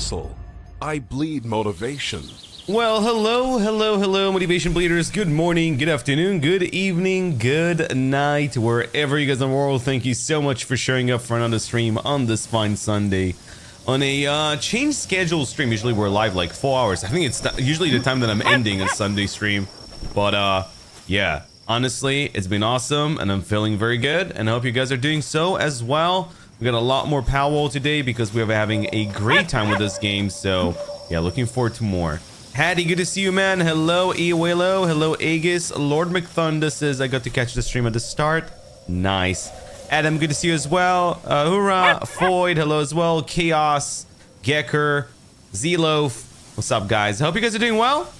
hustle. I bleed motivation. Well, hello, motivation bleeders. Good morning, good afternoon, good evening, good night, wherever you guys in the world. Thank you so much for showing up for another stream on this fine Sunday. On a changed schedule stream. Usually we're live like 4 hours. I think it's usually the time that I'm ending a Sunday stream. But yeah, honestly, it's been awesome and I'm feeling very good. And I hope you guys are doing so as well. We got a lot more Palworld today because we're having a great time with this game. So yeah, looking forward to more. Hattie, good to see you, man. Hello, Iwelo. Hello, Aegis. Lord McThunder says I got to catch the stream at the start. Nice. Adam, good to see you as well. Hoorah. Foyd, hello as well. Chaos. Gecker. Zelof. What's up, guys? I hope you guys are doing well.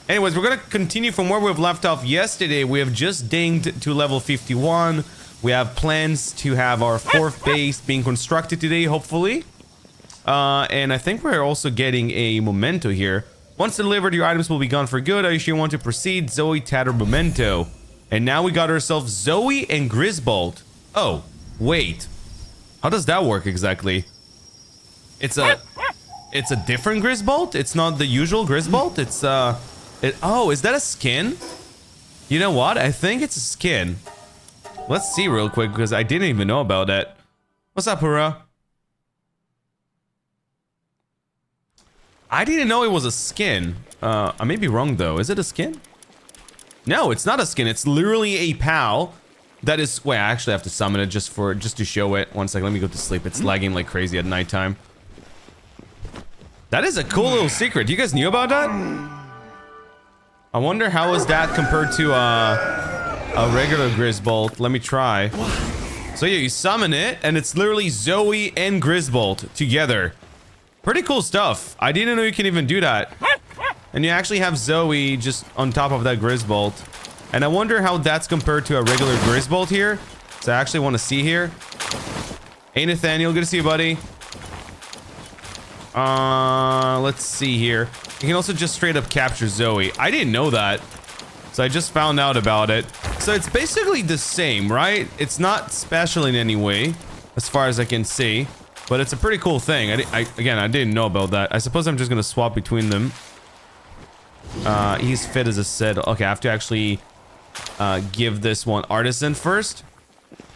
Anyways, we're going to continue from where we've left off yesterday. We have just dinged to level 51. We have plans to have our 4th base being constructed today, hopefully. And I think we're also getting a memento here. Once delivered, your items will be gone for good. I usually want to proceed. Zoe, Tatter, memento. And now we got ourselves Zoe and Grisbolt. Oh, wait. How does that work exactly? It's a different Grisbolt? It's not the usual Grisbolt? It's oh, is that a skin? You know what? I think it's a skin. Let's see real quick because I didn't even know about that. What's up, Hurrah? I didn't know it was a skin. I may be wrong though. Is it a skin? No, it's not a skin. It's literally a PAL. That is. Wait, I actually have to summon it just to show it. One second. Let me go to sleep. It's lagging like crazy at nighttime. That is a cool little secret. You guys knew about that? I wonder how is that compared to a regular Grisbolt. Let me try. So yeah, you summon it, and it's literally Zoe and Grisbolt together. Pretty cool stuff. I didn't know you can even do that. And you actually have Zoe just on top of that Grisbolt. And I wonder how that's compared to a regular Grisbolt here. So I actually want to see here. Hey, Nathaniel. Good to see you, buddy. Let's see here. You can also just straight up capture Zoe. I didn't know that. So I just found out about it. So it's basically the same, right? It's not special in any way, as far as I can see. But it's a pretty cool thing. Again, I didn't know about that. I suppose I'm just going to swap between them. He's fit as a said. Okay, I have to actually give this one Artisan first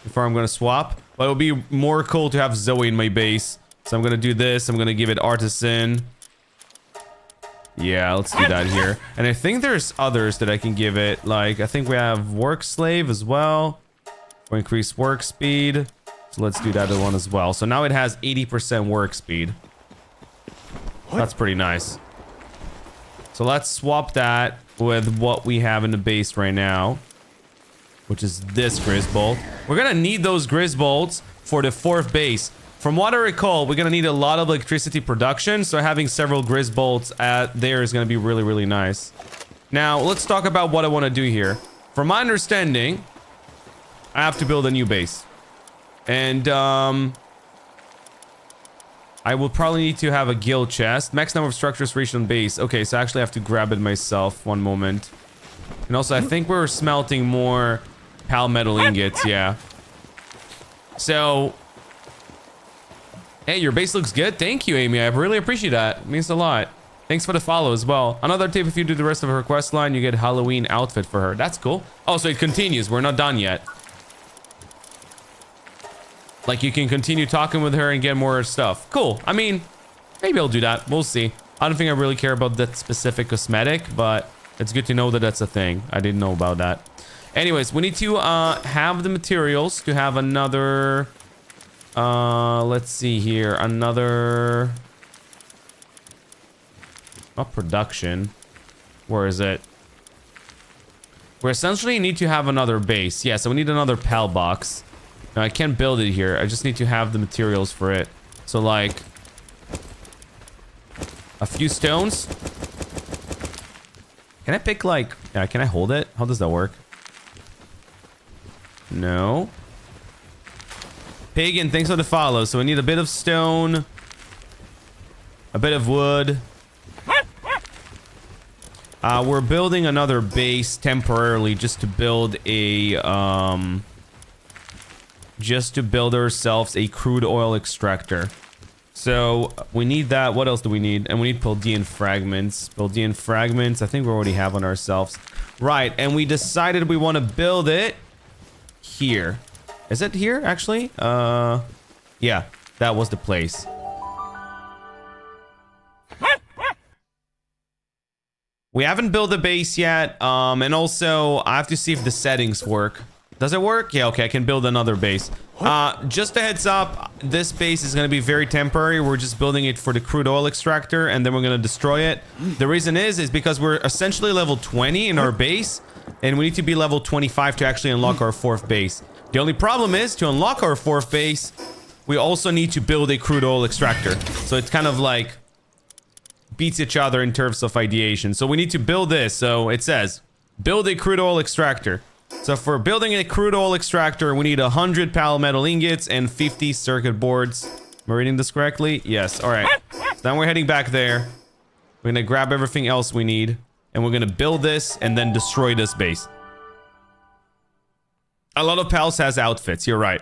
before I'm going to swap. But it would be more cool to have Zoe in my base. So I'm going to do this. I'm going to give it Artisan. Yeah, let's do that here. And I think there's others that I can give it. Like, I think we have Work Slave as well. For increased work speed. So let's do that one as well. So now it has 80% work speed. That's pretty nice. So let's swap that with what we have in the base right now, which is this Grisbolt. We're gonna need those Grisbolts for the 4th base. From what I recall, we're gonna need a lot of electricity production, so having several Grisbolts there is gonna be really, really nice. Now, let's talk about what I want to do here. From my understanding, I have to build a new base. And I will probably need to have a guild chest. Max number of structures reached on base. Okay, so I actually have to grab it myself. One moment. And also, I think we're smelting more pal metal ingots. Yeah. So, hey, your base looks good. Thank you, Amy. I really appreciate that. It means a lot. Thanks for the follow as well. Another tip, if you do the rest of her quest line, you get a Halloween outfit for her. That's cool. Oh, so it continues. We're not done yet. Like, you can continue talking with her and get more stuff. Cool. I mean, maybe I'll do that. We'll see. I don't think I really care about that specific cosmetic, but it's good to know that that's a thing. I didn't know about that. Anyways, we need to have the materials to have another... let's see here. Another... Not production. Where is it? We essentially need to have another base. Yeah, so we need another PAL box. Now, I can't build it here. I just need to have the materials for it. So, like... a few stones. Can I pick, like... Yeah, can I hold it? How does that work? No. Pagan, thanks for the follow. So, we need a bit of stone. A bit of wood. We're building another base temporarily just to build a... just to build ourselves a crude oil extractor. So we need that. What else do we need? And we need Paldean fragments. Paldean fragments, I think we already have on ourselves. Right, and we decided we want to build it here. Is it here, actually? Yeah, that was the place. We haven't built the base yet, and also I have to see if the settings work. Does it work? Yeah, okay, I can build another base. Just a heads up, this base is going to be very temporary. We're just building it for the crude oil extractor, and then we're going to destroy it. The reason is because we're essentially level 20 in our base, and we need to be level 25 to actually unlock our 4th base. The only problem is, to unlock our 4th base, we also need to build a crude oil extractor. So it's kind of like beats each other in terms of ideation. So we need to build this. So it says, build a crude oil extractor. So for building a crude oil extractor, we need 100 Palmetal ingots and 50 circuit boards. Am I reading this correctly? Yes. All right. So then we're heading back there. We're going to grab everything else we need, and we're going to build this and then destroy this base. A lot of pals has outfits. You're right.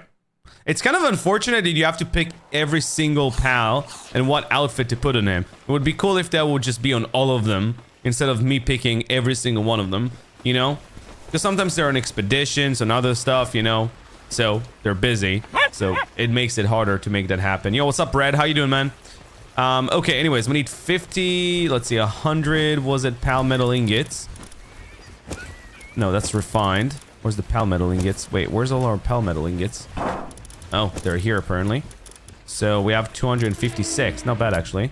It's kind of unfortunate that you have to pick every single pal and what outfit to put on him. It would be cool if that would just be on all of them instead of me picking every single one of them, you know? Because sometimes they're on expeditions and other stuff, you know? So they're busy. So it makes it harder to make that happen. Yo, what's up, Red? How you doing, man? Okay, anyways, we need 50, let's see, 100, was it Palmetal ingots? No, that's refined. Where's the Palmetal ingots? Wait, where's all our Palmetal ingots? Oh, they're here apparently. So we have 256. Not bad actually.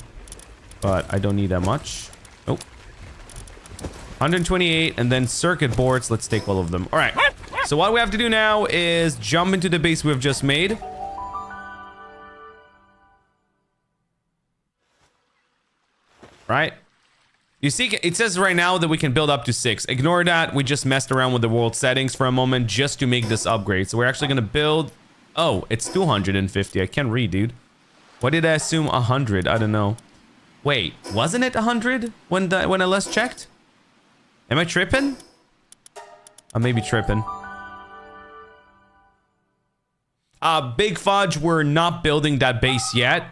But I don't need that much. Oh. 128 and then circuit boards. Let's take all of them. All right. So what we have to do now is jump into the base we've just made. Right? You see, it says right now that we can build up to 6. Ignore that. We just messed around with the world settings for a moment just to make this upgrade. So we're actually going to build... Oh, it's 250. I can't read, dude. Why did I assume 100? I don't know. Wait, wasn't it 100 when I last checked? Am I tripping? I may be tripping. Big Fudge, we're not building that base yet.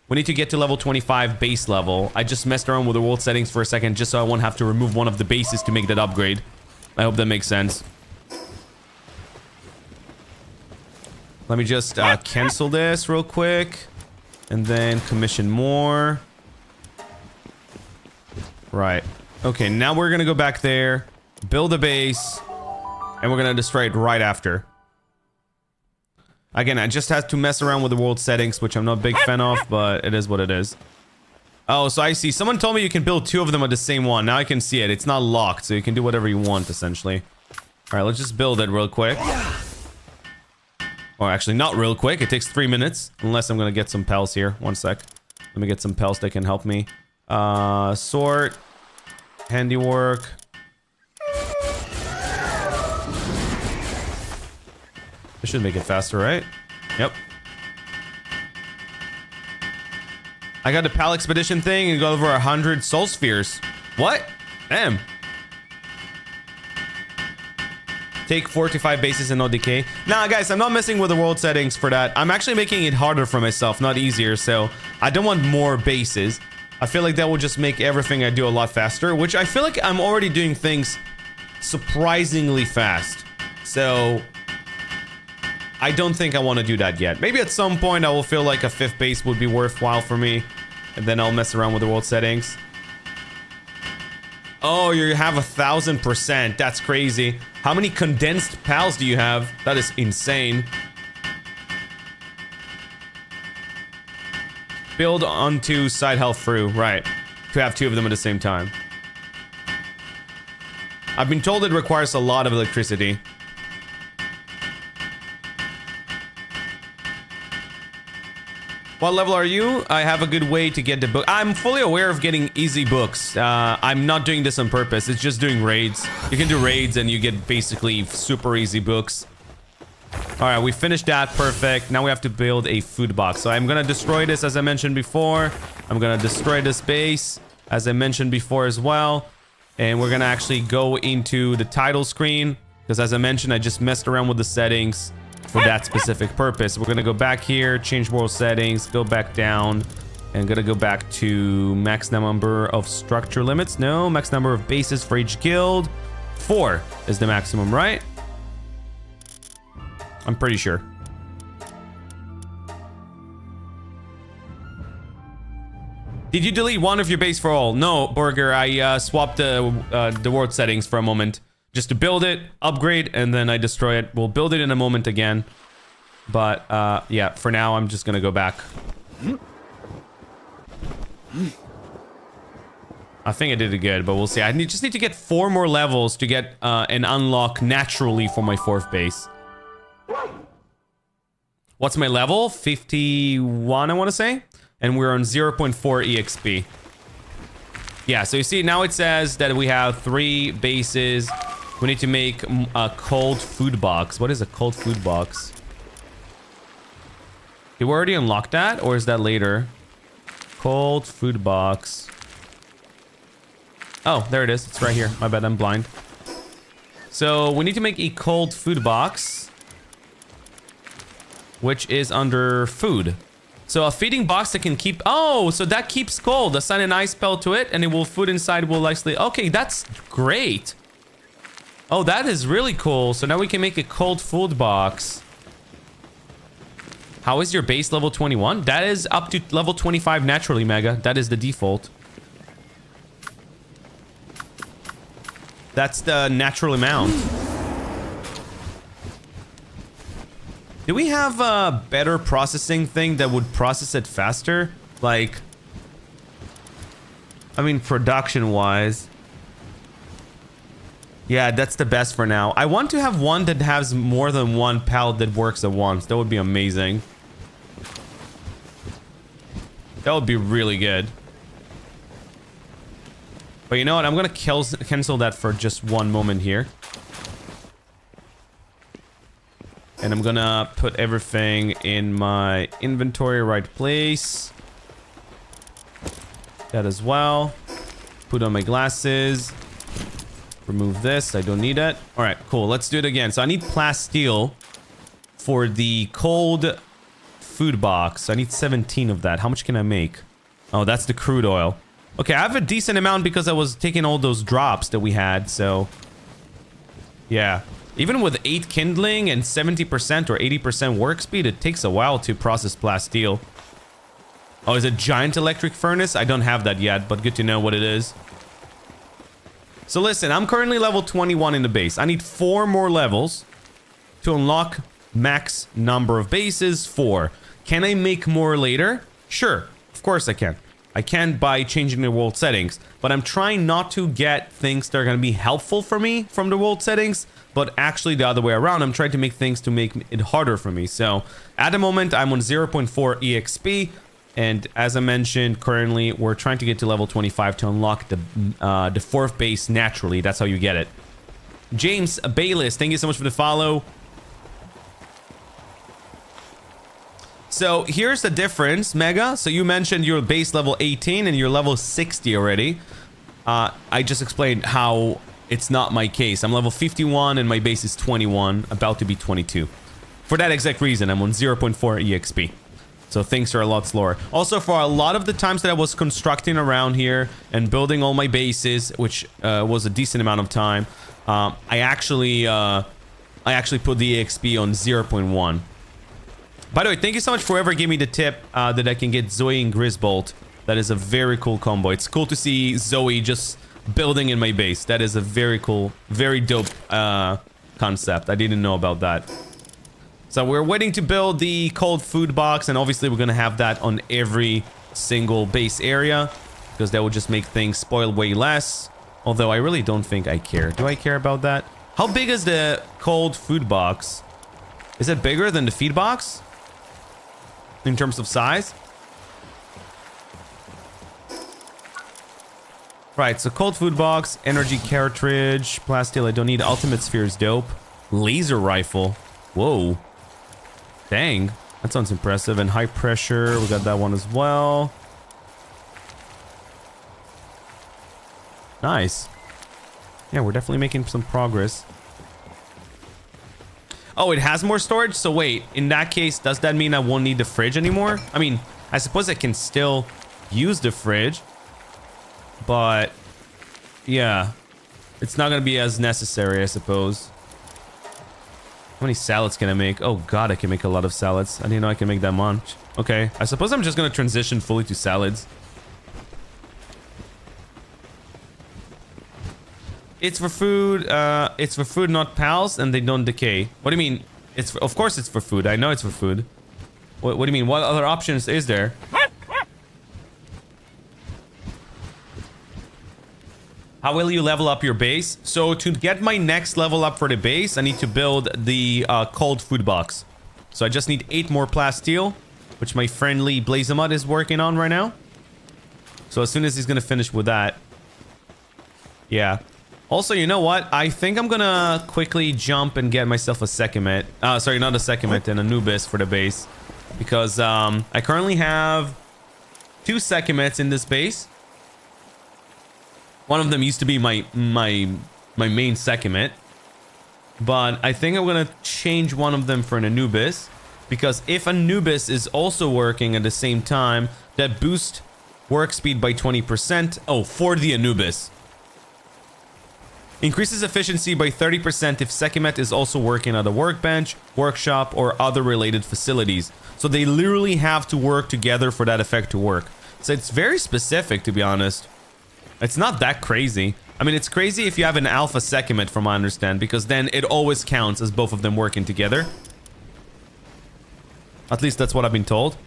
We need to get to level 25 base level. I just messed around with the world settings for a second just so I won't have to remove one of the bases to make that upgrade. I hope that makes sense. Let me just cancel this real quick. And then commission more. Right. Okay, now we're going to go back there. Build a base. And we're going to destroy it right after. Again, I just had to mess around with the world settings, which I'm not a big fan of, but it is what it is. Oh, so I see. Someone told me you can build 2 of them at the same one. Now I can see it. It's not locked, so you can do whatever you want, essentially. All right, let's just build it real quick. Or actually, not real quick. It takes 3 minutes. Unless I'm going to get some pals here. One sec. Let me get some pals that can help me. Sort. Handiwork. This should make it faster, right? Yep. I got the pal expedition thing and got over 100 soul spheres. What? Damn. Take 45 bases and no decay. Nah, guys, I'm not messing with the world settings for that. I'm actually making it harder for myself, not easier. So I don't want more bases. I feel like that will just make everything I do a lot faster, which I feel like I'm already doing things surprisingly fast. So I don't think I want to do that yet. Maybe at some point I will feel like a 5th base would be worthwhile for me. And then I'll mess around with the world settings. Oh, you have 1,000%. That's crazy. How many condensed pals do you have? That is insane. Build onto side health through. Right. To have 2 of them at the same time. I've been told it requires a lot of electricity. What level are you? I have a good way to get the book. I'm fully aware of getting easy books. I'm not doing this on purpose. It's just doing raids. You can do raids and you get basically super easy books. All right, we finished that. Perfect. Now we have to build a food box. So I'm going to destroy this as I mentioned before. I'm going to destroy this base as I mentioned before as well. And we're going to actually go into the title screen. Because as I mentioned, I just messed around with the settings. for that specific purpose. We're gonna go back here, change world settings, go back down, and gonna go back to max number of structure limits. No, max number of bases for each guild. 4 is the maximum, right? I'm pretty sure. Did you delete one of your base for all? No, Burger. I swapped the world settings for a moment just to build it, upgrade, and then I destroy it. We'll build it in a moment again. But yeah, for now, I'm just gonna go back. I think I did it good, but we'll see. I just need to get 4 more levels to get an unlock naturally for my 4th base. What's my level? 51, I want to say. And we're on 0.4 EXP. Yeah, so you see now it says that we have 3 bases. We need to make a cold food box. What is a cold food box? Did we already unlock that, or is that later? Cold food box. Oh, there it is. It's right here. My bad, I'm blind. So we need to make a cold food box, which is under food. So a feeding box that can keep... Oh, so that keeps cold. Assign an ice spell to it, and it will... Food inside will actually... Okay, that's great. Oh, that is really cool. So now we can make a cold food box. How is your base level 21? That is up to level 25 naturally, Mega. That is the default. That's the natural amount. Do we have a better processing thing that would process it faster? Like, I mean, production-wise. Yeah, that's the best for now. I want to have one that has more than one pallet that works at once. That would be amazing. That would be really good. But you know what? I'm gonna cancel that for just one moment here. And I'm gonna put everything in my inventory right place. That as well. Put on my glasses. Remove this. I don't need it. All right, cool. Let's do it again. So I need plasteel for the cold food box. I need 17 of that. How much can I make? Oh, that's the crude oil. Okay, I have a decent amount because I was taking all those drops that we had, so... Yeah. Even with 8 kindling and 70% or 80% work speed, it takes a while to process plasteel. Oh, is it giant electric furnace? I don't have that yet, but good to know what it is. So listen, I'm currently level 21 in the base. I need 4 more levels to unlock max number of bases, 4. Can I make more later? Sure, of course I can. I can by changing the world settings, but I'm trying not to get things that are going to be helpful for me from the world settings, but actually the other way around. I'm trying to make things to make it harder for me. So at the moment, I'm on 0.4 EXP. And as I mentioned, currently we're trying to get to level 25 to unlock the 4th base naturally. That's how you get it. James Bayless, thank you so much for the follow. So here's the difference, Mega. So you mentioned you're base level 18 and you're level 60 already. I just explained how it's not my case. I'm level 51 and my base is 21, about to be 22. For that exact reason, I'm on 0.4 EXP. So things are a lot slower. Also, for a lot of the times that I was constructing around here and building all my bases, which was a decent amount of time, I actually put the EXP on 0.1. By the way, thank you so much for whoever gave me the tip that I can get Zoe and Grisbolt. That is a very cool combo. It's cool to see Zoe just building in my base. That is a very cool, very dope concept. I didn't know about that. So we're waiting to build the cold food box, and obviously we're going to have that on every single base area because that would just make things spoil way less. Although I really don't think I care. Do I care about that? How big is the cold food box? Is it bigger than the feed box? In terms of size? Right, so cold food box, energy cartridge, plasteel I don't need, ultimate sphere is dope. Laser rifle. Whoa. Dang, that sounds impressive. And high pressure, we got that one as well. Nice. Yeah, we're definitely making some progress. Oh, it has more storage? So wait, in that case, does that mean I won't need the fridge anymore? I mean, I suppose I can still use the fridge. But, yeah. It's not going to be as necessary, I suppose. How many salads can I make? Oh god, I can make a lot of salads. I didn't know I can make that much. Okay, I suppose I'm just going to transition fully to salads. It's for food, not pals, and they don't decay. What do you mean? Of course it's for food. I know it's for food. What do you mean? What other options is there? How will you level up your base? So to get my next level up for the base, I need to build the cold food box. So I just need 8 more plasteel, which my friendly Blazemut is working on right now. So as soon as he's gonna finish with that. Yeah. Also, you know what? I think I'm gonna quickly jump and get myself a Sekhmet. Sorry, not a Sekhmet, an Anubis for the base. Because I currently have 2 Sekhmets in this base. One of them used to be my main Sekhmet. But I think I'm gonna change one of them for an Anubis. Because if Anubis is also working at the same time, that boosts work speed by 20%. Oh, for the Anubis. Increases efficiency by 30% if Sekhmet is also working at a workbench, workshop, or other related facilities. So they literally have to work together for that effect to work. So it's very specific, to be honest. It's not that crazy. I mean, it's crazy if you have an alpha Sekhmet, from what I understand, because then it always counts as both of them working together. At least that's what I've been told.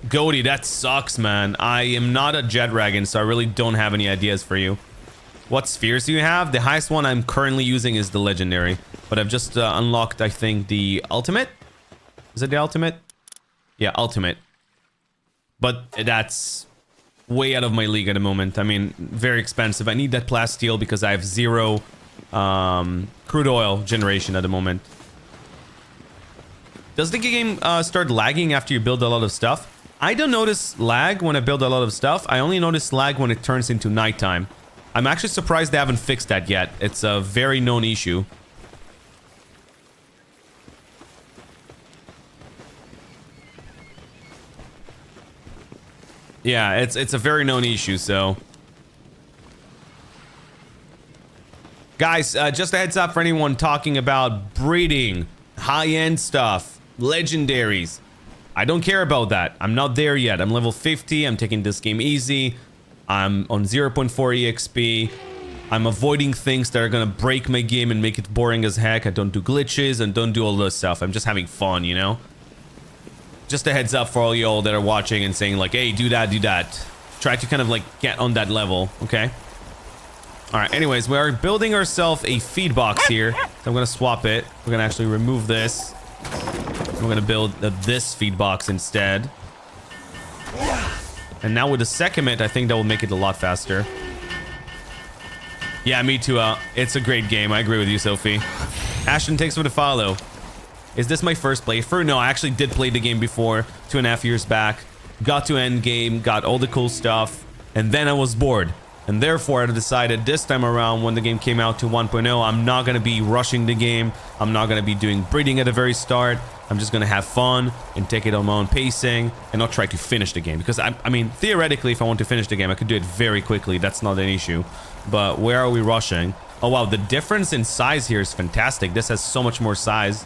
Goaty, that sucks, man. I am not a jet dragon, so I really don't have any ideas for you. What spheres do you have? The highest one I'm currently using is the legendary, but I've just unlocked, I think, the ultimate. Is it the ultimate? Yeah, ultimate. But that's way out of my league at the moment. I mean, very expensive. I need that plasteel because I have 0 crude oil generation at the moment. Does the game start lagging after you build a lot of stuff? I don't notice lag when I build a lot of stuff. I only notice lag when it turns into nighttime. I'm actually surprised they haven't fixed that yet. It's a very known issue. Yeah, it's a very known issue, so... Guys, just a heads up for anyone talking about breeding, high-end stuff, legendaries. I don't care about that. I'm not there yet. I'm level 50. I'm taking this game easy. I'm on 0.4 EXP. I'm avoiding things that are gonna break my game and make it boring as heck. I don't do glitches and don't do all this stuff. I'm just having fun, you know? Just a heads up for all y'all that are watching and saying like, hey, do that, do that. Try to kind of like get on that level, okay? All right, anyways, we are building ourselves a feed box here. So I'm gonna swap it. We're gonna actually remove this. We're gonna build this feed box instead. And now with the Sekhmet, I think that will make it a lot faster. Yeah, me too. It's a great game. I agree with you, Sophie. Ashton, thanks for the follow. Is this my first playthrough? No, I actually did play the game before, 2.5 years back. Got to end game, got all the cool stuff, and then I was bored. And therefore, I decided this time around, when the game came out to 1.0, I'm not going to be rushing the game. I'm not going to be doing breeding at the very start. I'm just going to have fun and take it on my own pacing and not try to finish the game. Because, I mean, theoretically, if I want to finish the game, I could do it very quickly. That's not an issue. But where are we rushing? Oh, wow. The difference in size here is fantastic. This has so much more size.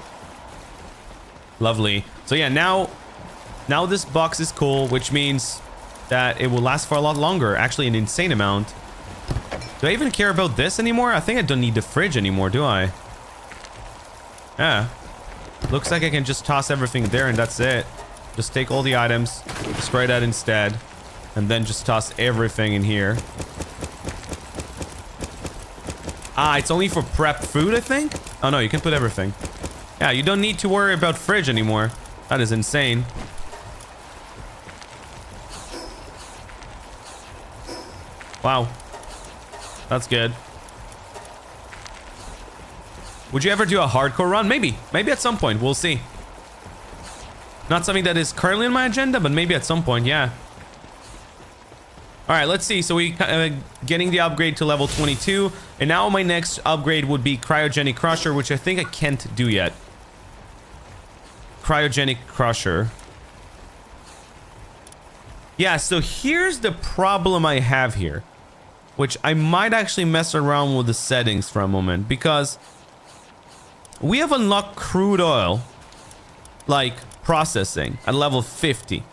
Lovely. So, yeah, now this box is cool, which means that it will last for a lot longer. Actually, an insane amount. Do I even care about this anymore? I think I don't need the fridge anymore, do I? Yeah. Looks like I can just toss everything there and that's it. Just take all the items, destroy that instead, and then just toss everything in here. Ah, it's only for prep food, I think? Oh no, you can put everything. Yeah, you don't need to worry about fridge anymore. That is insane. Wow. That's good. Would you ever do a hardcore run? Maybe. Maybe at some point. We'll see. Not something that is currently on my agenda, but maybe at some point, yeah. All right, let's see. So we getting the upgrade to level 22. And now my next upgrade would be Cryogenic Crusher, which I think I can't do yet. Cryogenic Crusher. Yeah, so here's the problem I have here, which I might actually mess around with the settings for a moment, because we have unlocked crude oil, like processing, at level 50,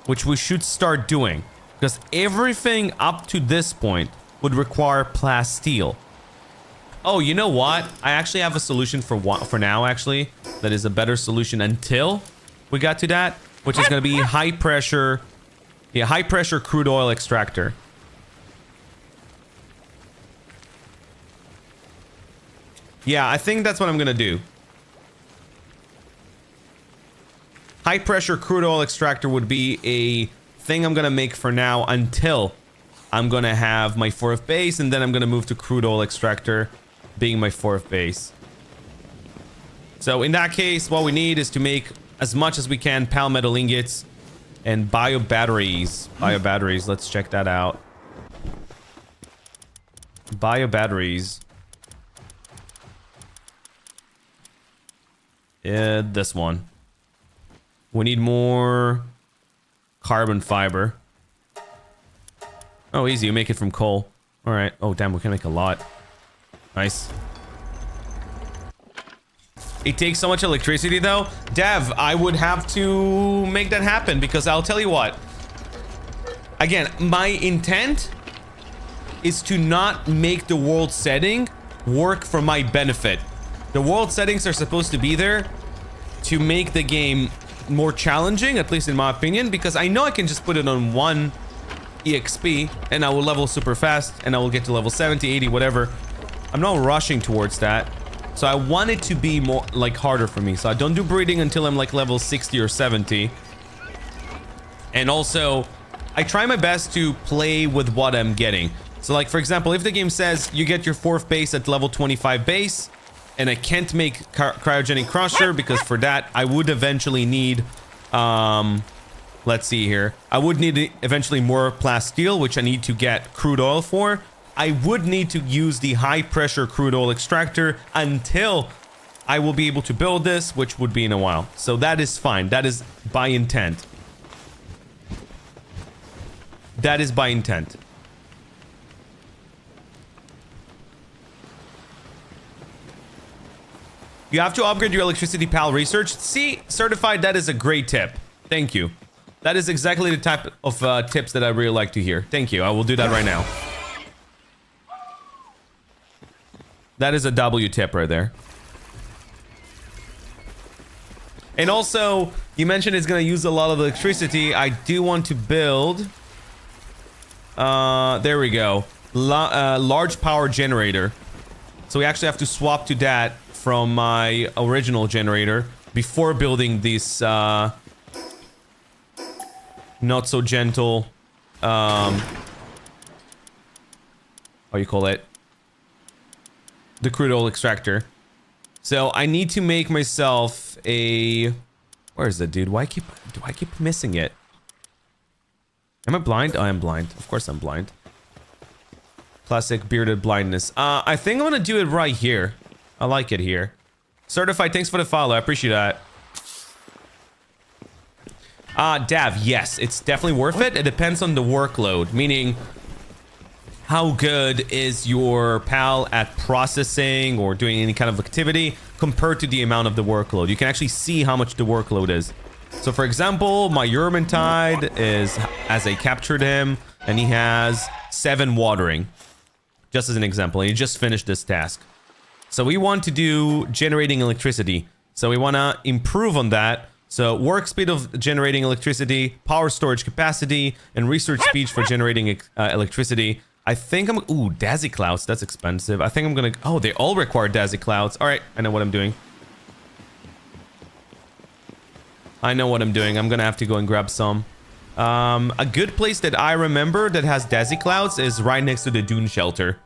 which we should start doing, because everything up to this point would require plasteel. Oh, you know what? I actually have a solution for now, actually, that is a better solution until we got to that, which is going to be high pressure crude oil extractor. Yeah, I think that's what I'm gonna do. High pressure crude oil extractor would be a thing I'm gonna make for now until I'm gonna have my 4th base, and then I'm gonna move to crude oil extractor being my 4th base. So in that case, what we need is to make as much as we can pal metal ingots and bio batteries. Bio batteries, let's check that out. Bio batteries. This one. We need more carbon fiber. Oh, easy. You make it from coal. All right. Oh, damn. We can make a lot. Nice. It takes so much electricity, though. Dev, I would have to make that happen, because I'll tell you what. Again, my intent is to not make the world setting work for my benefit. The world settings are supposed to be there to make the game more challenging, at least in my opinion, because I know I can just put it on 1 EXP and I will level super fast and I will get to level 70, 80, whatever. I'm not rushing towards that. So I want it to be more like harder for me. So I don't do breeding until I'm like level 60 or 70. And also, I try my best to play with what I'm getting. So like, for example, if the game says you get your 4th base at level 25 base, and I can't make Cryogenic Crusher, because for that, I would eventually need, let's see here. I would need eventually more plasteel, which I need to get crude oil for. I would need to use the high pressure crude oil extractor until I will be able to build this, which would be in a while. So that is fine. That is by intent. That is by intent. You have to upgrade your electricity pal research. See, certified, that is a great tip. Thank you. That is exactly the type of tips that I really like to hear. Thank you. I will do that right now. That is a W tip right there. And also, you mentioned it's going to use a lot of electricity. I do want to build... there we go. Large power generator. So we actually have to swap to that from my original generator before building this not so gentle what do you call it, the crude oil extractor. So I need to make myself a, where is it, dude? Do I keep missing it? Am I blind? Oh, I am blind. Of course I'm blind. Classic bearded blindness. I think I'm gonna do it right here. I like it here. Certified, thanks for the follow. I appreciate that. Dav, yes, it's definitely worth it. It depends on the workload, meaning how good is your pal at processing or doing any kind of activity compared to the amount of the workload. You can actually see how much the workload is. So for example, my Urmantide is, as I captured him, and he has 7 watering. Just as an example, and he just finished this task. So we want to do generating electricity. So we want to improve on that. So work speed of generating electricity, power storage capacity, and research speed for generating electricity. I think I'm... Ooh, Daisy Clouds. That's expensive. I think I'm going to... Oh, they all require Daisy Clouds. All right, I know what I'm doing. I know what I'm doing. I'm going to have to go and grab some. A good place that I remember that has Daisy Clouds is right next to the Dune Shelter.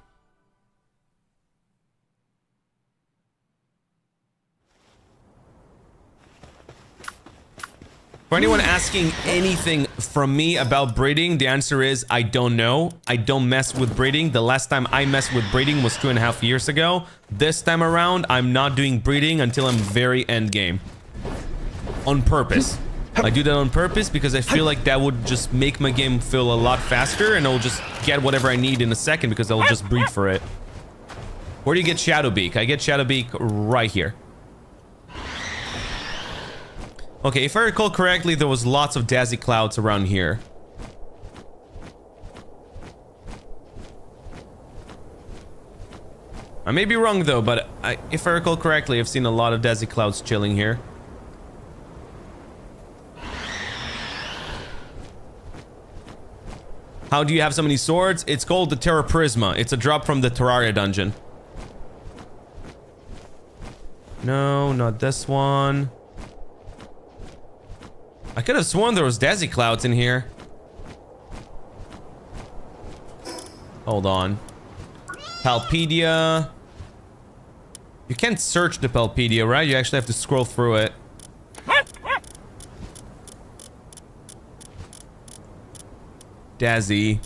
For anyone asking anything from me about breeding, the answer is I don't know. I don't mess with breeding. The last time I messed with breeding was 2.5 years ago. This time around, I'm not doing breeding until I'm very end game. On purpose. I do that on purpose because I feel like that would just make my game feel a lot faster, and I'll just get whatever I need in a second because I'll just breed for it. Where do you get Shadowbeak? I get Shadowbeak right here. Okay, if I recall correctly, there was lots of Daisy Clouds around here. I may be wrong though, but if I recall correctly, I've seen a lot of Daisy Clouds chilling here. How do you have so many swords? It's called the Terra Prisma. It's a drop from the Terraria dungeon. No, not this one. I could have sworn there was Daisy Clouds in here. Hold on. Palpedia. You can't search the Palpedia, right? You actually have to scroll through it. Dazzy.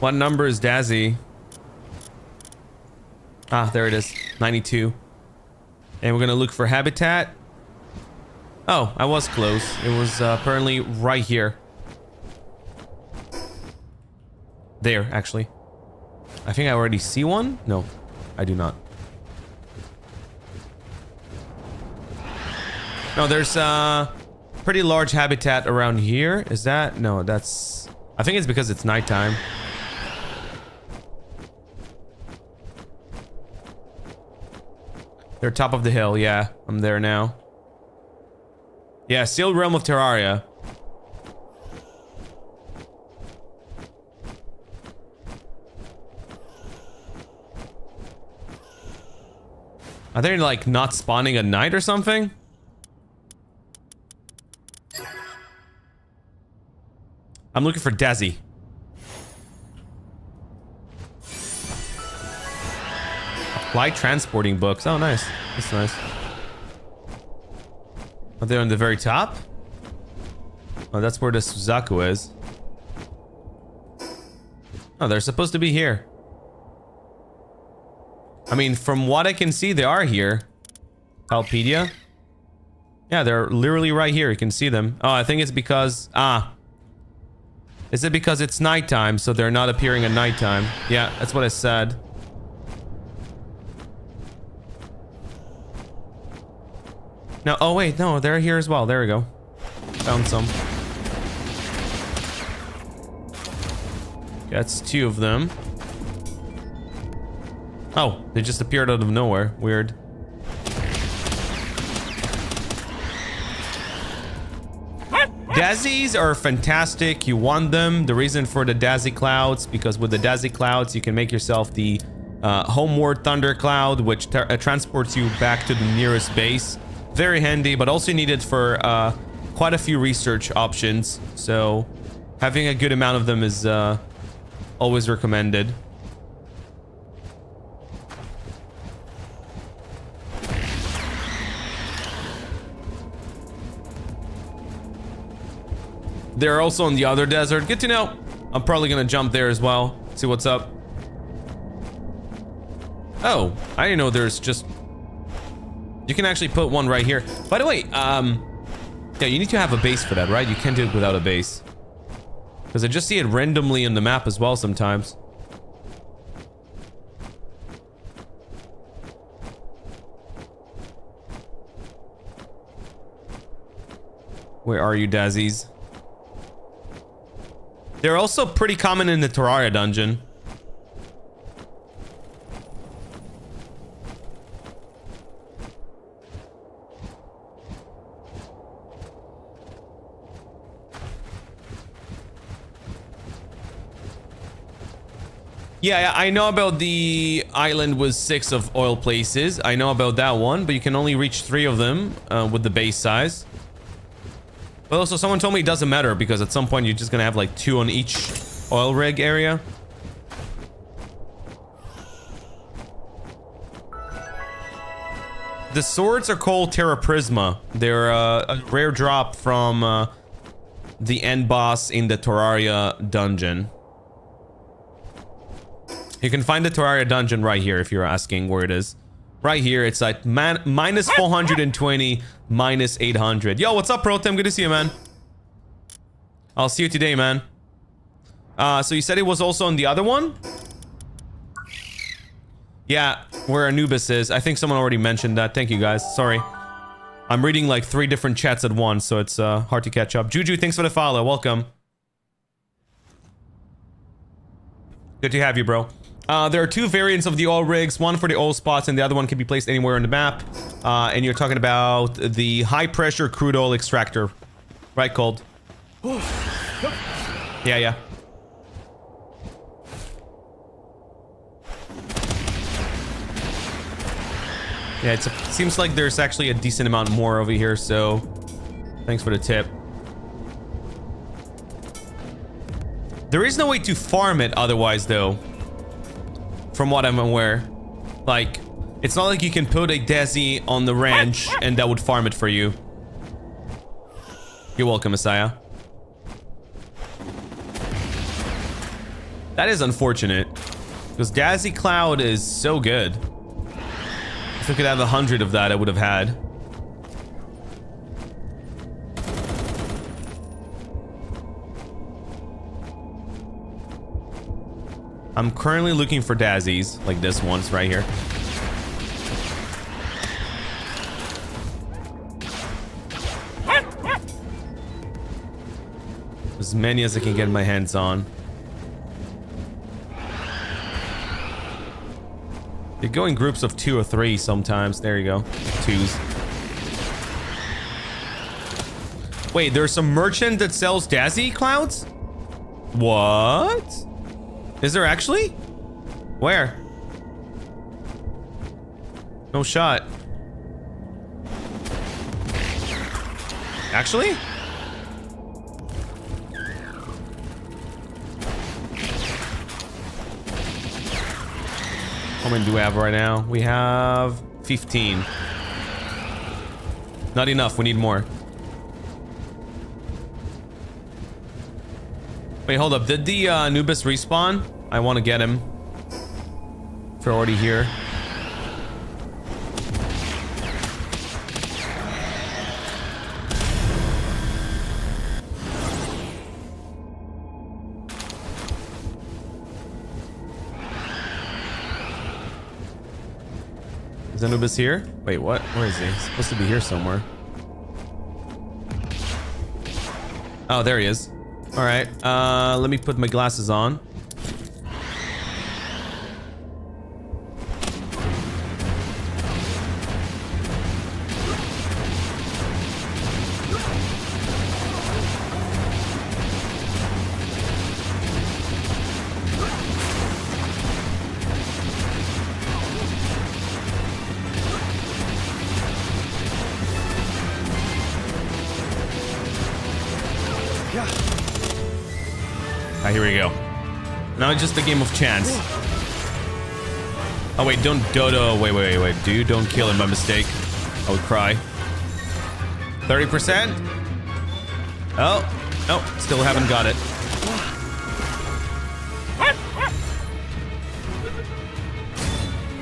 What number is Dazzy? Ah, there it is. 92. And we're gonna look for habitat. Oh, I was close. It was apparently right here. There, actually. I think I already see one. No, I do not. No, there's a pretty large habitat around here. Is that? No, that's... I think it's because it's nighttime. They're top of the hill. Yeah, I'm there now. Yeah, Sealed Realm of Terraria. Are they like not spawning at night or something? I'm looking for Dazzy. Apply transporting books. Oh, nice. That's nice. Are they on the very top? Oh, that's where the Suzaku is. Oh, they're supposed to be here. I mean, from what I can see, they are here. Palpedia. Yeah, they're literally right here. You can see them. Oh, I think it's because... Ah. Is it because it's nighttime, so they're not appearing at nighttime? Yeah, that's what I said. No, oh wait, no, they're here as well. There we go. Found some. That's two of them. Oh, they just appeared out of nowhere. Weird. Dazzies are fantastic. You want them. The reason for the Dazzy Clouds, because with the Dazzy Clouds, you can make yourself the Homeward Thundercloud, which transports you back to the nearest base. Very handy, but also needed for quite a few research options. So having a good amount of them is always recommended. They're also on the other desert. Good to know. I'm probably gonna jump there as well. See what's up. Oh, I didn't know there's just... You can actually put one right here. By the way, yeah, you need to have a base for that, right? You can't do it without a base. Because I just see it randomly on the map as well sometimes. Where are you, Dazzies? They're also pretty common in the Terraria dungeon. Yeah, I know about the island with 6 of oil places. I know about that one, but you can only reach 3 of them with the base size. But also, someone told me it doesn't matter because at some point you're just gonna have like 2 on each oil rig area. The swords are called Terra Prisma. They're a rare drop from the end boss in the Terraria dungeon. You can find the Terraria dungeon right here if you're asking where it is. Right here, it's like minus 420, minus 800. Yo, what's up, Protem? Good to see you, man. I'll see you today, man. So you said it was also on the other one? Yeah, where Anubis is. I think someone already mentioned that. Thank you, guys. Sorry. I'm reading like 3 different chats at once, so it's hard to catch up. Juju, thanks for the follow. Welcome. Good to have you, bro. There are 2 variants of the oil rigs, one for the oil spots and the other one can be placed anywhere on the map. And you're talking about the high pressure crude oil extractor. Right, Cold? Yeah. Yeah, it seems like there's actually a decent amount more over here, so thanks for the tip. There is no way to farm it otherwise, though. From what I'm aware. Like, it's not like you can put a Desi on the ranch and that would farm it for you. You're welcome, Messiah. That is unfortunate. Because Dazzy Cloud is so good. If I could have 100 of that, I would have had. I'm currently looking for Dazzies, like this one's right here. As many as I can get my hands on. They go in groups of 2 or 3 sometimes. There you go. 2s. Wait, there's some merchant that sells Dazzy Clouds? What? Is there actually? Where? No shot. Actually? How many do we have right now? We have 15. Not enough. We need more. Wait, hold up. Did the Anubis respawn? I want to get him. If they're already here. Is Anubis here? Wait, what? Where is he? He's supposed to be here somewhere. Oh, there he is. All right, let me put my glasses on. Here we go. Now it's just a game of chance. Oh wait, don't Dodo. Wait, dude, don't kill him by mistake. I would cry. 30%? Oh, no, still haven't got it.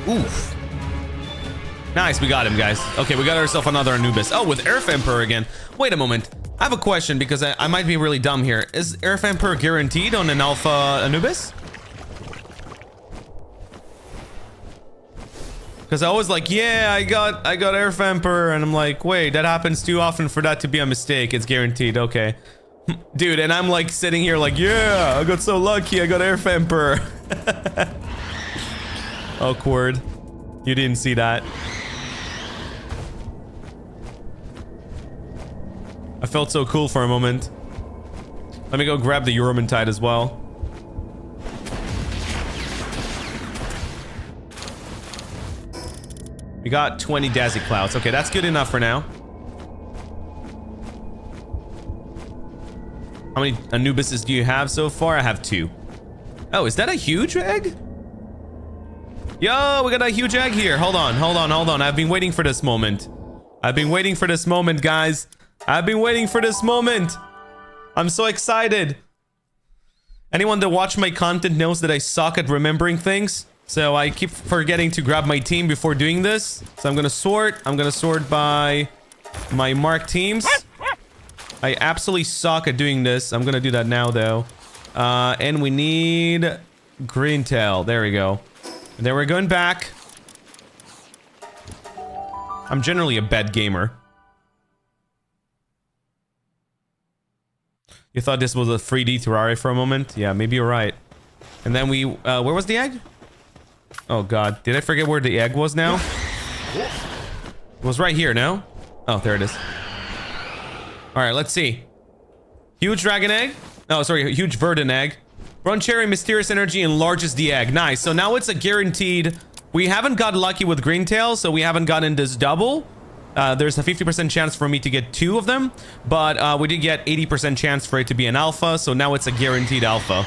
Oof. Nice, we got him, guys. Okay, we got ourselves another Anubis. Oh, with Earth Emperor again. Wait a moment. I have a question because I might be really dumb here. Is Earth Emperor guaranteed on an Alpha Anubis? Because I was like, yeah, I got Earth Emperor, and I'm like, wait, that happens too often for that to be a mistake. It's guaranteed. Okay. Dude, and I'm like sitting here like, yeah, I got so lucky. I got Earth Emperor. Awkward. You didn't see that. I felt so cool for a moment. Let me go grab the Euromantide as well. We got 20 Dazzy Clouds. Okay, that's good enough for now. How many Anubises do you have so far? I have 2. Oh, is that a huge egg? Yo, we got a huge egg here. Hold on. I've been waiting for this moment. Guys. I've been waiting for this moment. I'm so excited. Anyone that watched my content knows that I suck at remembering things. So I keep forgetting to grab my team before doing this. So I'm gonna sort. By my marked teams. I absolutely suck at doing this. I'm gonna do that now though. And we need green tail. There we go. And then we're going back. I'm generally a bad gamer. You thought this was a 3D Terraria for a moment? Yeah, maybe you're right. And then we... where was the egg? Oh, God. Did I forget where the egg was now? It was right here, no? Oh, there it is. Alright, let's see. Huge dragon egg. Oh, sorry. Huge verdant egg. Brown cherry, mysterious energy, enlarges the egg. Nice. So now it's a guaranteed... We haven't got lucky with green tail, so we haven't gotten this double. There's a 50% chance for me to get 2 of them, but we did get 80% chance for it to be an alpha, so now it's a guaranteed alpha.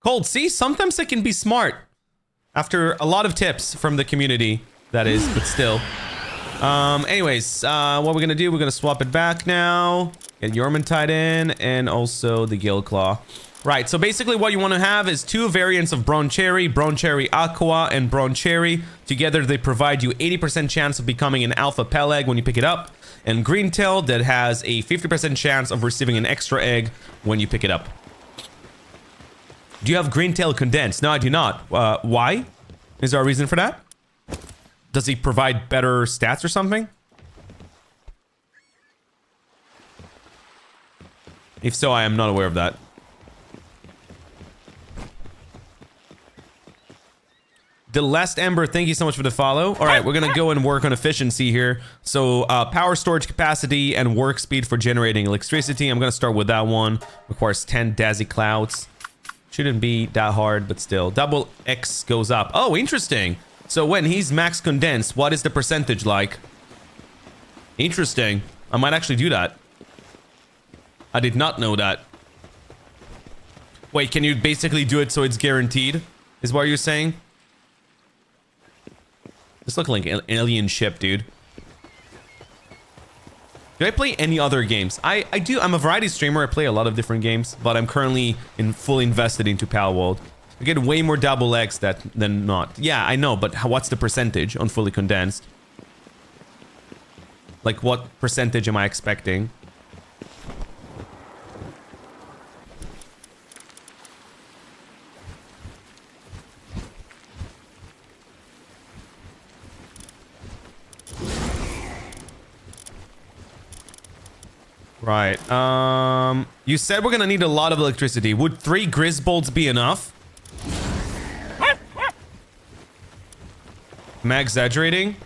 Cold, see? Sometimes it can be smart. After a lot of tips from the community, that is, but still. Anyways, what we're gonna do, we're gonna swap it back now. Get Yormantide in, and also the Gill Claw. Right, so basically what you want to have is 2 variants of Brown Cherry Aqua, and Brown Cherry. Together they provide you 80% chance of becoming an alpha Pel egg when you pick it up. And Green Tail that has a 50% chance of receiving an extra egg when you pick it up. Do you have Green Tail Condensed? No, I do not. Why? Is there a reason for that? Does he provide better stats or something? If so, I am not aware of that. The Last Ember, thank you so much for the follow. All right, we're gonna go and work on efficiency here. So power storage capacity and work speed for generating electricity. I'm gonna start with that one. Requires 10 Daisy Clouds. Shouldn't be that hard, but still. Double X goes up. Oh, interesting. So when he's max condensed, what is the percentage like? Interesting. I might actually do that. I did not know that. Wait, can you basically do it so it's guaranteed? Is what you're saying? This looks like an alien ship, dude. Do I play any other games? I do. I'm a variety streamer. I play a lot of different games, but I'm currently fully invested into Palworld. I get way more double X than not. Yeah, I know, but what's the percentage on fully condensed? Like, what percentage am I expecting? Right. You said we're gonna need a lot of electricity. Would 3 Grisbolts be enough? Am I exaggerating?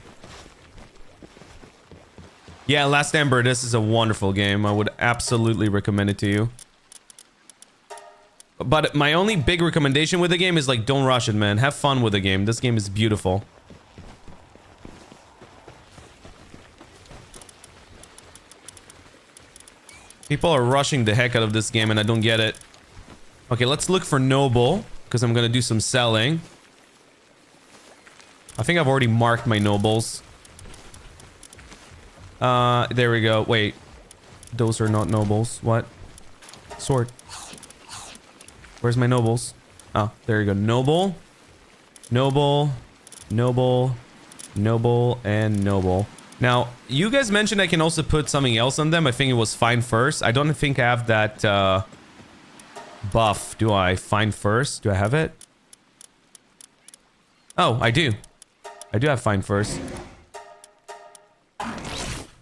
Yeah, Last Ember, this is a wonderful game. I would absolutely recommend it to you. But my only big recommendation with the game is, like, don't rush it, man. Have fun with the game. This game is beautiful. People are rushing the heck out of this game and I don't get it. Okay, let's look for Noble, because I'm gonna do some selling. I think I've already marked my Nobles. There we go. Wait. Those are not Nobles. What? Sword. Where's my Nobles? Oh, there you go. Noble. Noble. Noble. Noble. And Noble. Now, you guys mentioned I can also put something else on them. I think it was Find First. I don't think I have that buff. Do I? Find First? Do I have it? Oh, I do. I do have Find First.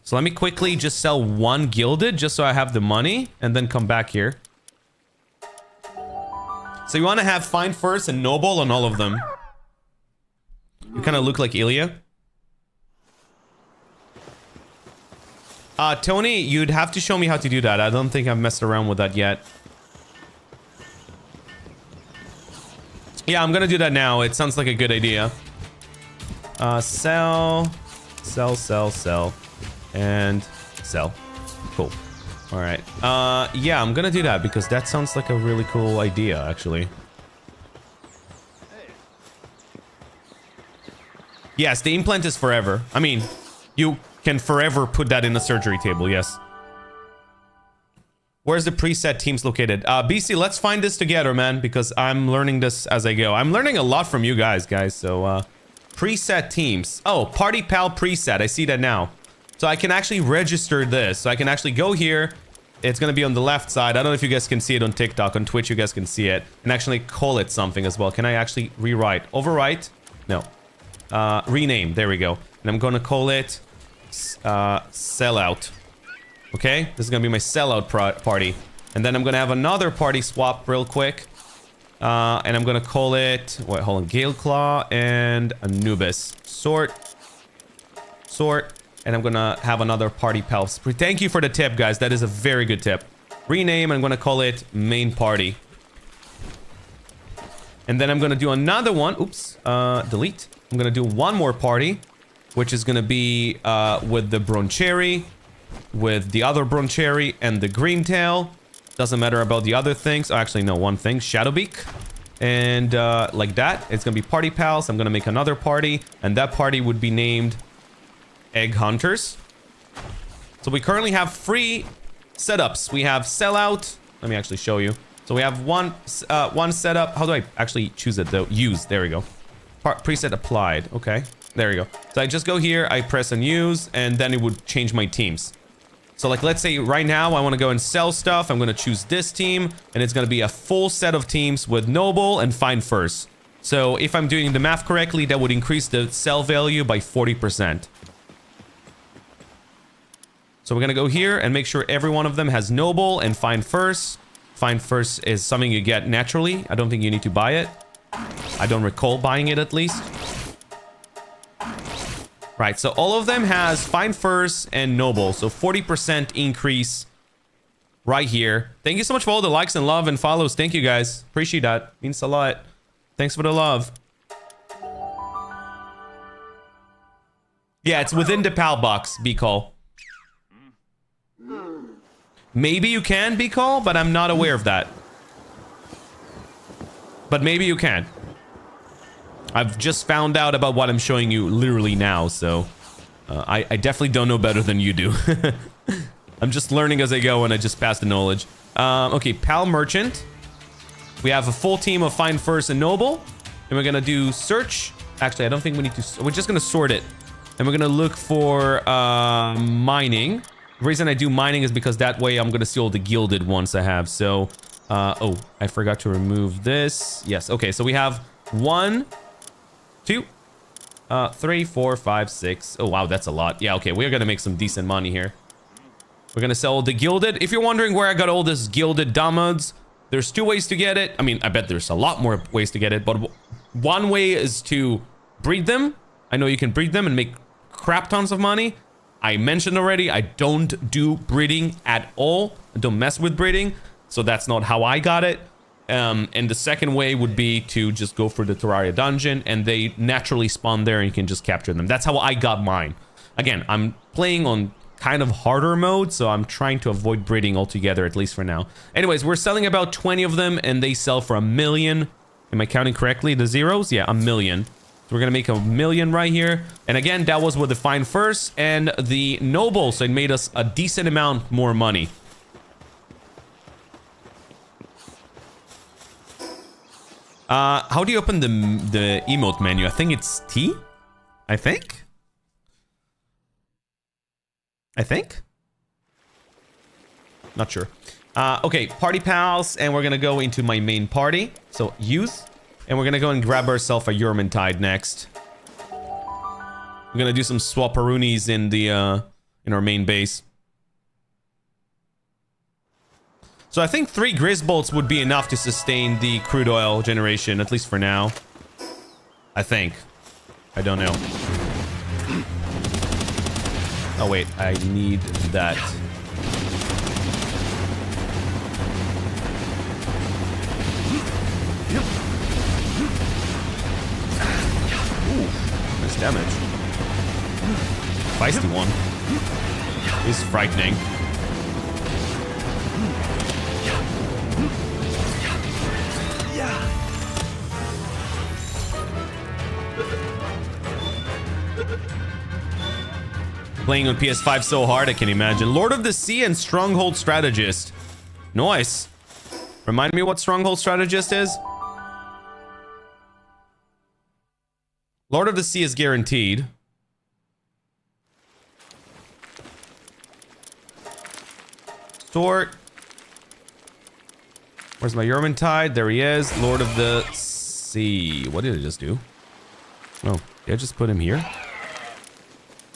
So let me quickly just sell 1 gilded just so I have the money and then come back here. So you want to have Find First and Noble on all of them. You kind of look like Ilya. Tony, you'd have to show me how to do that. I don't think I've messed around with that yet. Yeah, I'm gonna do that now. It sounds like a good idea. Sell, and sell. Cool. All right. Yeah, I'm gonna do that because that sounds like a really cool idea, actually. Yes, the implant is forever. I mean, you can forever put that in the surgery table, yes. Where's the preset teams located? BC, let's find this together, man, because I'm learning this as I go. I'm learning a lot from you guys, so, preset teams. Oh, Party Pal preset. I see that now. So I can actually register this. So I can actually go here. It's going to be on the left side. I don't know if you guys can see it on TikTok. On Twitch, you guys can see it. And actually call it something as well. Can I actually rewrite? Overwrite? No. Rename. There we go. And I'm going to call it sellout. Okay? This is going to be my sellout party. And then I'm going to have another party swap real quick. And I'm going to call it... Wait, hold on. Gale Claw and Anubis. Sort. And I'm gonna have another Party Pal. Thank you for the tip, guys. That is a very good tip. Rename, I'm gonna call it Main Party. And then I'm gonna do another one. Oops. Delete. I'm gonna do one more party, which is gonna be with the Broncherry, with the other Broncherry, and the Green Tail. Doesn't matter about the other things. Oh, actually, no, one thing. Shadowbeak. And like that. It's gonna be Party Pals. I'm gonna make another party. And that party would be named... Egg Hunters. So we currently have 3 setups. We have sellout. Let me actually show you. So we have one setup. How do I actually choose it though? Use. There we go. Preset applied. Okay. There we go. So I just go here. I press on use, and then it would change my teams. So like, let's say right now I want to go and sell stuff. I'm going to choose this team, and it's going to be a full set of teams with Noble and Find First. So if I'm doing the math correctly, that would increase the sell value by 40%. So we're going to go here and make sure every one of them has Noble and Find First. Find First is something you get naturally. I don't think you need to buy it. I don't recall buying it at least. Right, so all of them has Find First and Noble. So 40% increase right here. Thank you so much for all the likes and love and follows. Thank you, guys. Appreciate that. Means a lot. Thanks for the love. Yeah, it's within the PAL box, B-Call. Maybe you can be called, but I'm not aware of that. But maybe you can. I've just found out about what I'm showing you literally now, so I definitely don't know better than you do. I'm just learning as I go, and I just pass the knowledge. Okay, Pal Merchant. We have a full team of Find First and Noble, and we're gonna do search. Actually, I don't think we need to. We're just gonna sort it, and we're gonna look for mining. The reason I do mining is because that way I'm gonna see all the gilded ones I have. So, oh, I forgot to remove this. Yes, okay, so we have 1, 2, 3, 4, 5, 6. Oh, wow, that's a lot. Yeah, okay, we're gonna make some decent money here. We're gonna sell all the gilded. If you're wondering where I got all this gilded Damods, there's 2 ways to get it. I mean, I bet there's a lot more ways to get it, but one way is to breed them. I know you can breed them and make crap tons of money. I mentioned already, I don't do breeding at all. I don't mess with breeding, so that's not how I got it. And the second way would be to just go for the Terraria dungeon, and they naturally spawn there and you can just capture them. That's how I got mine. Again, I'm playing on kind of harder mode, so I'm trying to avoid breeding altogether, at least for now. Anyways, we're selling about 20 of them, and they sell for 1 million. Am I counting correctly? The zeros? Yeah, 1 million. We're gonna make 1 million right here. And again, that was with the Find First and the Noble, so it made us a decent amount more money. How do you open the emote menu? I think it's T? I think? Not sure. Okay, Party Pals, and we're gonna go into my main party. So, use. And we're gonna go and grab ourselves a Euromintide next. We're gonna do some swapperoonies in the in our main base. So I think 3 Grizzbolts would be enough to sustain the crude oil generation, at least for now. I think. I don't know. Oh wait, I need that. Nice damage. Feisty one. He's frightening. Playing on PS5 so hard, I can imagine. Lord of the Sea and Stronghold Strategist. Nice. Remind me what Stronghold Strategist is? Lord of the Sea is guaranteed. Sort. Where's my Tide? There he is. Lord of the Sea. What did I just do? Oh, did I just put him here?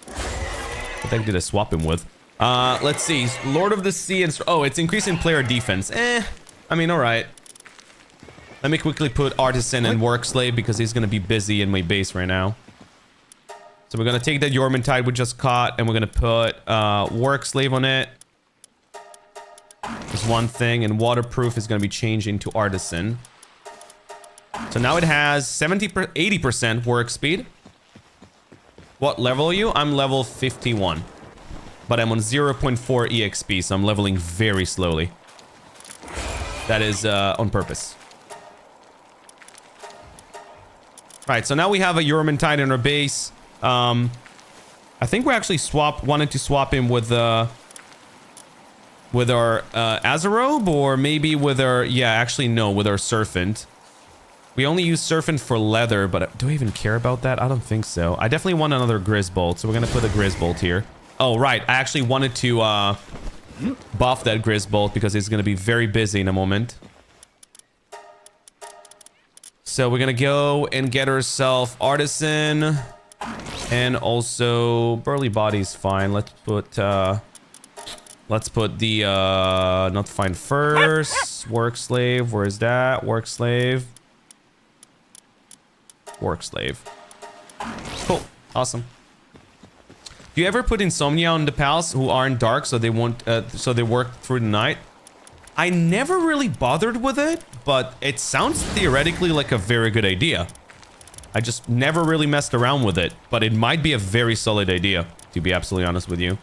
What the heck did I swap him with? Let's see. Lord of the Sea and... Oh, it's increasing player defense. I mean, alright. Let me quickly put Artisan and Work Slave because he's going to be busy in my base right now. So we're going to take that Tide we just caught and we're going to put Work Slave on it. There's one thing, and Waterproof is going to be changing to Artisan. So now it has 80% work speed. What level are you? I'm level 51. But I'm on 0.4 EXP, so I'm leveling very slowly. That is on purpose. Right, so now we have a Tide in our base. I think we actually wanted to swap him with our Azarobe, or maybe with our... Yeah, actually, no, with our Serpent. We only use Serpent for leather, but do I even care about that? I don't think so. I definitely want another Grizzbolt, so we're gonna put a Grizzbolt here. Oh, right. I actually wanted to buff that Grizzbolt because he's gonna be very busy in a moment. So we're gonna go and get ourselves Artisan. And also, Burly Body's fine. Let's put the... not fine first. Work Slave. Where is that? Work Slave. Work Slave. Cool. Awesome. Do you ever put Insomnia on the pals who aren't dark so they won't so they work through the night? I never really bothered with it, but it sounds theoretically like a very good idea. I just never really messed around with it, but it might be a very solid idea, to be absolutely honest with you.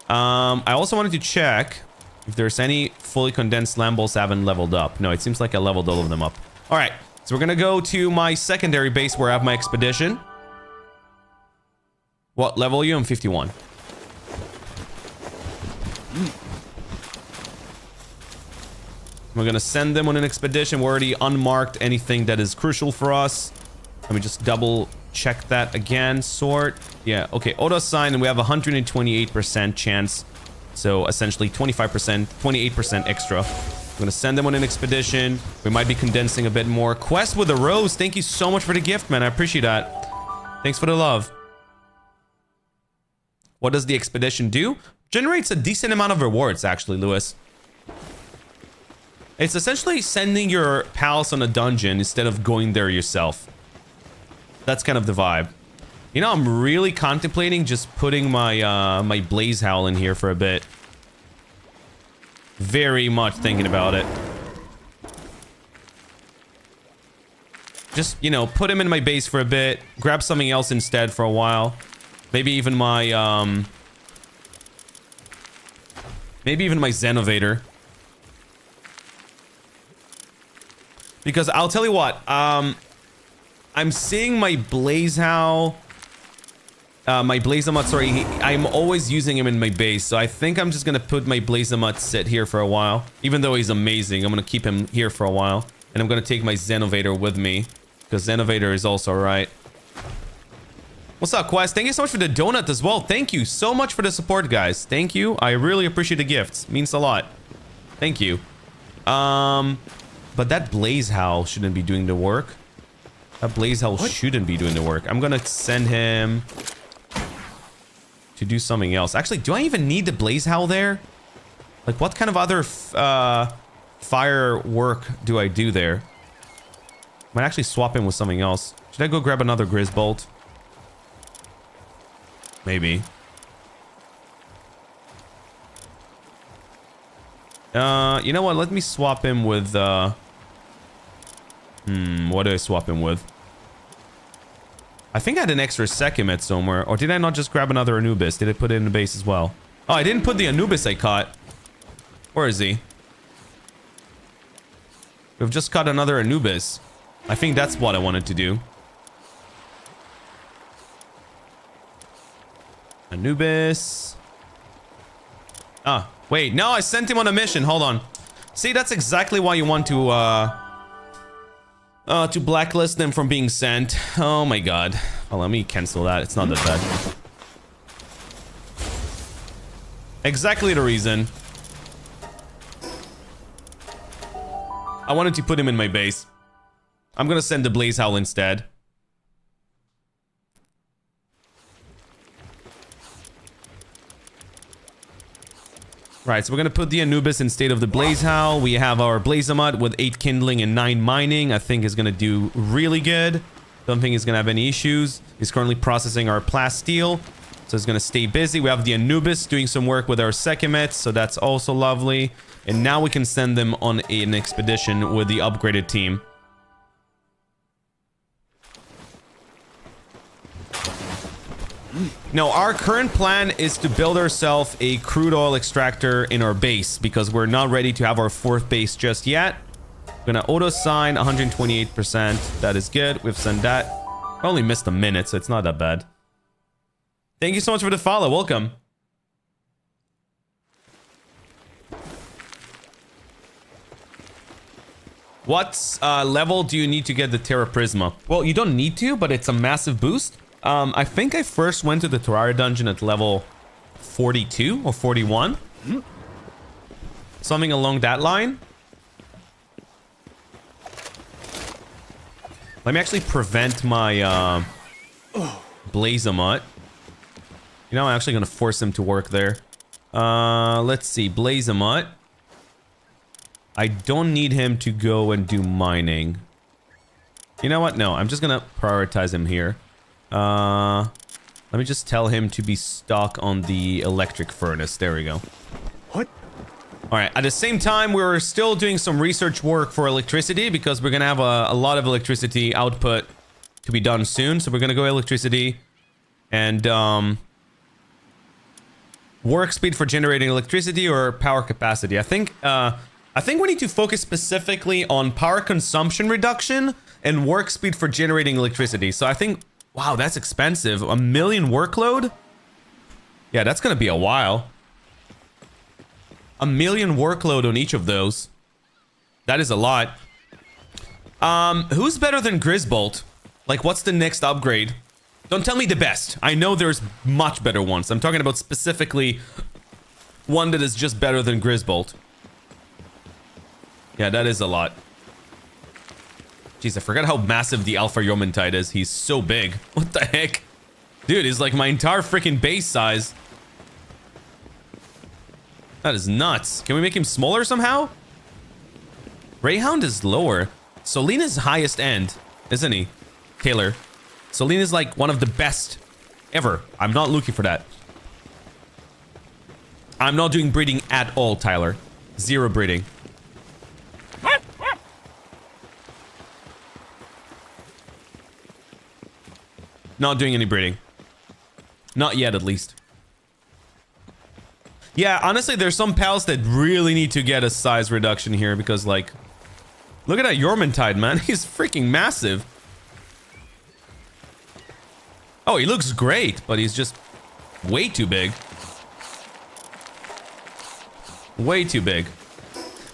I also wanted to check if there's any fully condensed Lamballs haven't leveled up. No, it seems like I leveled all of them up. All right, so we're gonna go to my secondary base where I have my expedition. What level are you? I'm 51. We're gonna send them on an expedition. We already unmarked anything that is crucial for us. Let me just double check that again. Sort. Yeah, okay. Auto assign, and we have 128% chance. So essentially 25%, 28% extra. I'm gonna send them on an expedition. We might be condensing a bit more. Quest with a rose. Thank you so much for the gift, man. I appreciate that. Thanks for the love. What does the expedition do? Generates a decent amount of rewards, actually, Lewis. It's essentially sending your pals on a dungeon instead of going there yourself. That's kind of the vibe. You know, I'm really contemplating just putting my my Blaze Howl in here for a bit. Very much thinking about it. Just, you know, put him in my base for a bit. Grab something else instead for a while. Maybe even my Zenovator. Because I'll tell you what, I'm seeing my Blaze Howl, my Blazeamut, sorry, I'm always using him in my base, so I think I'm just gonna put my Blazeamut sit here for a while. Even though he's amazing, I'm gonna keep him here for a while. And I'm gonna take my Zenovator with me, because Zenovator is also right. What's up, Quest? Thank you so much for the donut as well. Thank you so much for the support, guys. Thank you. I really appreciate the gifts. Means a lot. Thank you. But that Blaze Howl shouldn't be doing the work. That Blaze Howl shouldn't be doing the work. I'm gonna send him to do something else. Actually, do I even need the Blaze Howl there? Like, what kind of other fire work do I do there? Might actually swap him with something else. Should I go grab another Grizzbolt? Maybe. You know what? Let me swap him with, what do I swap him with? I think I had an extra Sekhmet somewhere. Or did I not just grab another Anubis? Did I put it in the base as well? Oh, I didn't put the Anubis I caught. Where is he? We've just caught another Anubis. I think that's what I wanted to do. Anubis. Ah, wait. No, I sent him on a mission. Hold on. See, that's exactly why you want to blacklist them from being sent. Oh my god. Well, let me cancel that. It's not that bad. Exactly the reason. I wanted to put him in my base. I'm gonna send the Blaze Howl instead. Right, so we're gonna put the Anubis instead of the Blaze Howl. We have our Blazamut with 8 kindling and 9 mining. I think is gonna do really good. Don't think he's gonna have any issues. He's currently processing our plasteel, so he's gonna stay busy. We have the Anubis doing some work with our Sekhmet, so that's also lovely. And now we can send them on an expedition with the upgraded team. No, our current plan is to build ourselves a crude oil extractor in our base because we're not ready to have our 4th base just yet. Gonna auto sign 128%. That is good. We've sent that. I only missed a minute, so it's not that bad. Thank you so much for the follow. Welcome. What level do you need to get the Terra Prisma? Well, you don't need to, but it's a massive boost. I think I first went to the Terraria dungeon at level 42 or 41. Something along that line. Let me actually prevent my Blazamut. You know, I'm actually going to force him to work there. Let's see. Blazamut. I don't need him to go and do mining. You know what? No, I'm just going to prioritize him here. Let me just tell him to be stuck on the electric furnace. There we go. What? All right. At the same time, we're still doing some research work for electricity because we're going to have a lot of electricity output to be done soon. So we're going to go electricity and work speed for generating electricity or power capacity. I think we need to focus specifically on power consumption reduction and work speed for generating electricity. So I think, wow, that's expensive. 1 million workload? Yeah, that's gonna be a while. 1 million workload on each of those. That is a lot. Who's better than Grisbolt? Like, what's the next upgrade? Don't tell me the best. I know there's much better ones. I'm talking about specifically one that is just better than Grisbolt. Yeah, that is a lot. Jeez, I forgot how massive the Alpha Yomantide is. He's so big. What the heck? Dude, he's like my entire freaking base size. That is nuts. Can we make him smaller somehow? Greyhound is lower. Solene is highest end, isn't he? Taylor. Solene is like one of the best ever. I'm not looking for that. I'm not doing breeding at all, Tyler. 0 breeding. Not doing any breeding. Not yet, at least. Yeah, honestly, there's some pals that really need to get a size reduction here because, like, look at that Yormantide, man. He's freaking massive. Oh, he looks great, but he's just way too big. Way too big.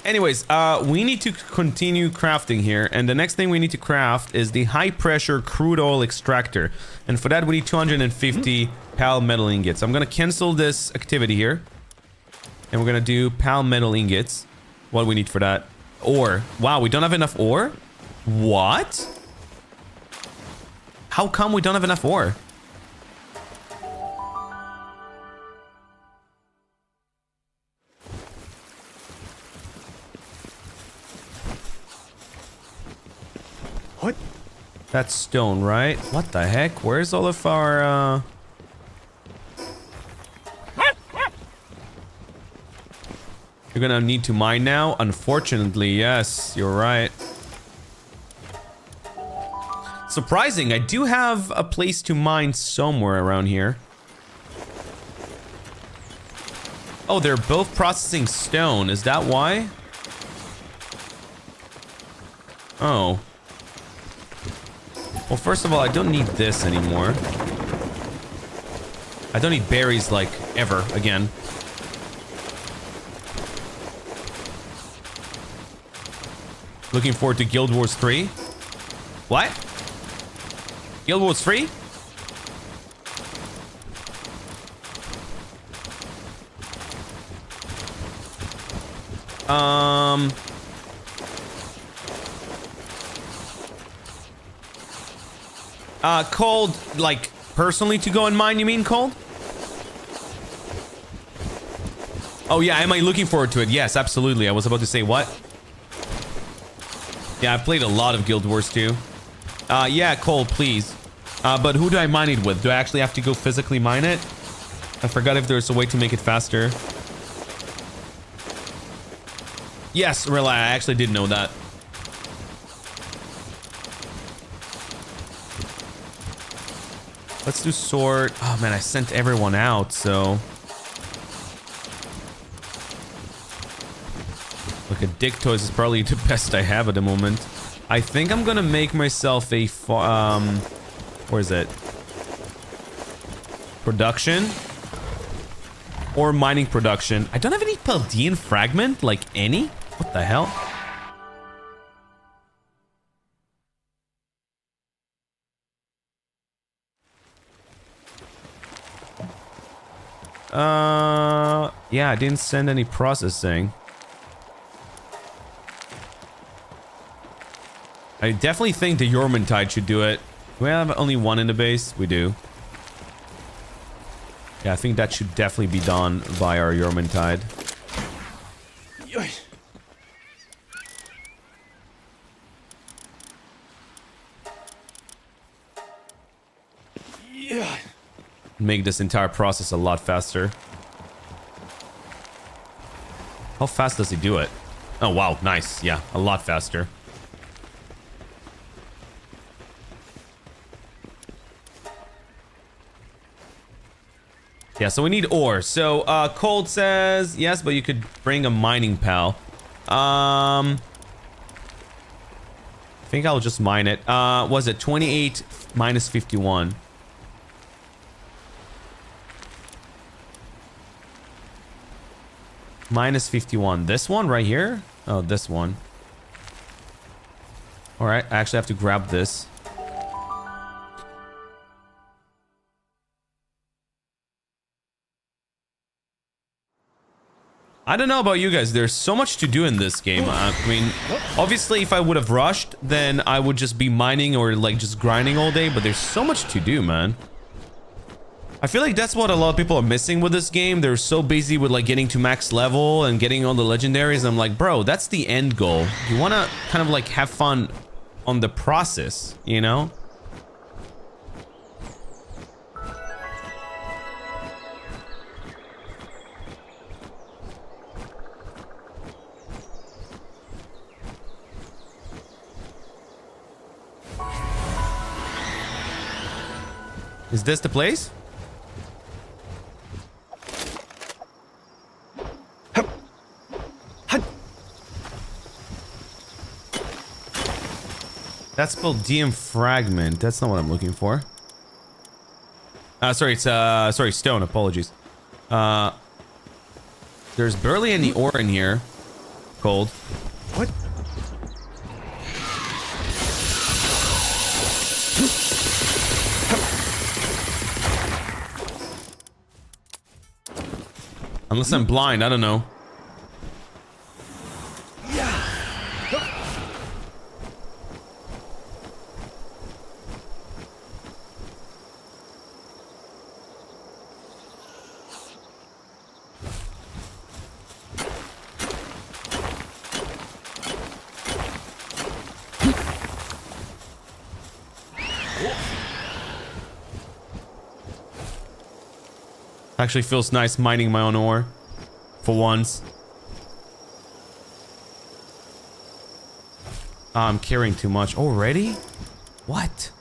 Anyways, we need to continue crafting here, and the next thing we need to craft is the high pressure crude oil extractor, and for that we need 250 pal metal ingots. I'm gonna cancel this activity here, and we're gonna do pal metal ingots. What do we need for that? Ore. Wow, we don't have enough ore? What? How come we don't have enough ore? What? That's stone, right? What the heck? Where's all of our, You're gonna need to mine now? Unfortunately, yes. You're right. Surprising, I do have a place to mine somewhere around here. Oh, they're both processing stone. Is that why? Oh. Well, first of all, I don't need this anymore. I don't need berries like ever again. Looking forward to Guild Wars 3. What? Guild Wars 3? Cold, like, personally to go and mine, you mean, Cold? Oh, yeah, am I looking forward to it? Yes, absolutely. I was about to say, what? Yeah, I've played a lot of Guild Wars 2. Yeah, Cold, please. But who do I mine it with? Do I actually have to go physically mine it? I forgot if there's a way to make it faster. Yes, Rilla, I actually did know that. Let's do sword. Oh man, I sent everyone out, so... Look, a Dick Toys is probably the best I have at the moment. I think I'm gonna make myself a... where is it? Production? Or mining production. I don't have any Paldean fragment, like any? What the hell? Yeah, I didn't send any processing. I definitely think the Yormantide should do it. Do we have only one in the base? We do. Yeah, I think that should definitely be done by our Yormantide. Make this entire process a lot faster. How fast does he do it? Oh, wow. Nice. Yeah, a lot faster. Yeah, so we need ore. So, Cold says, yes, but you could bring a mining pal. I think I'll just mine it. Was it 28 minus 51? Minus 51. This one right here? Oh, this one. Alright, I actually have to grab this. I don't know about you guys. There's so much to do in this game. I mean, obviously, if I would have rushed, then I would just be mining or like just grinding all day. But there's so much to do, man. I feel like that's what a lot of people are missing with this game. They're so busy with like getting to max level and getting all the legendaries. I'm like, bro, that's the end goal. You want to kind of like have fun on the process, you know? Is this the place? That's spelled DM fragment. That's not what I'm looking for. Sorry, it's sorry, stone. Apologies. There's barely any ore in here. Cold. What? Unless I'm blind, I don't know. Actually feels nice mining my own ore. For once. I'm carrying too much. Already? What?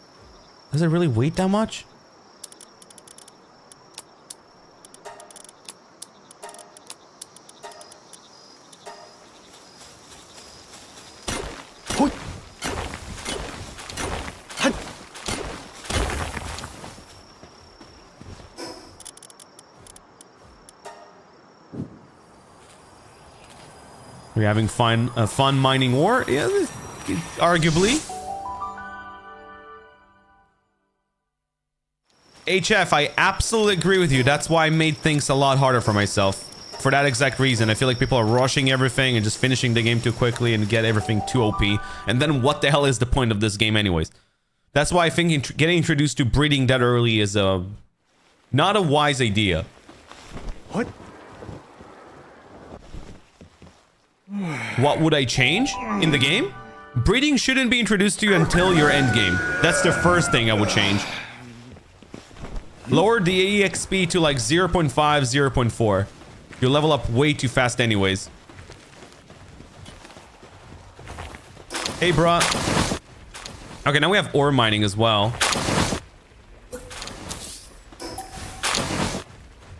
Does it really weight that much? Are you having fun mining ore? Yeah, arguably. HF, I absolutely agree with you. That's why I made things a lot harder for myself. For that exact reason. I feel like people are rushing everything and just finishing the game too quickly and get everything too OP. And then what the hell is the point of this game anyways? That's why I think getting introduced to breeding that early is not a wise idea. What? What would I change in the game? Breeding shouldn't be introduced to you until your end game. That's the first thing I would change. Lower the EXP to like 0.5, 0.4. You level up way too fast anyways. Hey, bruh. Okay, now we have ore mining as well. Let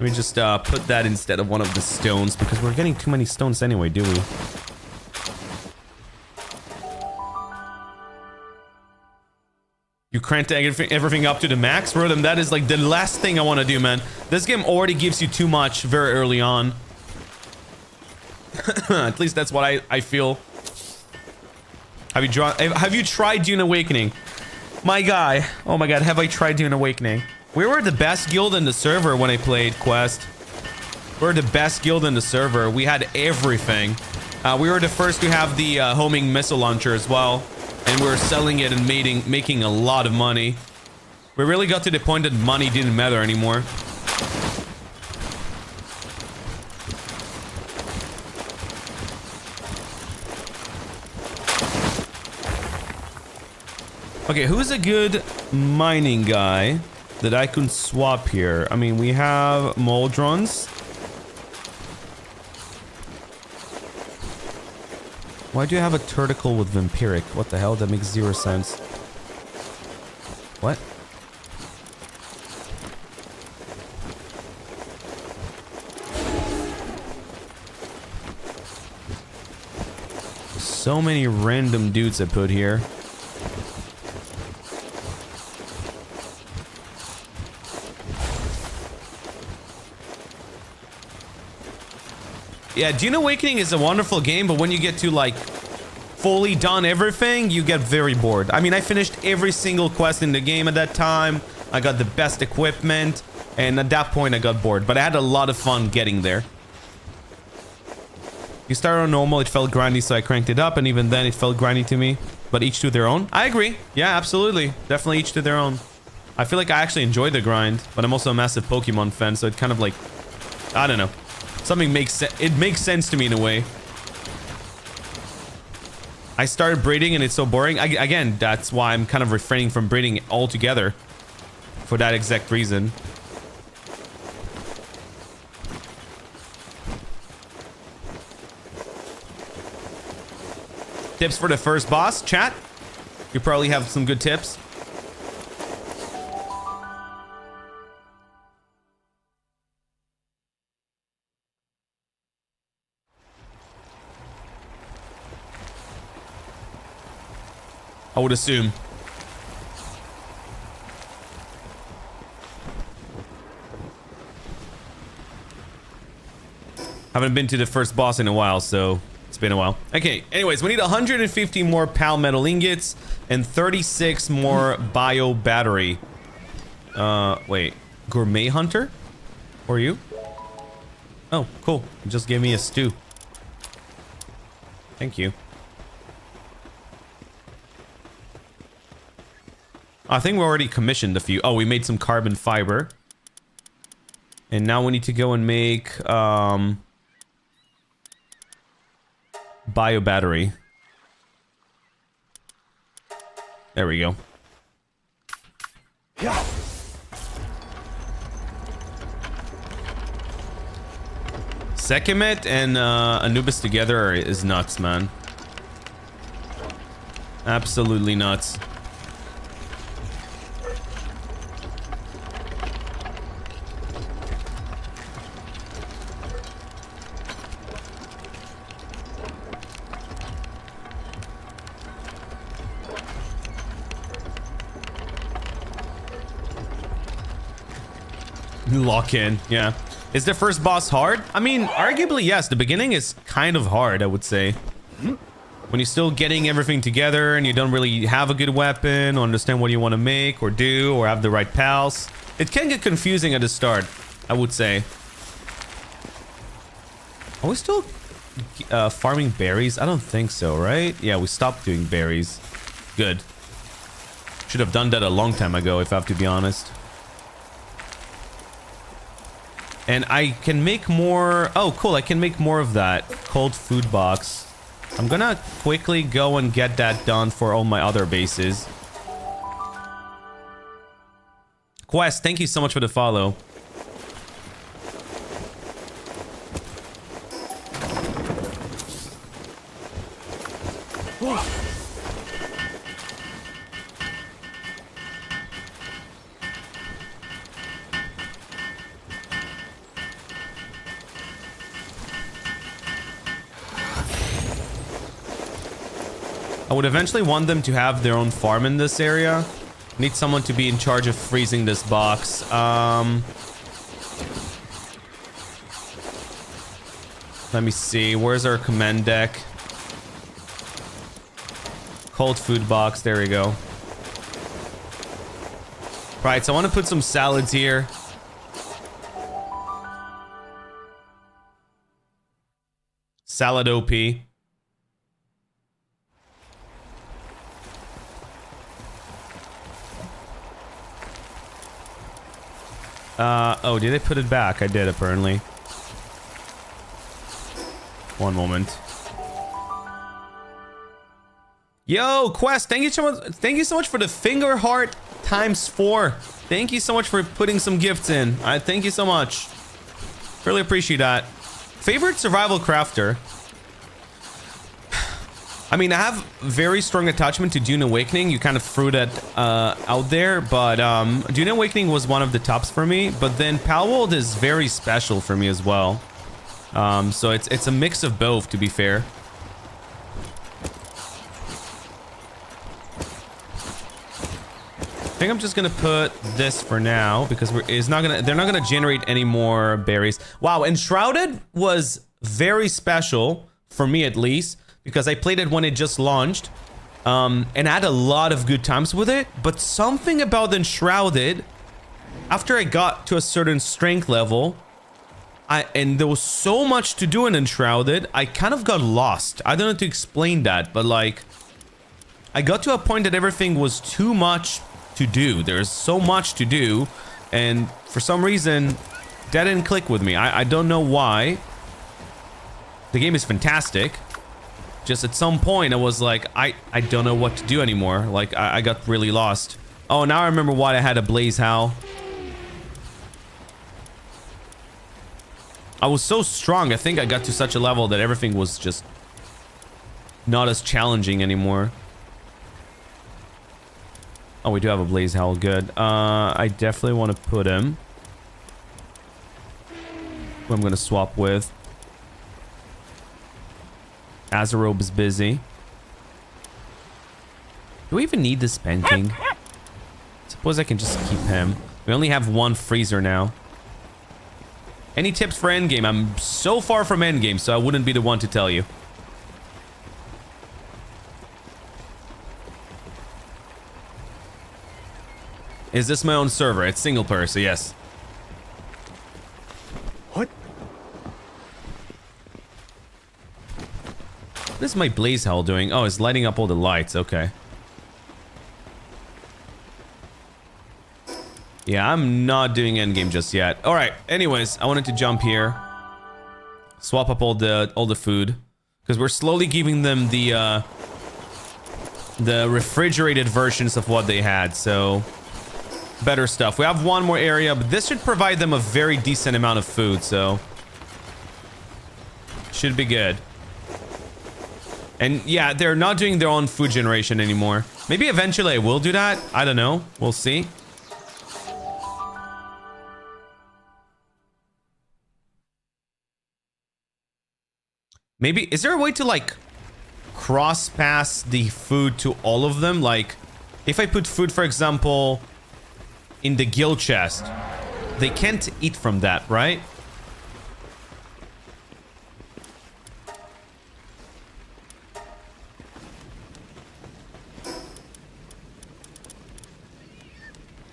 me just put that instead of one of the stones because we're getting too many stones anyway, do we? You cranked everything up to the max, Rhythm. That is like the last thing I want to do, man. This game already gives you too much very early on. At least that's what I feel. Have you tried Dune Awakening? My guy. Oh my god, have I tried Dune Awakening? We were the best guild in the server when I played Quest. We were the best guild in the server. We had everything. We were the first to have the homing missile launcher as well. And we were selling it and making a lot of money. We really got to the point that money didn't matter anymore. Okay, who's a good mining guy that I can swap here? I mean, we have Moldrons. Why do you have a turtle with vampiric? What the hell? That makes zero sense. What? So many random dudes I put here. Yeah, Dune Awakening is a wonderful game, but when you get to like fully done everything, you get very bored. I mean, I finished every single quest in the game at that time. I got the best equipment, and at that point I got bored, but I had a lot of fun getting there. You started on normal, it felt grindy, so I cranked it up, and even then it felt grindy to me. But each to their own. I agree. Yeah, absolutely. Definitely each to their own. I feel like I actually enjoy the grind, but I'm also a massive Pokemon fan, so it kind of like, I don't know. Something makes sense. It makes sense to me in a way. I started breeding and it's so boring. Again, that's why I'm kind of refraining from breeding altogether. For that exact reason. Tips for the first boss, chat? You probably have some good tips. I would assume. Haven't been to the first boss in a while, so it's been a while. Okay, anyways, we need 150 more pal metal ingots and 36 more bio battery. Wait. Gourmet hunter? Or you? Oh, cool. You just gave me a stew. Thank you. I think we already commissioned a few. Oh, we made some carbon fiber. And now we need to go and make bio battery. There we go. Yeah. Sekhmet and Anubis together is nuts, man. Absolutely nuts. Lock in, yeah. Is the first boss hard? I mean, arguably, yes. The beginning is kind of hard, I would say. When you're still getting everything together and you don't really have a good weapon or understand what you want to make or do or have the right pals. It can get confusing at the start, I would say. Are we still farming berries? I don't think so, right? Yeah, we stopped doing berries. Good. Should have done that a long time ago, if I have to be honest. And I can make more... Oh, cool. I can make more of that cold food box. I'm gonna quickly go and get that done for all my other bases. Quest, thank you so much for the follow. I would eventually want them to have their own farm in this area. Need someone to be in charge of freezing this box. Let me see. Where's our command deck? Cold food box. There we go. Right, so I want to put some salads here. Salad OP. Oh, did I put it back? I did, apparently. One moment. Yo, Quest, thank you so much for the finger heart ×4. Thank you so much for putting some gifts in. Thank you so much. Really appreciate that. Favorite survival crafter? I mean, I have very strong attachment to Dune Awakening. You kind of threw that out there, but Dune Awakening was one of the tops for me. But then Palworld is very special for me as well. So it's a mix of both, to be fair. I think I'm just gonna put this for now because they're not gonna generate any more berries. Wow, Enshrouded was very special for me, at least, because I played it when it just launched, and I had a lot of good times with it. But something about Enshrouded, after I got to a certain strength level, and there was so much to do in Enshrouded, I kind of got lost. I don't know how to explain that, but like, I got to a point that everything was too much to do. There's so much to do, and for some reason, that didn't click with me. I don't know why. The game is fantastic. Just at some point, I was like, I don't know what to do anymore. Like, I got really lost. Oh, now I remember why I had a Blaze Howl. I was so strong. I think I got to such a level that everything was just not as challenging anymore. Oh, we do have a Blaze Howl. Good. I definitely want to put him. Who I'm going to swap with. Azerobe is busy. Do we even need this Pen King? Suppose I can just keep him. We only have one freezer now. Any tips for endgame? I'm so far from endgame, so I wouldn't be the one to tell you. Is this my own server? It's single player, so yes. What? What is my Blaze Howl doing? Oh, it's lighting up all the lights. Okay. Yeah, I'm not doing endgame just yet. All right. Anyways, I wanted to jump here, swap up all the food, because we're slowly giving them the refrigerated versions of what they had. So better stuff. We have one more area, but this should provide them a very decent amount of food. So should be good. And yeah, they're not doing their own food generation anymore. Maybe eventually I will do that. I don't know. We'll see. Maybe, is there a way to like cross pass the food to all of them? Like, if I put food, for example, in the guild chest, they can't eat from that, right?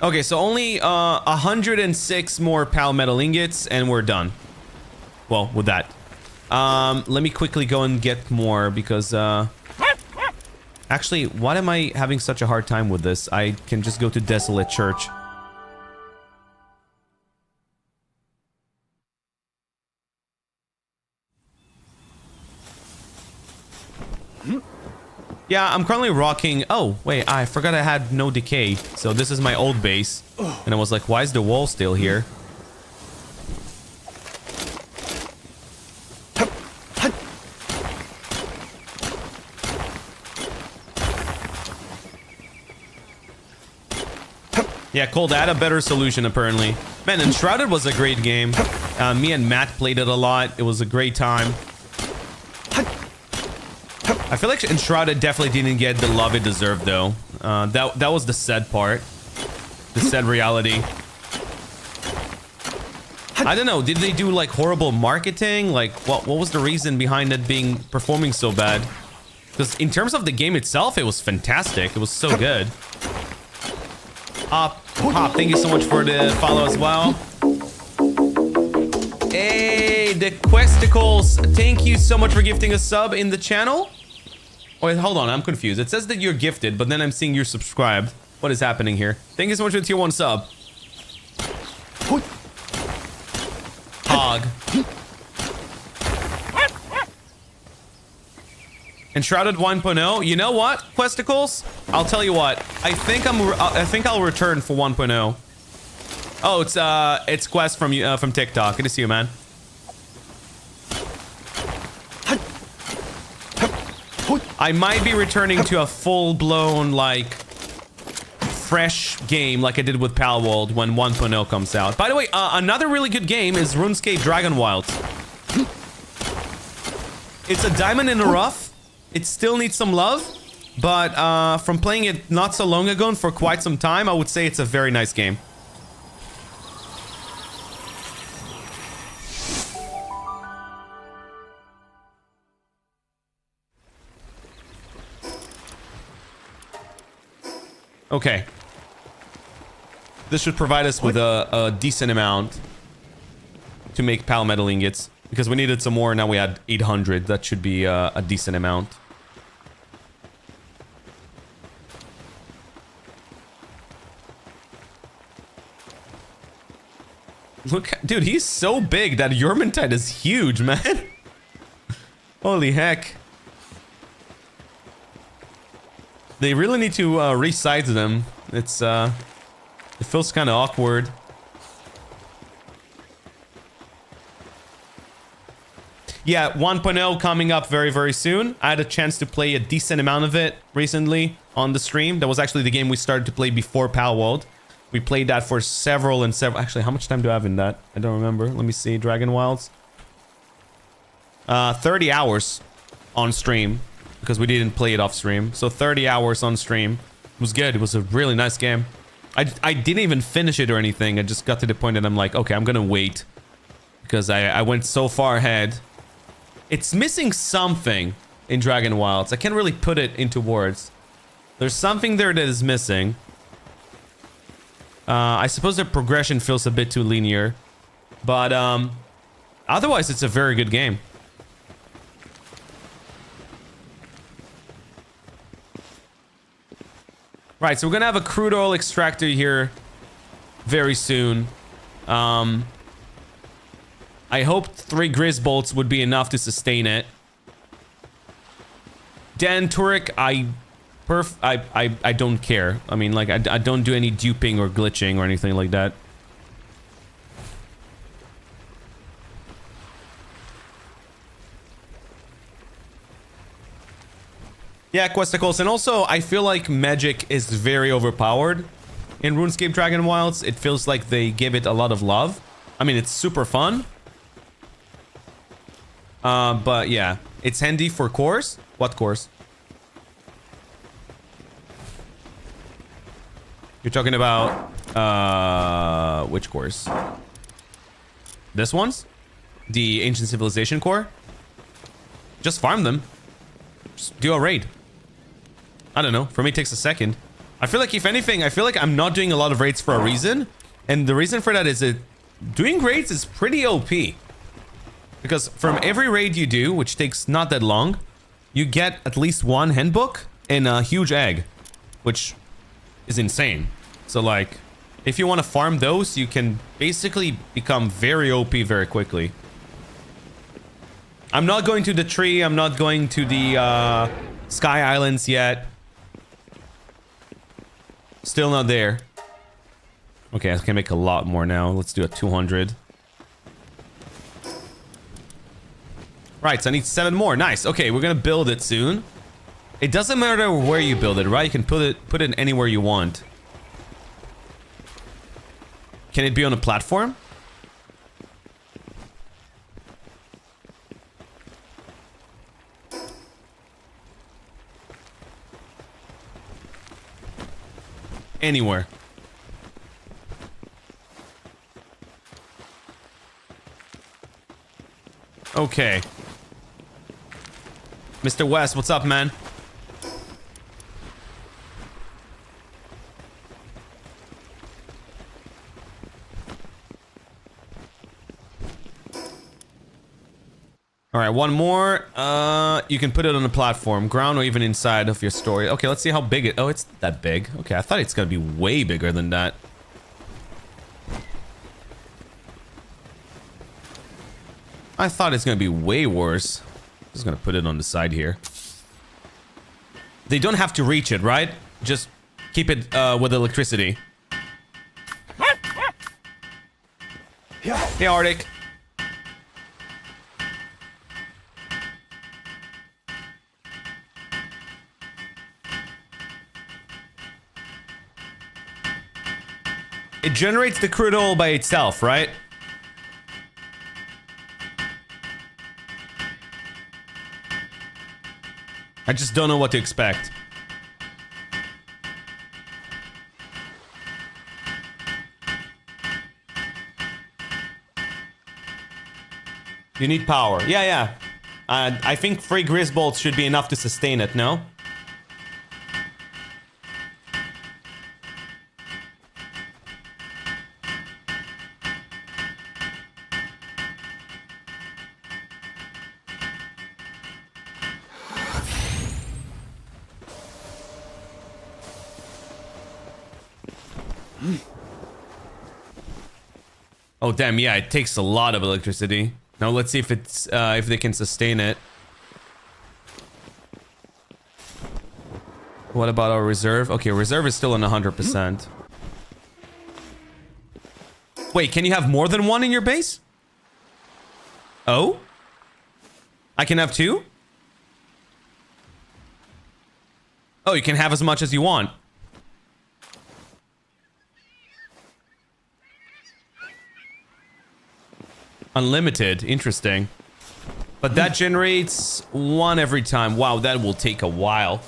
Okay, so only 106 more pal metal ingots and we're done. Well, with that. Let me quickly go and get more because actually, why am I having such a hard time with this? I can just go to Desolate Church. Yeah, I'm currently rocking... Oh, wait, I forgot I had no decay. So this is my old base. And I was like, why is the wall still here? Yeah, Cold had a better solution, apparently. Man, Enshrouded was a great game. Me and Matt played it a lot. It was a great time. I feel like Enshrouded definitely didn't get the love it deserved, though. That was the sad part. The sad reality. I don't know. Did they do, like, horrible marketing? Like, what was the reason behind it performing so bad? Because in terms of the game itself, it was fantastic. It was so good. Pop, thank you so much for the follow as well. Hey, the Questicles, thank you so much for gifting a sub in the channel. Wait, hold on, I'm confused. It says that you're gifted, but then I'm seeing you're subscribed. What is happening here? Thank you so much for the tier 1 sub. Hog. Enshrouded 1.0. You know what, Questicles? I'll tell you what. I think I'll return for 1.0. Oh, it's Quest from TikTok. Good to see you, man. I might be returning to a full-blown, like, fresh game like I did with Palworld when 1.0 comes out. By the way, another really good game is RuneScape Dragon Wilds. It's a diamond in the rough. It still needs some love, but from playing it not so long ago and for quite some time, I would say it's a very nice game. Okay. This should provide us with a decent amount to make pal metal ingots. Because we needed some more, now we had 800. That should be a decent amount. Look, dude, he's so big. That Yormantide is huge, man. Holy heck. They really need to resize them. It feels kind of awkward. Yeah, 1.0 coming up very, very soon. I had a chance to play a decent amount of it recently on the stream. That was actually the game we started to play before Palworld. We played that for several. Actually, how much time do I have in that? I don't remember. Let me see. Dragon Wilds. 30 hours on stream because we didn't play it off stream. So 30 hours on stream. It was good. It was a really nice game. I didn't even finish it or anything. I just got to the point that I'm like, okay, I'm gonna wait because I went so far ahead. It's missing something in Dragon Wilds. I can't really put it into words. There's something there that is missing. I suppose the progression feels a bit too linear. But otherwise, it's a very good game. Right, so we're gonna have a crude oil extractor here very soon. I hoped 3 Grizz bolts would be enough to sustain it. Dan Turek, I don't care. I mean, like, I don't do any duping or glitching or anything like that. Yeah, Questicles, and also I feel like magic is very overpowered in RuneScape Dragon Wilds. It feels like they give it a lot of love. I mean, it's super fun. But yeah, it's handy for cores. What cores? You're talking about, which cores? This one's? The Ancient Civilization core? Just farm them. Just do a raid. I don't know. For me, it takes a second. I feel like, if anything, I feel like I'm not doing a lot of raids for a reason. And the reason for that is that doing raids is pretty OP. Because from every raid you do, which takes not that long, you get at least one handbook and a huge egg, which is insane. So like, if you want to farm those, you can basically become very OP very quickly. I'm not going to the tree. I'm not going to the Sky Islands yet. Still not there. Okay, I can make a lot more now. Let's do a 200. Right, so I need 7 more. Nice. Okay, we're gonna build it soon. It doesn't matter where you build it, right? You can put it anywhere you want. Can it be on a platform? Anywhere. Okay. Mr. West, what's up, man? All right, one more. You can put it on a platform, ground, or even inside of your story. Okay, let's see how big it... Oh, it's that big. Okay, I thought it's gonna be way bigger than that. I thought it's gonna be way worse. Just gonna put it on the side here. They don't have to reach it, right? Just keep it with electricity. Hey, Arctic. It generates the crude oil by itself, right? I just don't know what to expect. You need power. Yeah. I think 3 Grizz bolts should be enough to sustain it, no? Oh damn, yeah, it takes a lot of electricity. Now let's see if it's if they can sustain it. What about our reserve? Okay, reserve is still on 100%. Wait, can you have more than one in your base? Oh? I can have 2? Oh, you can have as much as you want. Unlimited, interesting. But that generates 1 every time. Wow, that will take a while.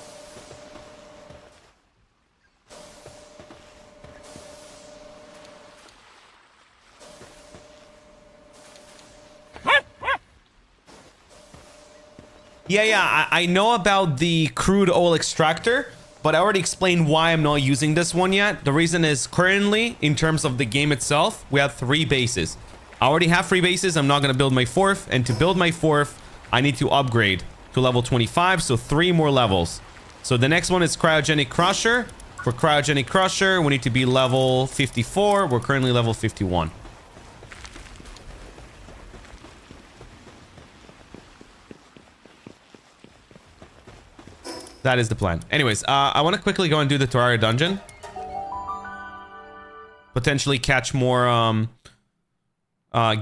Yeah, I know about the crude oil extractor, but I already explained why I'm not using this one yet. The reason is currently, in terms of the game itself, we have 3 bases. I already have 3 bases. I'm not going to build my 4th. And to build my 4th, I need to upgrade to level 25. So 3 more levels. So the next one is Cryogenic Crusher. For Cryogenic Crusher, we need to be level 54. We're currently level 51. That is the plan. Anyways, I want to quickly go and do the Terraria dungeon. Potentially catch more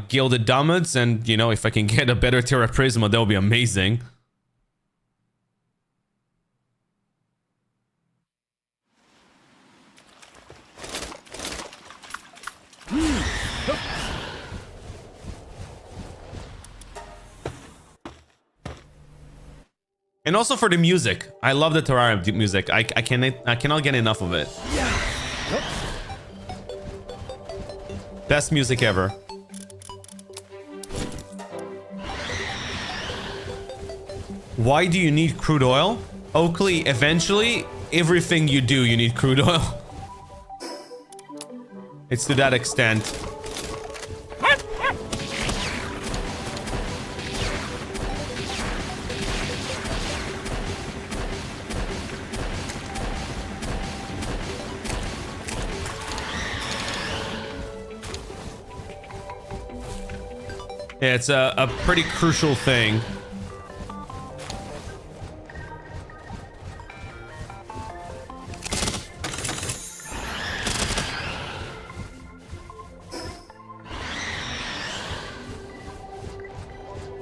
gilded dummies, and you know, if I can get a better Terra Prisma, that would be amazing. And also for the music. I love the Terraria music. I cannot get enough of it. Best music ever. Why do you need crude oil? Oakley, eventually, everything you do, you need crude oil. It's to that extent. Yeah, it's a pretty crucial thing.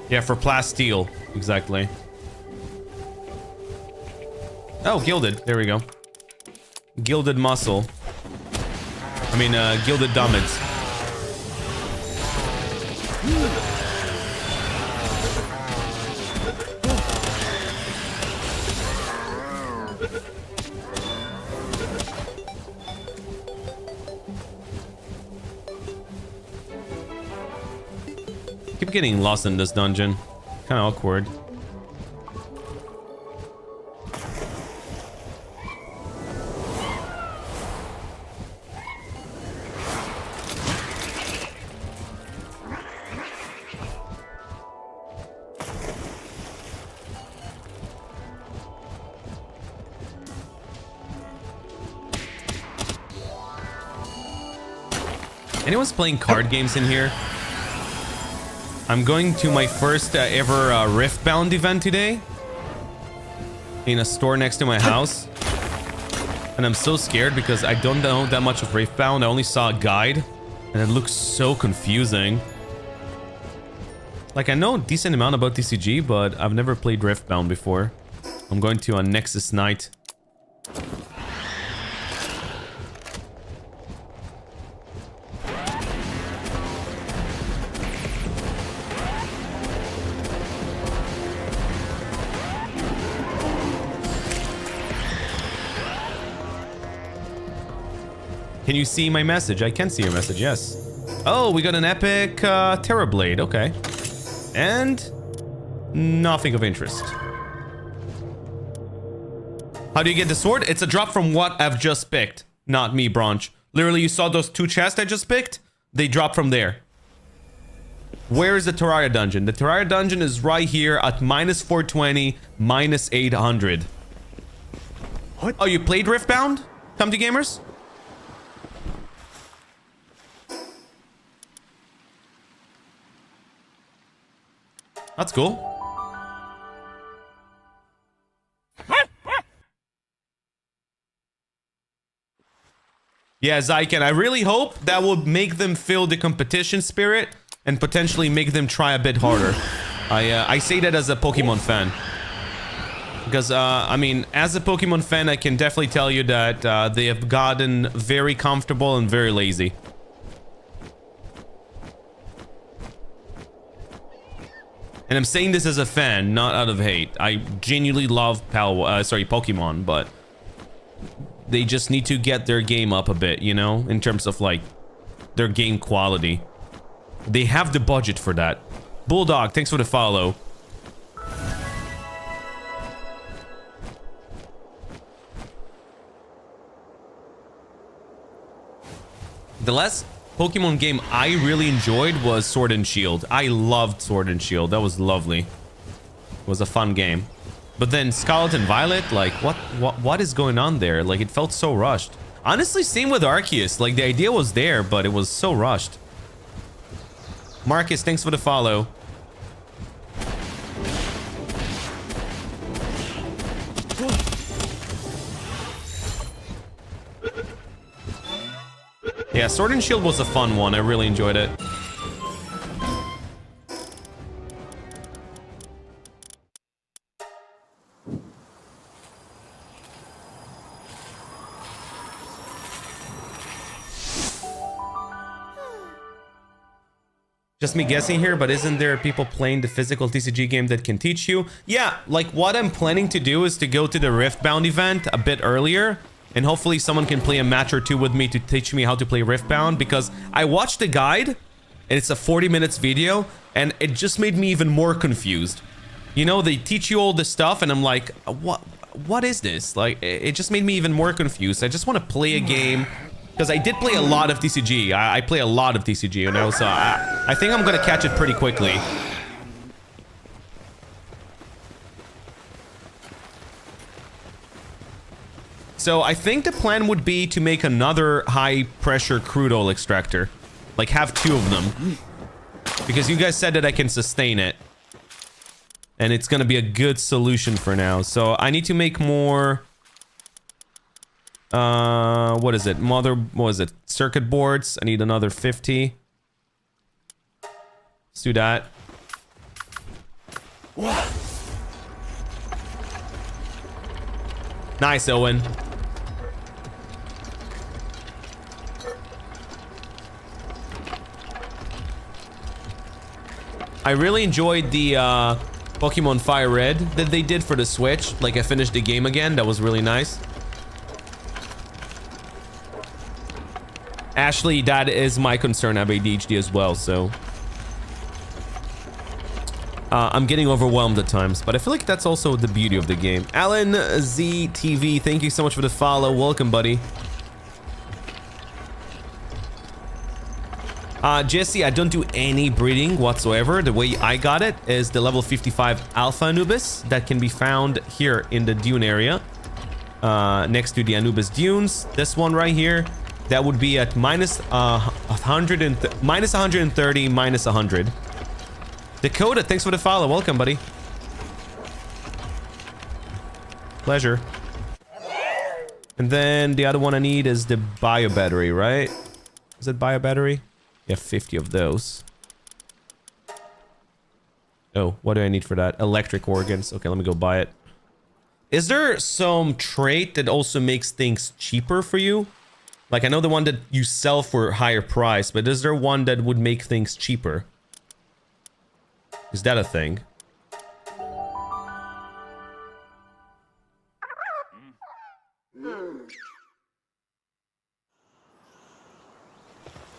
Yeah, for plasteel, exactly. Oh, gilded. There we go. Gilded muscle. I mean, gilded dominance. Keep getting lost in this dungeon. Kind of awkward. Anyone's playing card games in here? I'm going to my first ever Riftbound event today in a store next to my house, and I'm so scared because I don't know that much of Riftbound. I only saw a guide and it looks so confusing. Like, I know a decent amount about TCG, but I've never played Riftbound before. I'm going to a Nexus night. Can you see my message? I can see your message, yes. Oh, we got an epic Terrorblade, okay. And nothing of interest. How do you get the sword? It's a drop from what I've just picked. Not me, Bronch. Literally, you saw those 2 chests I just picked? They drop from there. Where is the Terraria dungeon? The Terraria dungeon is right here at minus 420, minus 800. What? Oh, you played Riftbound? Come to Gamers? That's cool. Yeah, Zyken, I really hope that will make them feel the competition spirit and potentially make them try a bit harder. I say that as a Pokemon fan. Because, I mean, as a Pokemon fan, I can definitely tell you that they have gotten very comfortable and very lazy. And I'm saying this as a fan, not out of hate. I genuinely love Pokemon, but they just need to get their game up a bit, you know, in terms of like their game quality. They have the budget for that. Bulldog, thanks for the follow. The last Pokemon game I really enjoyed was Sword and Shield. I loved Sword and Shield. That was lovely. It was a fun game. But then Scarlet and Violet, like, what is going on there? Like, it felt so rushed. Honestly, same with Arceus. Like, the idea was there, but it was so rushed. Marcus, thanks for the follow. Yeah, Sword and Shield was a fun one. I really enjoyed it. Just me guessing here, but isn't there people playing the physical TCG game that can teach you? Yeah, like what I'm planning to do is to go to the Riftbound event a bit earlier. And hopefully someone can play a match or two with me to teach me how to play Riftbound, because I watched the guide and it's a 40 minutes video and it just made me even more confused. You know, they teach you all this stuff and I'm like, what is this? Like, it just made me even more confused. I just want to play a game. Because I did play a lot of TCG. I play a lot of TCG, you know, so I think I'm going to catch it pretty quickly. So I think the plan would be to make another high-pressure crude oil extractor. Like, have 2 of them. Because you guys said that I can sustain it. And it's going to be a good solution for now. So I need to make more... what is it? What was it? Circuit boards. I need another 50. Let's do that. Nice, Owen. I really enjoyed the Pokemon Fire Red that they did for the Switch. Like, I finished the game again. That was really nice. Ashley, that is my concern. I have ADHD as well, so... I'm getting overwhelmed at times, but I feel like that's also the beauty of the game. Alan ZTV, thank you so much for the follow. Welcome, buddy. Jesse, I don't do any breeding whatsoever. The way I got it is the level 55 Alpha Anubis that can be found here in the dune area. Next to the Anubis dunes. This one right here, that would be at minus 130, minus 100. Dakota, thanks for the follow. Welcome, buddy. Pleasure. And then the other one I need is the bio battery, right? Is it bio battery? Yeah, 50 of those. Oh, what do I need for that? Electric organs. Okay, let me go buy it. Is there some trait that also makes things cheaper for you? Like, I know the one that you sell for higher price, but is there one that would make things cheaper? Is that a thing?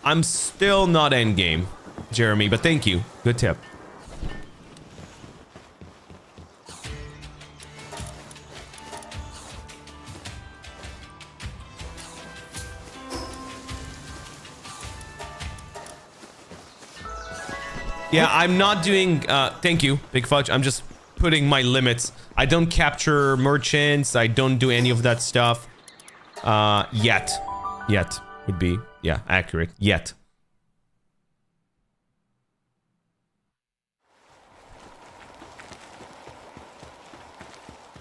I'm still not endgame, Jeremy, but thank you. Good tip. Yeah, I'm not doing... thank you, Big Fudge. I'm just putting my limits. I don't capture merchants. I don't do any of that stuff. Yet. Yet would be... yeah, accurate. Yet.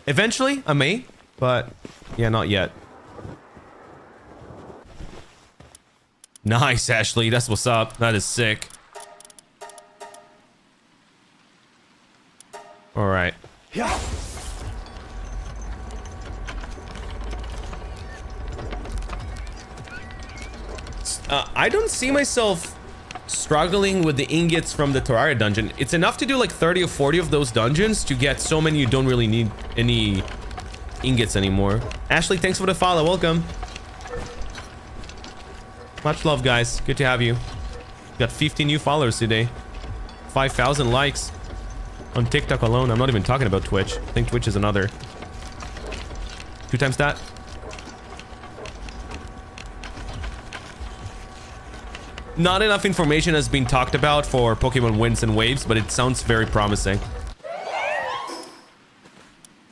Eventually, I may. But, yeah, not yet. Nice, Ashley. That's what's up. That is sick. All right. Yeah. I don't see myself struggling with the ingots from the Terraria dungeon. It's enough to do like 30 or 40 of those dungeons to get so many you don't really need any ingots anymore. Ashley, thanks for the follow. Welcome. Much love, guys. Good to have you. Got 50 new followers today. 5,000 likes. On TikTok alone. I'm not even talking about Twitch. I think Twitch is another 2 times that. Not enough information has been talked about for Pokemon Winds and Waves, but it sounds very promising.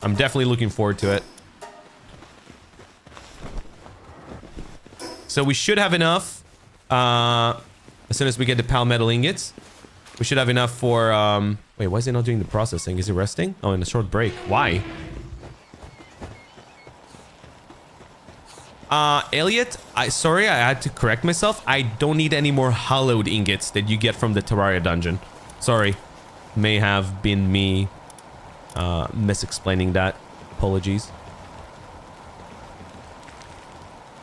I'm definitely looking forward to it. So we should have enough as soon as we get the Palmetal ingots. We should have enough for, wait, why is he not doing the processing? Is he resting? Oh, in a short break. Why? Elliot, sorry, I had to correct myself. I don't need any more hollowed ingots that you get from the Terraria dungeon. Sorry. May have been me, misexplaining that. Apologies.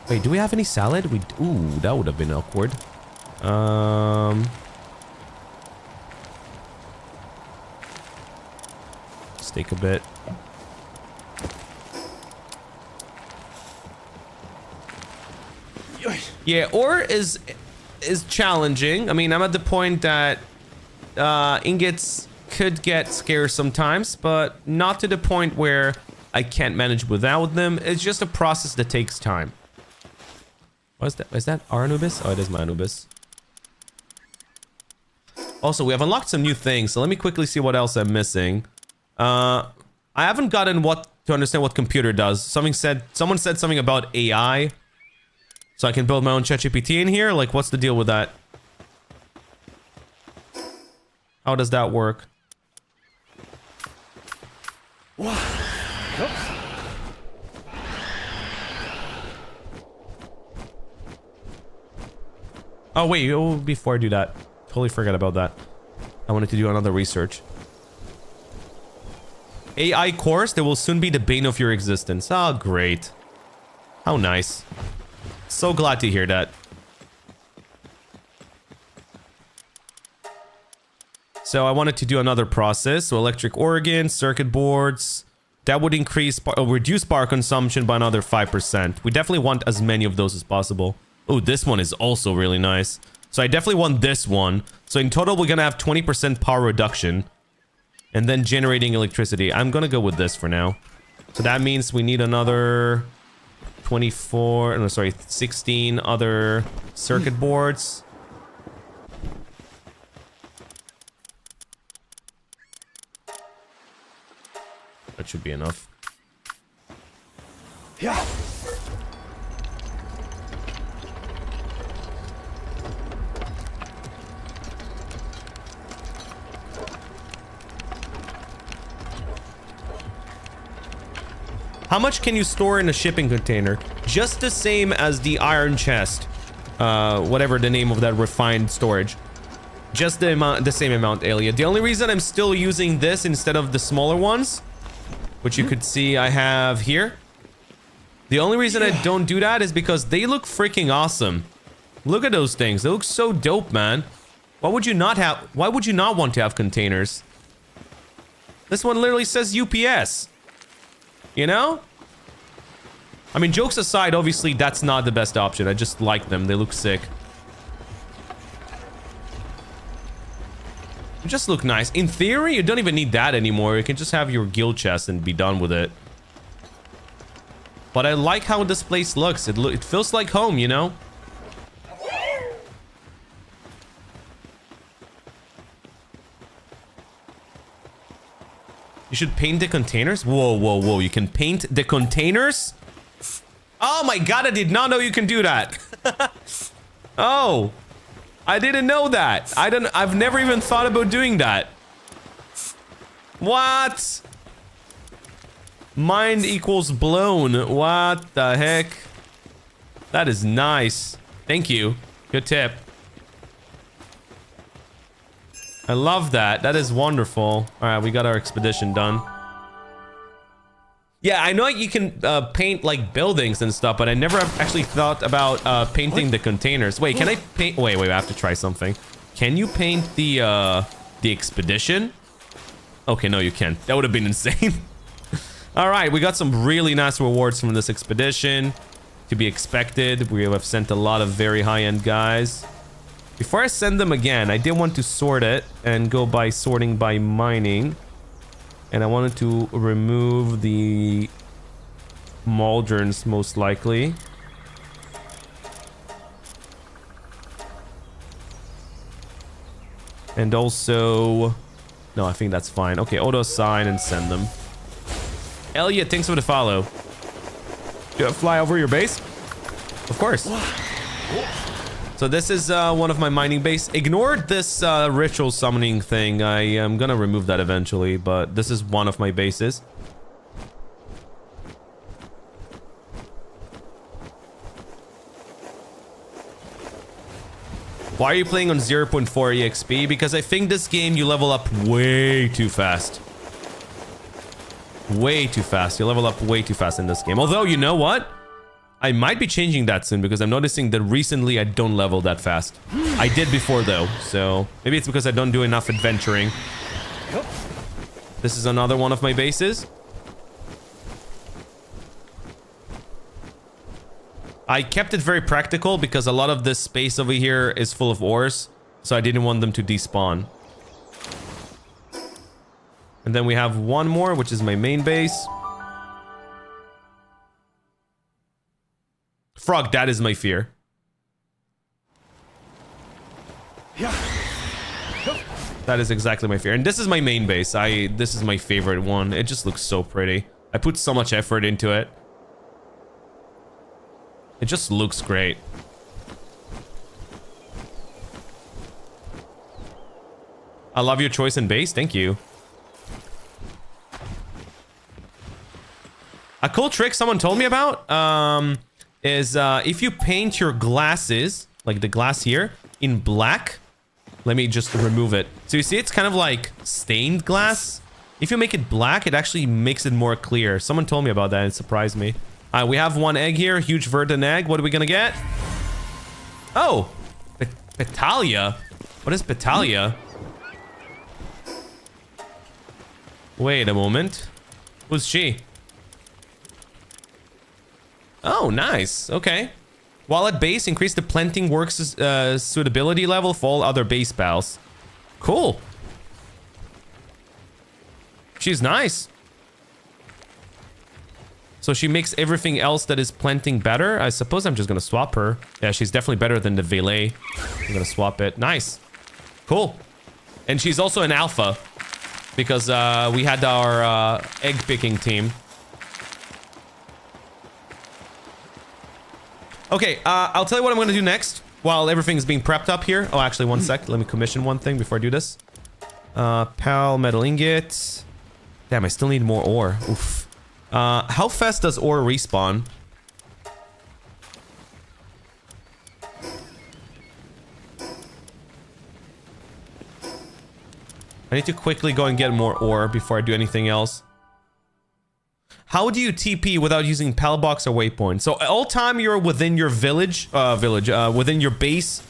Wait, do we have any salad? Ooh, that would have been awkward. Take a bit. Yeah, ore is challenging. I mean, I'm at the point that ingots could get scarce sometimes, but not to the point where I can't manage without them. It's just a process that takes time. What is that? Is that our Anubis? Oh, it is my Anubis. Also, we have unlocked some new things, so let me quickly see what else I'm missing. I haven't gotten to understand what computer does. Someone said something about AI. So I can build my own ChatGPT in here? Like, what's the deal with that? How does that work? Oh, wait. Oh, before I do that. Totally forgot about that. I wanted to do another research. AI course that will soon be the bane of your existence. Oh, great. How nice. So glad to hear that. So I wanted to do another process. So electric organs, circuit boards. That would reduce power consumption by another 5%. We definitely want as many of those as possible. Oh, this one is also really nice. So I definitely want this one. So in total, we're going to have 20% power reduction. And then generating electricity. I'm going to go with this for now. So that means we need another 16 other circuit boards. That should be enough. Yeah. How much can you store in a shipping container? Just the same as the iron chest. Whatever the name of that refined storage. Just the same amount, Alia. The only reason I'm still using this instead of the smaller ones, which you could see I have here. The only reason I don't do that is because they look freaking awesome. Look at those things. They look so dope, man. Why would you not want to have containers? This one literally says UPS. You know? I mean, jokes aside, obviously that's not the best option. I just like them. They look sick. They just look nice. In theory, you don't even need that anymore. You can just have your guild chest and be done with it. But I like how this place looks. It feels like home, you know? You should paint the containers? Whoa, whoa, whoa. You can paint the containers? Oh my god, I did not know you can do that. Oh. I didn't know that. I've never even thought about doing that. What? Mind equals blown. What the heck? That is nice. Thank you. Good tip. I love that. That is wonderful. All right, we got our expedition done. Yeah, I know you can paint like buildings and stuff, but I never actually thought about painting the containers. Wait, can I paint? Wait, I have to try something. Can you paint the expedition? Okay, no, you can't. That would have been insane. All right, we got some really nice rewards from this expedition. To be expected. We have sent a lot of very high-end guys. Before I send them again, I did want to sort it and go by sorting by mining. And I wanted to remove the Mauldrons most likely. And also... No, I think that's fine. Okay, auto-assign and send them. Elliot, thanks for the follow. Do I fly over your base? Of course. So this is one of my mining base. Ignore this ritual summoning thing. I am gonna remove that eventually, but this is one of my bases. Why are you playing on 0.4 EXP? Because I think this game you level up way too fast. Way too fast. You level up way too fast in this game. Although, you know what? I might be changing that soon because I'm noticing that recently I don't level that fast. I did before though, so maybe it's because I don't do enough adventuring. This is another one of my bases. I kept it very practical because a lot of this space over here is full of ores, so I didn't want them to despawn. And then we have one more, which is my main base. Frog, that is my fear. That is exactly my fear. And this is my main base. This is my favorite one. It just looks so pretty. I put so much effort into it. It just looks great. I love your choice in base. Thank you. A cool trick someone told me about is if you paint your glasses, like the glass here, in black. Let me just remove it. So you see it's kind of like stained glass. If you make it black, it actually makes it more clear. Someone told me about that and it surprised me. We have one egg here, huge verdant egg. What are we gonna get? Oh, Petalia. What is Petalia? Wait a moment. Who's she? Oh, nice. Okay. While at base, increase the planting works suitability level for all other base pals. Cool. She's nice. So she makes everything else that is planting better. I suppose I'm just gonna swap her. Yeah, she's definitely better than the Veillet. I'm gonna swap it. Nice. Cool. And she's also an alpha. Because we had our egg picking team. Okay, I'll tell you what I'm gonna do next while everything's being prepped up here. Oh, actually, one sec. Let me commission one thing before I do this. Pal, metal ingot. Damn, I still need more ore. Oof. How fast does ore respawn? I need to quickly go and get more ore before I do anything else. How do you TP without using pal box or waypoint? So all time you're within your within your base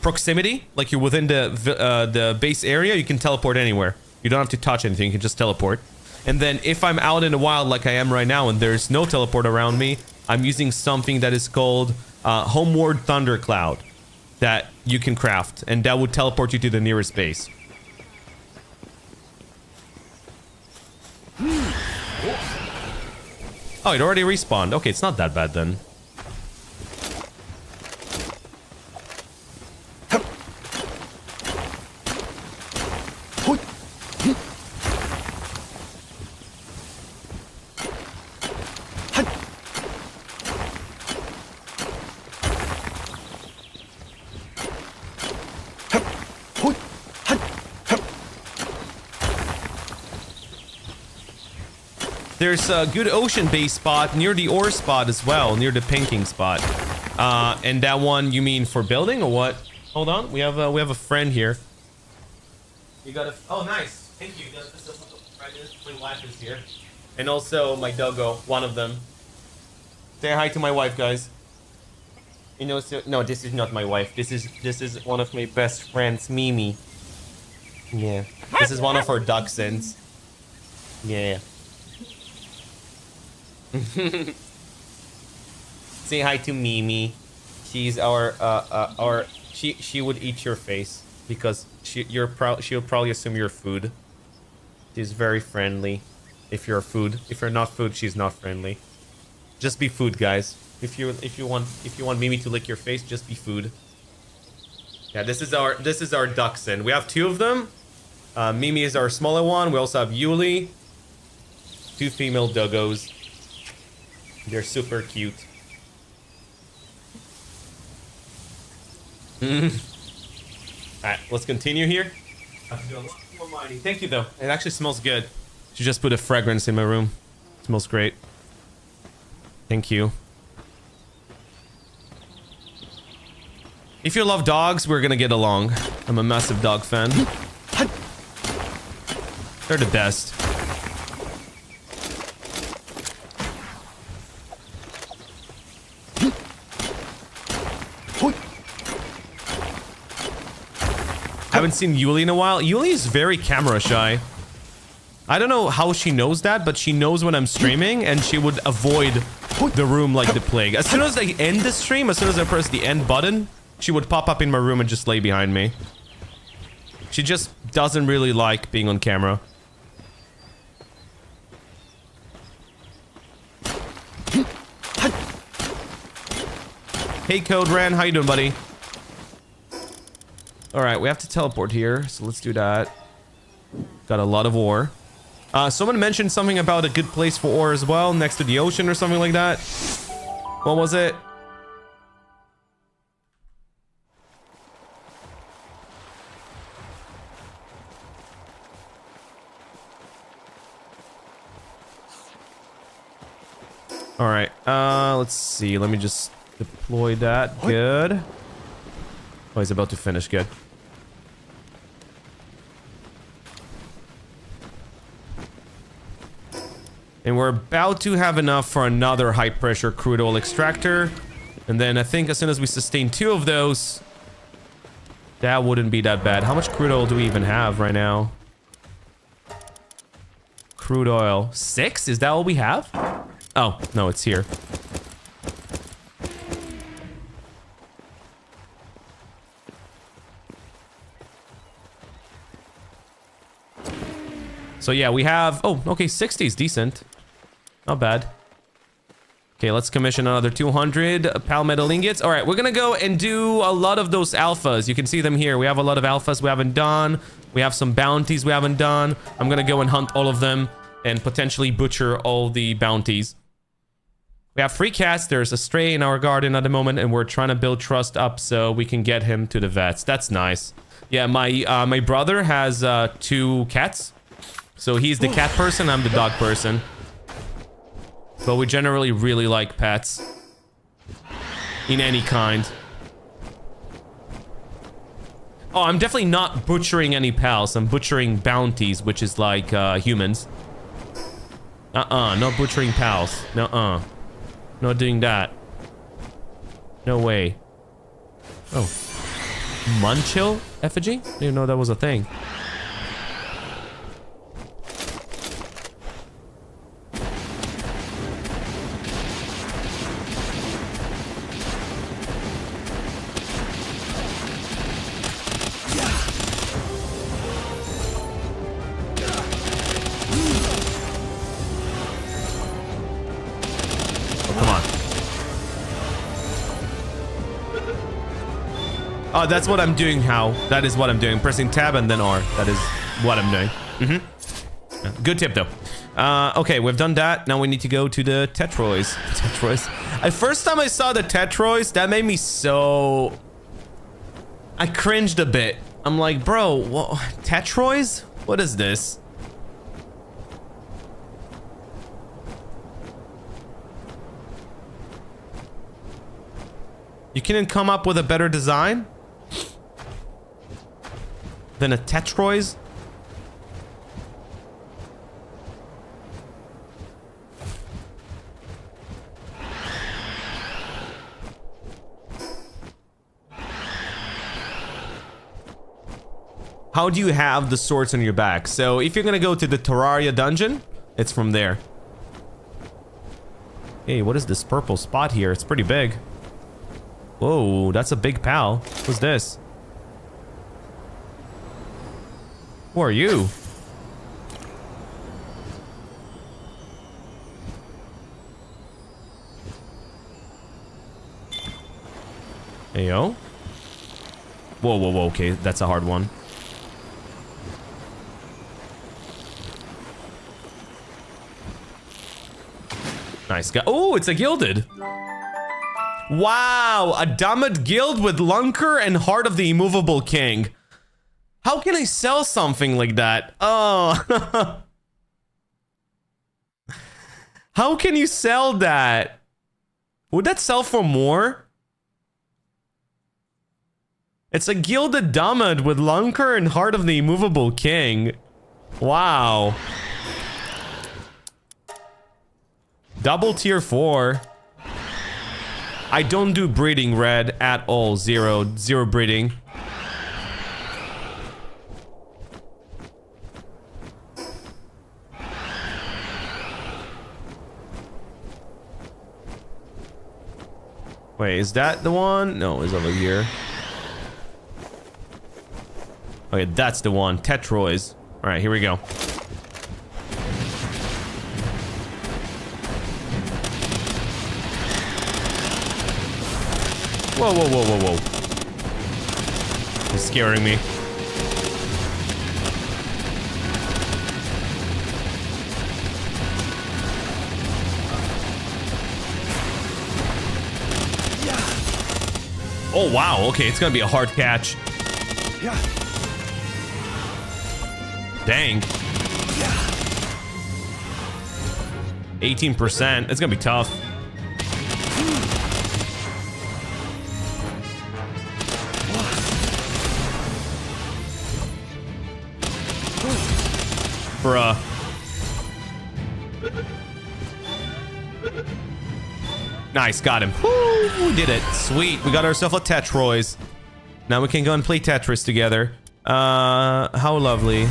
proximity, like you're within the base area, you can teleport anywhere. You don't have to touch anything, you can just teleport. And then if I'm out in the wild like I am right now and there's no teleport around me, I'm using something that is called Homeward Thundercloud that you can craft, and that would teleport you to the nearest base. Oh, it already respawned. Okay, it's not that bad then. There's a good ocean-based spot near the ore spot as well, near the pinking spot. And that one, you mean for building or what? Hold on, we have a friend here. You got a... Oh, nice. Thank you. My wife is here. And also my doggo, one of them. Say hi to my wife, guys. You know, so, no, this is not my wife. This is one of my best friends, Mimi. Yeah. This is one of our dachshunds. Yeah. Say hi to Mimi. She's she would eat your face because she'll probably assume you're food. She's very friendly. If you're food, if you're not food, she's not friendly. Just be food, guys. If you want Mimi to lick your face, just be food. Yeah, this is our dachshund. We have two of them. Mimi is our smaller one. We also have Yuli. Two female doggos. They're super cute. Alright, let's continue here. Thank you, though. It actually smells good. She just put a fragrance in my room. It smells great. Thank you. If you love dogs, we're gonna get along. I'm a massive dog fan. They're the best. Haven't seen Yuli in a while. Yuli is very camera shy. I don't know how she knows that, but she knows when I'm streaming and she would avoid the room like the plague. As soon as I end the stream, as soon as I press the end button, she would pop up in my room and just lay behind me. She just doesn't really like being on camera. Hey, Code Ran, how you doing, buddy? All right, we have to teleport here, so let's do that. Got a lot of ore. Someone mentioned something about a good place for ore as well, next to the ocean or something like that. What was it? All right, let's see. Let me just deploy that. Good. Oh, he's about to finish. Good. And we're about to have enough for another high pressure crude oil extractor. And then I think as soon as we sustain 2 of those, that wouldn't be that bad. How much crude oil do we even have right now? Crude oil. 6? Is that all we have? Oh, no, it's here. So yeah, we have... Oh, okay, 60 is decent. Not bad. Okay, let's commission another 200 palmetto ingots. All right, we're gonna go and do a lot of those alphas. You can see them here. We have a lot of alphas we haven't done. We have some bounties we haven't done. I'm gonna go and hunt all of them and potentially butcher all the bounties. We have free cats. There's a stray in our garden at the moment, and we're trying to build trust up so we can get him to the vets. That's nice. Yeah, my brother has 2 cats. So he's the cat person, I'm the dog person. But we generally really like pets. In any kind. Oh, I'm definitely not butchering any pals. I'm butchering bounties, which is like humans. Not butchering pals. Nuh-uh. Not doing that. No way. Oh. Munchill effigy? Didn't even know that was a thing. Oh, that's what I'm doing, How. That is what I'm doing. Pressing tab and then R. That is what I'm doing. Good tip, though. Okay, we've done that. Now we need to go to the Tetroys. First time I saw the Tetroys, that made me so... I cringed a bit. I'm like, bro, what? Tetroys? What is this? You couldn't come up with a better design than a Tetroys? How do you have the swords on your back? So if you're gonna go to the Terraria dungeon, it's from there. Hey, what is this purple spot here? It's pretty big. Whoa, that's a big pal. What's this? Who are you? Hey, yo. Whoa, whoa, whoa. Okay, that's a hard one. Nice guy. Oh, it's a gilded. Wow, a Damned Guild with Lunker and Heart of the Immovable King. How can I sell something like that? Oh. How can you sell that? Would that sell for more? It's a Gilded Damned with Lunker and Heart of the Immovable King. Wow. Double tier 4. I don't do breeding, Red, at all. Zero breeding. Wait, is that the one? No, it's over here. Okay, that's the one. Tetroys. All right, here we go. Whoa, whoa, whoa, whoa, whoa. It's scaring me. Oh, wow. Okay, it's gonna be a hard catch. Dang. 18%. It's gonna be tough. Bruh. Nice, got him. Woo, we did it. Sweet. We got ourselves a Tetroys. Now we can go and play Tetris together. How lovely.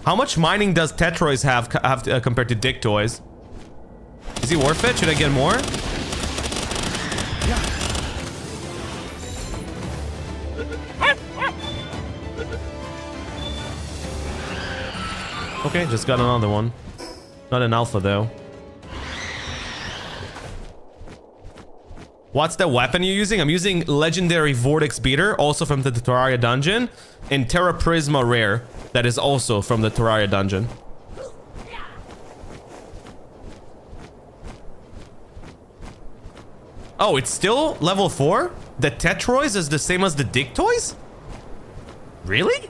How much mining does Tetroys have compared to Dick Toys? Is he worth it? Should I get more? Okay, just got another one. Not an alpha though. What's the weapon you're using? I'm using Legendary Vortex Beater, also from the Terraria dungeon, and Terra Prisma Rare, that is also from the Terraria dungeon. Oh, it's still level 4? The Tetroys is the same as the Dick Toys? Really?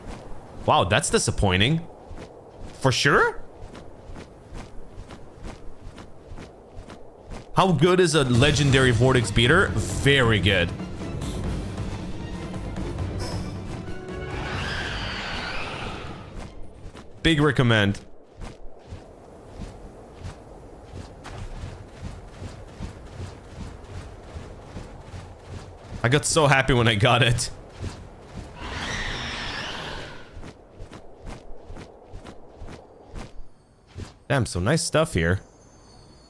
Wow, that's disappointing. For sure? How good is a Legendary Vortex Beater? Very good. Big recommend. I got so happy when I got it. Damn, so nice stuff here.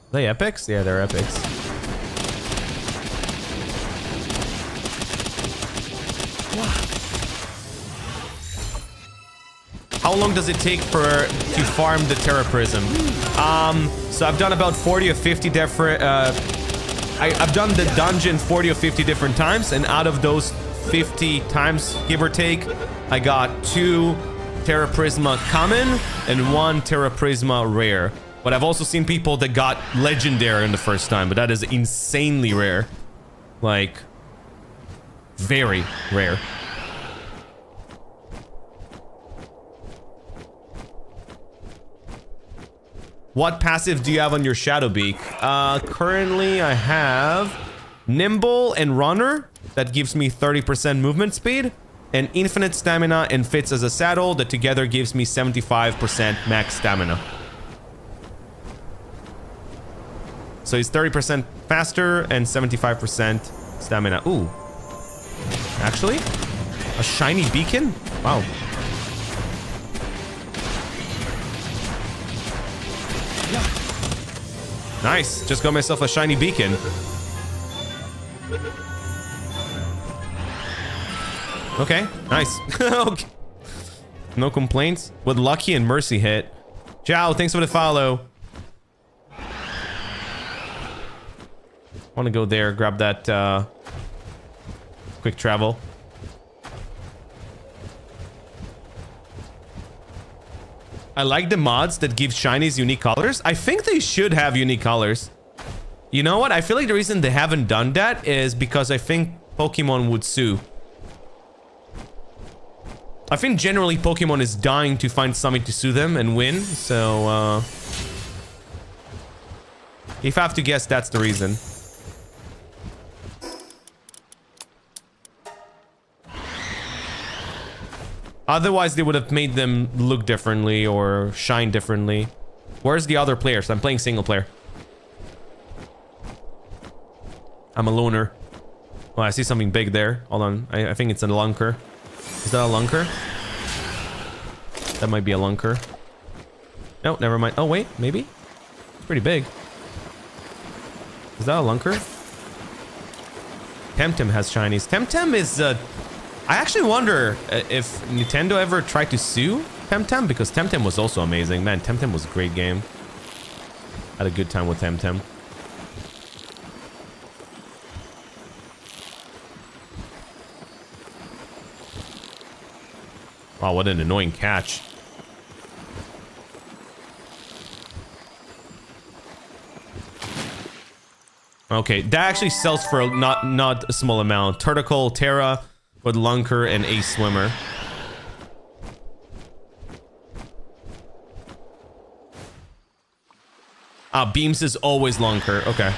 Are they epics? Yeah, they're epics. How long does it take to farm the Terra Prism? So I've done about 40 or 50 different... I've done the dungeon 40 or 50 different times, and out of those 50 times, give or take, I got 2 Terra Prisma common and 1 Terra Prisma rare. But I've also seen people that got legendary in the first time, but that is insanely rare. Like, very rare. What passive do you have on your Shadow Beak? Currently I have Nimble and Runner. That gives me 30% movement speed. And Infinite Stamina and Fits as a Saddle. That together gives me 75% max stamina. So he's 30% faster and 75% stamina. Ooh. Actually? A shiny beacon? Wow. Nice. Just got myself a shiny beacon. Okay. Nice. Okay. No complaints. With Lucky and Mercy hit. Ciao. Thanks for the follow. Want to go there. Grab that quick travel. I like the mods that give shinies unique colors. I think they should have unique colors. You know what? I feel like the reason they haven't done that is because I think Pokemon would sue. I think generally Pokemon is dying to find something to sue them and win. So, if I have to guess, that's the reason. Otherwise, they would have made them look differently or shine differently. Where's the other players? I'm playing single player. I'm a loner. Oh, I see something big there. Hold on. I think it's a lunker. Is that a lunker? That might be a lunker. No, never mind. Oh, wait. Maybe? It's pretty big. Is that a lunker? Temtem has shinies. Temtem is I actually wonder if Nintendo ever tried to sue Temtem, because Temtem was also amazing. Man, Temtem was a great game. Had a good time with Temtem. Wow, what an annoying catch. Okay, that actually sells for not a small amount. Turticle, Terra, with Lunker, and Ace Swimmer. Beams is always Lunker. Okay.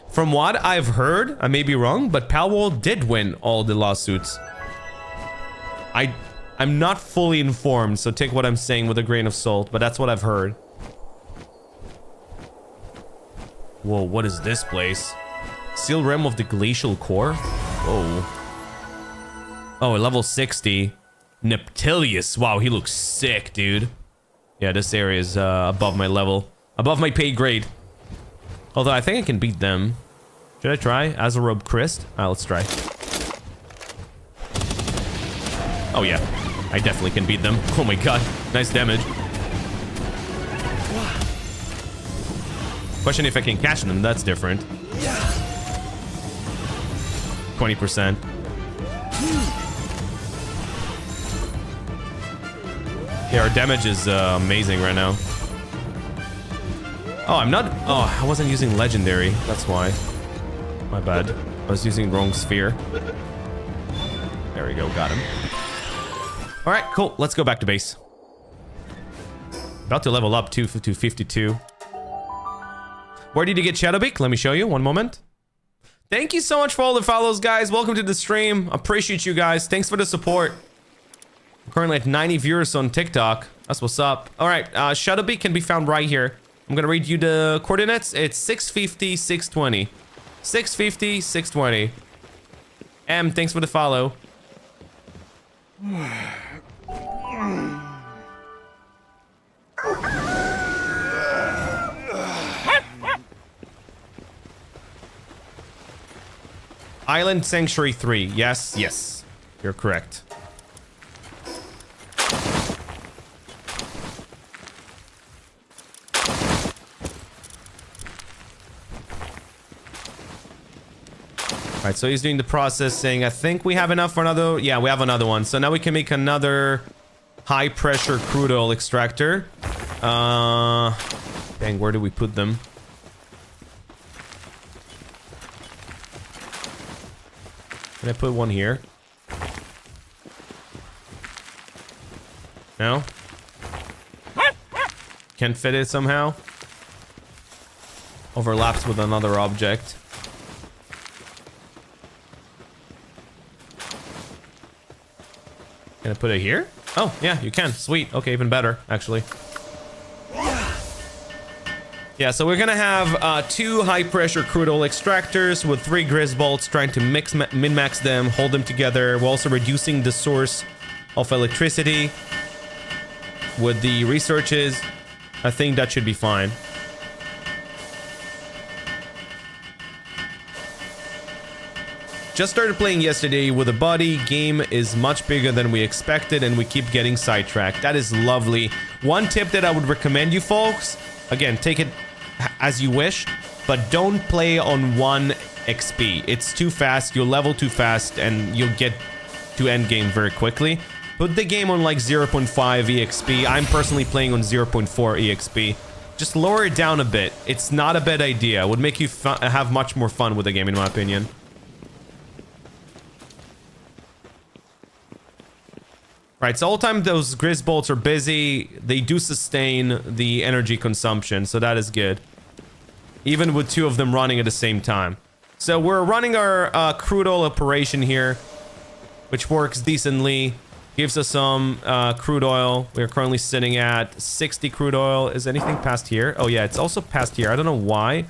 From what I've heard, I may be wrong, but Palworld did win all the lawsuits. I'm not fully informed, so take what I'm saying with a grain of salt, but that's what I've heard. Whoa, what is this place? Seal Realm of the Glacial Core? Whoa. Oh, level 60. Neptilius. Wow, he looks sick, dude. Yeah, this area is above my level. Above my pay grade. Although I think I can beat them. Should I try? Azarob Christ? Let's try. Oh yeah, I definitely can beat them. Oh my god, nice damage. Question if I can catch them, that's different. 20%. Yeah, our damage is amazing right now. Oh, I'm not... Oh, I wasn't using legendary. That's why. My bad. I was using wrong sphere. There we go, got him. Alright, cool. Let's go back to base. About to level up to 52. Where did you get Shadowbeak? Let me show you. One moment. Thank you so much for all the follows, guys. Welcome to the stream. Appreciate you guys. Thanks for the support. I'm currently at 90 viewers on TikTok. That's what's up. Alright, Shadowbeak can be found right here. I'm gonna read you the coordinates. It's 650, 620. 650, 620. Thanks for the follow. Island Sanctuary 3. Yes, yes. You're correct. Alright, so he's doing the processing. I think we have enough for another... Yeah, we have another one. So now we can make another high-pressure crude oil extractor. Dang, where do we put them? Can I put one here? No? Can't fit it somehow? Overlaps with another object. Can I put it here? Oh, yeah, you can. Sweet. Okay, even better, actually. Yeah, so we're gonna have 2 high-pressure crude oil extractors with 3 Grisbolts, trying to min-max them, hold them together. We're also reducing the source of electricity with the researches. I think that should be fine. Just started playing yesterday with a buddy. Game is much bigger than we expected, and we keep getting sidetracked. That is lovely. One tip that I would recommend you folks, again, take it as you wish, but don't play on 1 XP. It's too fast, you'll level too fast, and you'll get to endgame very quickly. Put the game on like 0.5 EXP. I'm personally playing on 0.4 EXP. Just lower it down a bit. It's not a bad idea. It would make you have much more fun with the game, in my opinion. Right, so all the time those Grisbolts are busy, they do sustain the energy consumption, so that is good. Even with 2 of them running at the same time. So we're running our crude oil operation here, which works decently. Gives us some crude oil. We're currently sitting at 60 crude oil. Is anything past here? Oh yeah, it's also past here. I don't know why,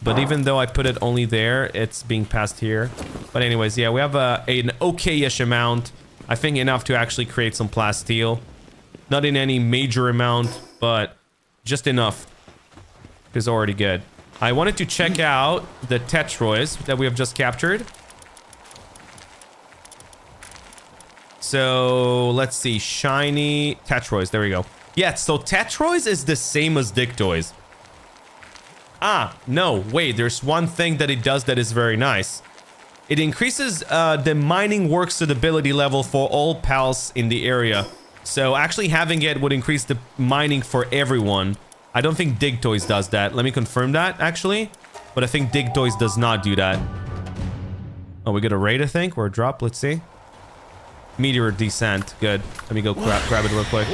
but even though I put it only there, it's being passed here. But anyways, yeah, we have an okay-ish amount. I think enough to actually create some plasteel. Not in any major amount, but just enough is already good. I wanted to check out the Tetroids that we have just captured. So let's see. Shiny Tetroys. There we go. Yeah, so Tetroys is the same as Dictoys. Ah, no, wait, there's one thing that it does that is very nice. It increases the mining work suitability level for all pals in the area. So actually having it would increase the mining for everyone. I don't think Digtoys does that. Let me confirm that, actually. But I think Digtoys does not do that. Oh, we got a raid, I think, or a drop. Let's see. Meteor descent. Good. Let me go grab it real quick.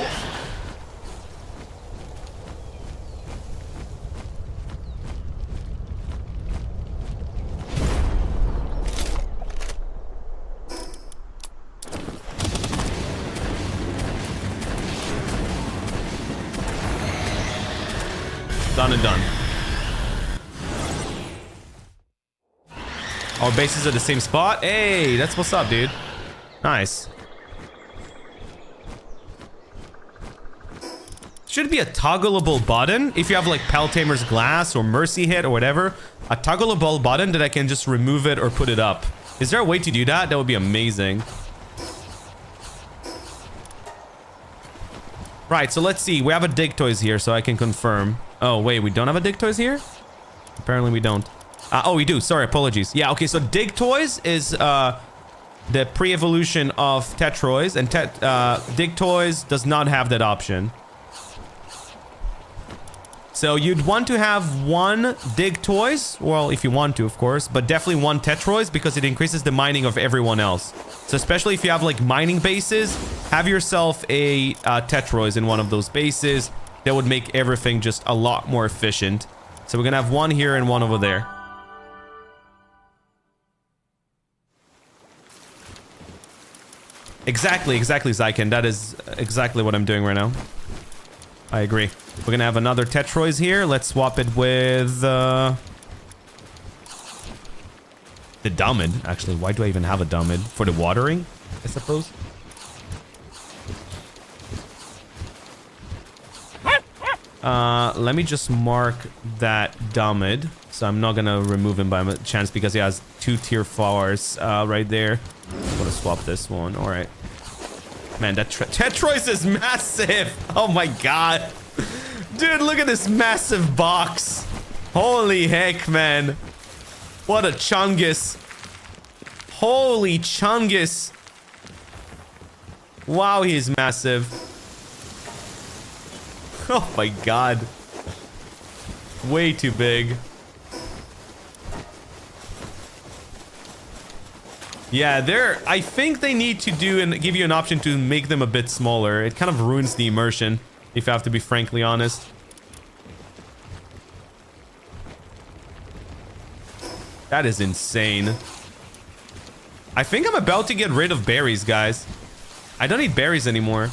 Done and done. Our bases are the same spot. Hey, that's what's up, dude. Nice. Should be a toggleable button if you have like Peltamer's Glass or Mercy Hit or whatever. A toggleable button that I can just remove it or put it up. Is there a way to do that? That would be amazing. Right, so let's see. We have a Digtoys here, so I can confirm. Oh, wait, we don't have a Digtoys here? Apparently we don't. Oh, we do. Sorry, apologies. Yeah, okay, so Digtoys is the pre-evolution of Tetroys, and Digtoys does not have that option. So you'd want to have one Digtoys, well, if you want to, of course, but definitely one Tetroys because it increases the mining of everyone else. So especially if you have like mining bases, have yourself a Tetroys in one of those bases. That would make everything just a lot more efficient. So we're gonna have one here and one over there. Exactly, Zyken. That is exactly what I'm doing right now. I agree. We're gonna have another Tetroys here. Let's swap it with the Dumid. Actually, why do I even have a Dumid? For the watering, I suppose. Let me just mark that Dumid. So I'm not gonna remove him by chance because he has 2 tier 4s right there. I'm gonna swap this one. All right. Man, that Tetroys is massive. Oh my god. Dude, look at this massive box. Holy heck, man. What a chungus. Holy chungus. Wow, he's massive. Oh my god. Way too big. Yeah, I think they need to do and give you an option to make them a bit smaller. It kind of ruins the immersion, if I have to be frankly honest. That is insane. I think I'm about to get rid of berries, guys. I don't need berries anymore.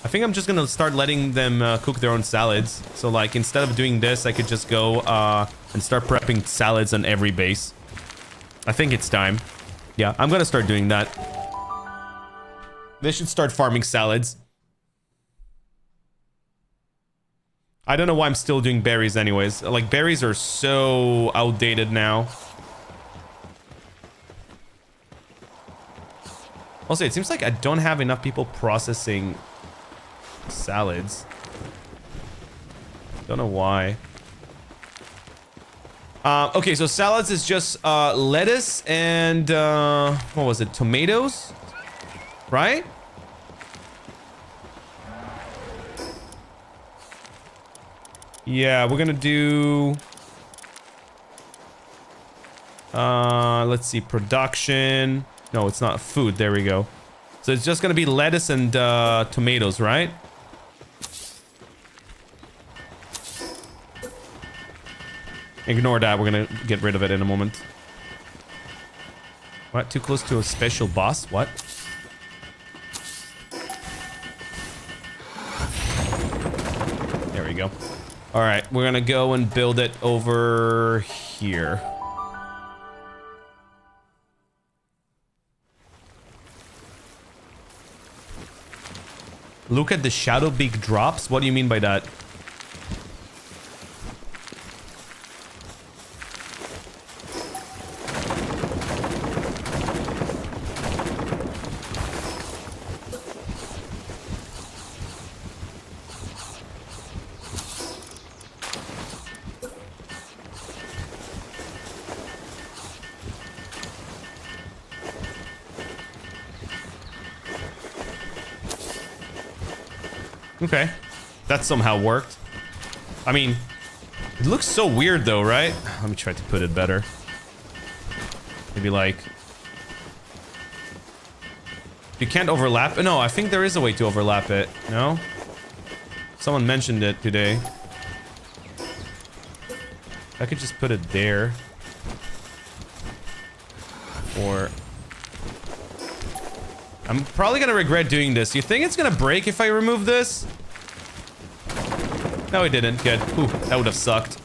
I think I'm just gonna start letting them cook their own salads. So like instead of doing this, I could just go and start prepping salads on every base. I think it's time. Yeah, I'm gonna start doing that. They should start farming salads. I don't know why I'm still doing berries anyways. Like berries are so outdated now. Also, it seems like I don't have enough people processing salads. Don't know why. Okay, so salads is just lettuce and what was it? Tomatoes, right? Yeah, we're gonna do let's see, production. No, it's not food. There we go. So it's just gonna be lettuce and tomatoes, right? Ignore that. We're gonna get rid of it in a moment. What? Too close to a special boss? What? There we go. All right, we're gonna go and build it over here. Look at the shadow beak drops. What do you mean by that? Okay. That somehow worked. I mean, it looks so weird though, right? Let me try to put it better. Maybe like... You can't overlap? No, I think there is a way to overlap it. No? Someone mentioned it today. I could just put it there. Or... I'm probably gonna regret doing this. You think it's gonna break if I remove this? No, it didn't. Good. Ooh, that would have sucked.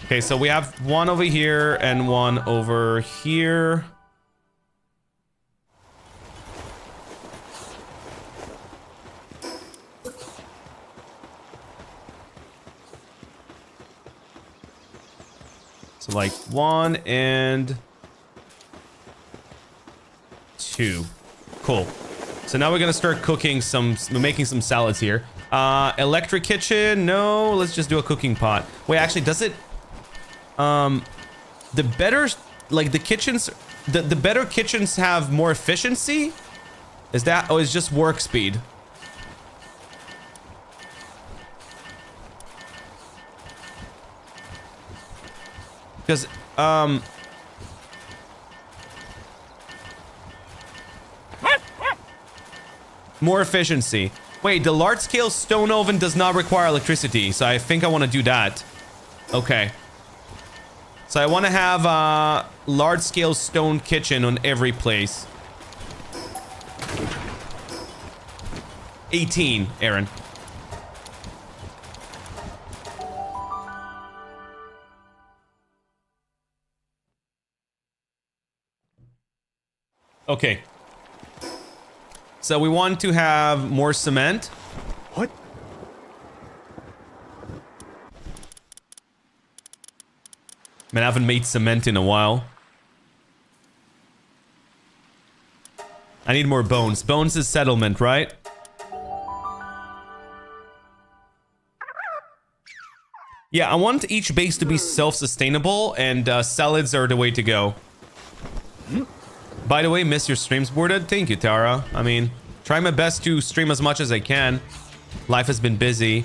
Okay, so we have one over here and one over here. So like 1 and 2. Cool. So now we're gonna start cooking making some salads here. Electric kitchen, no, let's just do a cooking pot. Wait, actually, does it... the better, like the kitchens, the better kitchens have more efficiency? Is that, oh, it's just work speed. Because, more efficiency. Wait, the large-scale stone oven does not require electricity, so I think I want to do that. Okay. So I want to have a large-scale stone kitchen on every place. 18, Aaron. Okay. So we want to have more cement. What? Man, I haven't made cement in a while. I need more bones. Bones is settlement, right? Yeah, I want each base to be self-sustainable, and salads are the way to go. By the way, miss your streams, boarded. Thank you, Tara. I mean, try my best to stream as much as I can. Life has been busy.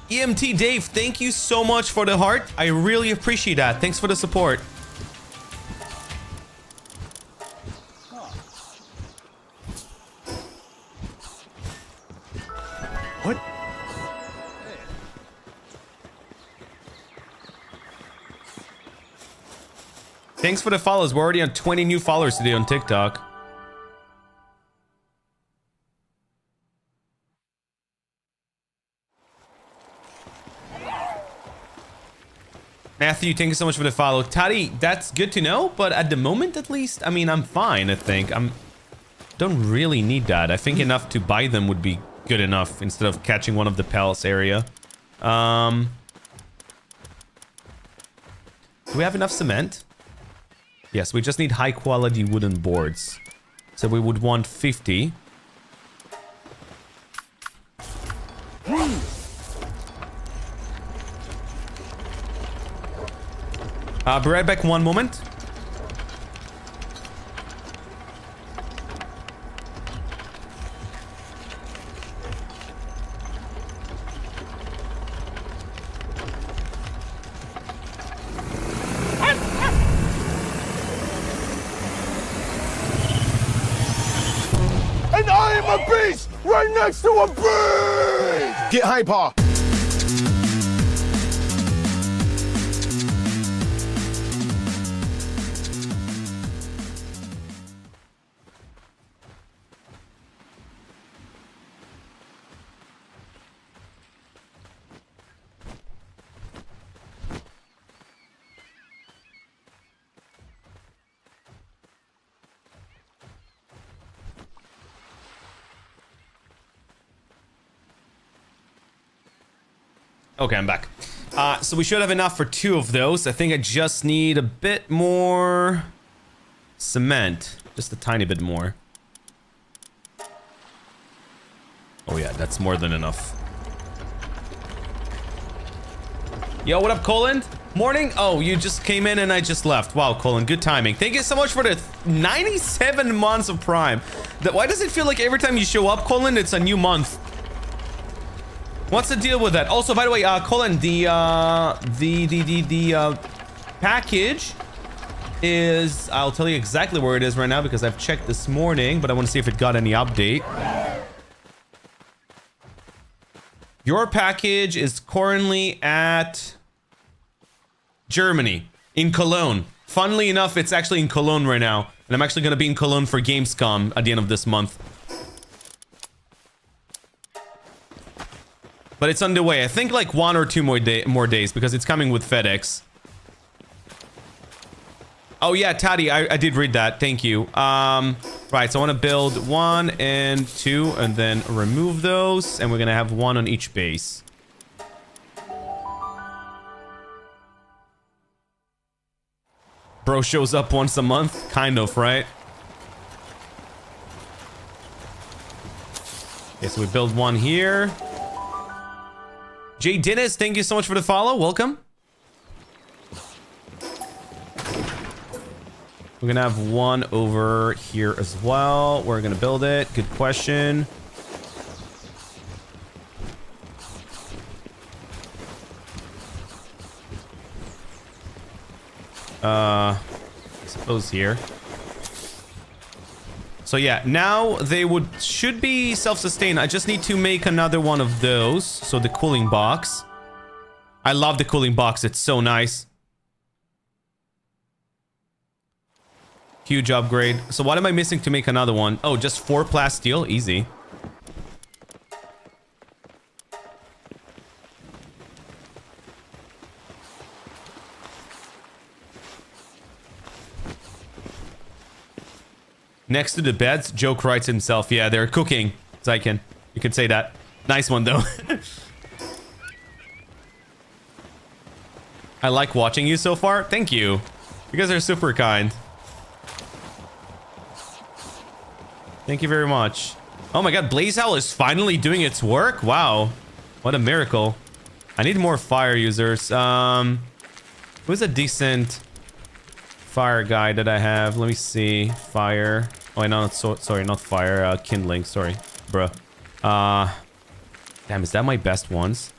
EMT Dave, thank you so much for the heart. I really appreciate that. Thanks for the support. What? Thanks for the follows. We're already on 20 new followers today on TikTok. Matthew, thank you so much for the follow. Taddy, that's good to know, but at the moment at least, I mean, I'm fine, I think. Don't really need that. I think enough to buy them would be good enough instead of catching one of the palace area. Do we have enough cement? Yes, we just need high quality wooden boards. So we would want 50. Be right back, one moment. And I am a beast right next to a beast! Get hyper! Okay, I'm back. So we should have enough for 2 of those. I think I just need a bit more cement. Just a tiny bit more. Oh yeah, that's more than enough. Yo, what up, Colin? Morning. Oh, you just came in and I just left. Wow, Colin, good timing. Thank you so much for the 97 months of Prime. Why does it feel like every time you show up, Colin, it's a new month? What's the deal with that? Also, by the way, Colin, the package is, I'll tell you exactly where it is right now because I've checked this morning, but I want to see if it got any update. Your package is currently at Germany, in Cologne. Funnily enough, it's actually in Cologne right now. And I'm actually going to be in Cologne for Gamescom at the end of this month. But it's underway. I think like 1 or 2 more days because it's coming with FedEx. Oh yeah, Taddy, I did read that. Thank you. Right, so I want to build 1 and 2 and then remove those. And we're going to have 1 on each base. Bro shows up once a month? Kind of, right? Okay, so we build 1 here. Jay Dennis, thank you so much for the follow. Welcome. We're gonna have 1 over here as well. We're gonna build it. Good question. I suppose here. So yeah, now they should be self-sustained. I just need to make another one of those. So the cooling box. I love the cooling box. It's so nice. Huge upgrade. So what am I missing to make another one? Oh, just 4 plasteel. Easy. Next to the beds, Joke writes himself. Yeah, they're cooking. Zyken. You could say that. Nice one, though. I like watching you so far. Thank you. You guys are super kind. Thank you very much. Oh my god, Blaze Owl is finally doing its work? Wow. What a miracle. I need more fire users. Who's a decent fire guy that I have? Let me see. Fire. Oh, no, sorry, not fire. Kindling, sorry. Bruh. Damn, is that my best ones?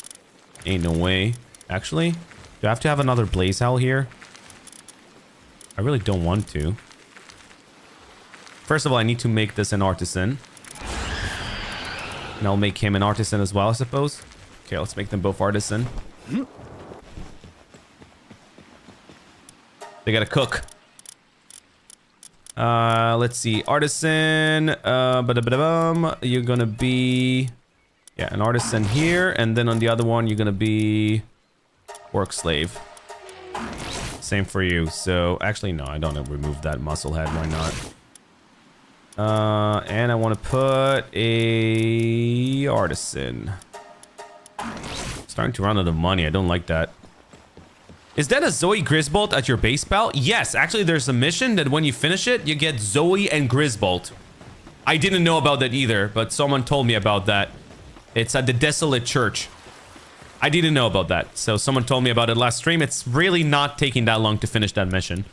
Ain't no way. Actually, do I have to have another Blaze Owl here? I really don't want to. First of all, I need to make this an artisan. And I'll make him an artisan as well, I suppose. Okay, let's make them both artisan. They gotta cook. Let's see. Artisan. You're gonna be... Yeah, an artisan here. And then on the other one, you're gonna be... work slave. Same for you. So, actually, no, I don't remove that muscle head. Why not? And I want to put a artisan. Starting to run out of money. I don't like that. Is that a Zoe Grisbolt at your base, pal? Yes, actually there's a mission that when you finish it, you get Zoe and Grisbolt. I didn't know about that either, but someone told me about that. It's at the Desolate Church. I didn't know about that, so someone told me about it last stream. It's really not taking that long to finish that mission.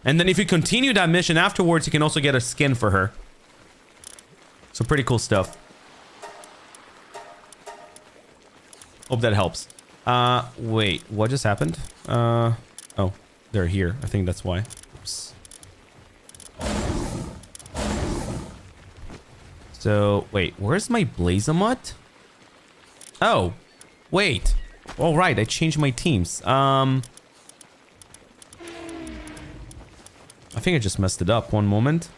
And then if you continue that mission afterwards, you can also get a skin for her. So pretty cool stuff. Hope that helps. Wait, what just happened? Oh, they're here. I think that's why. Oops. So, wait, where's my Blazamut? Oh, wait. All right, I changed my teams. I think I just messed it up. One moment.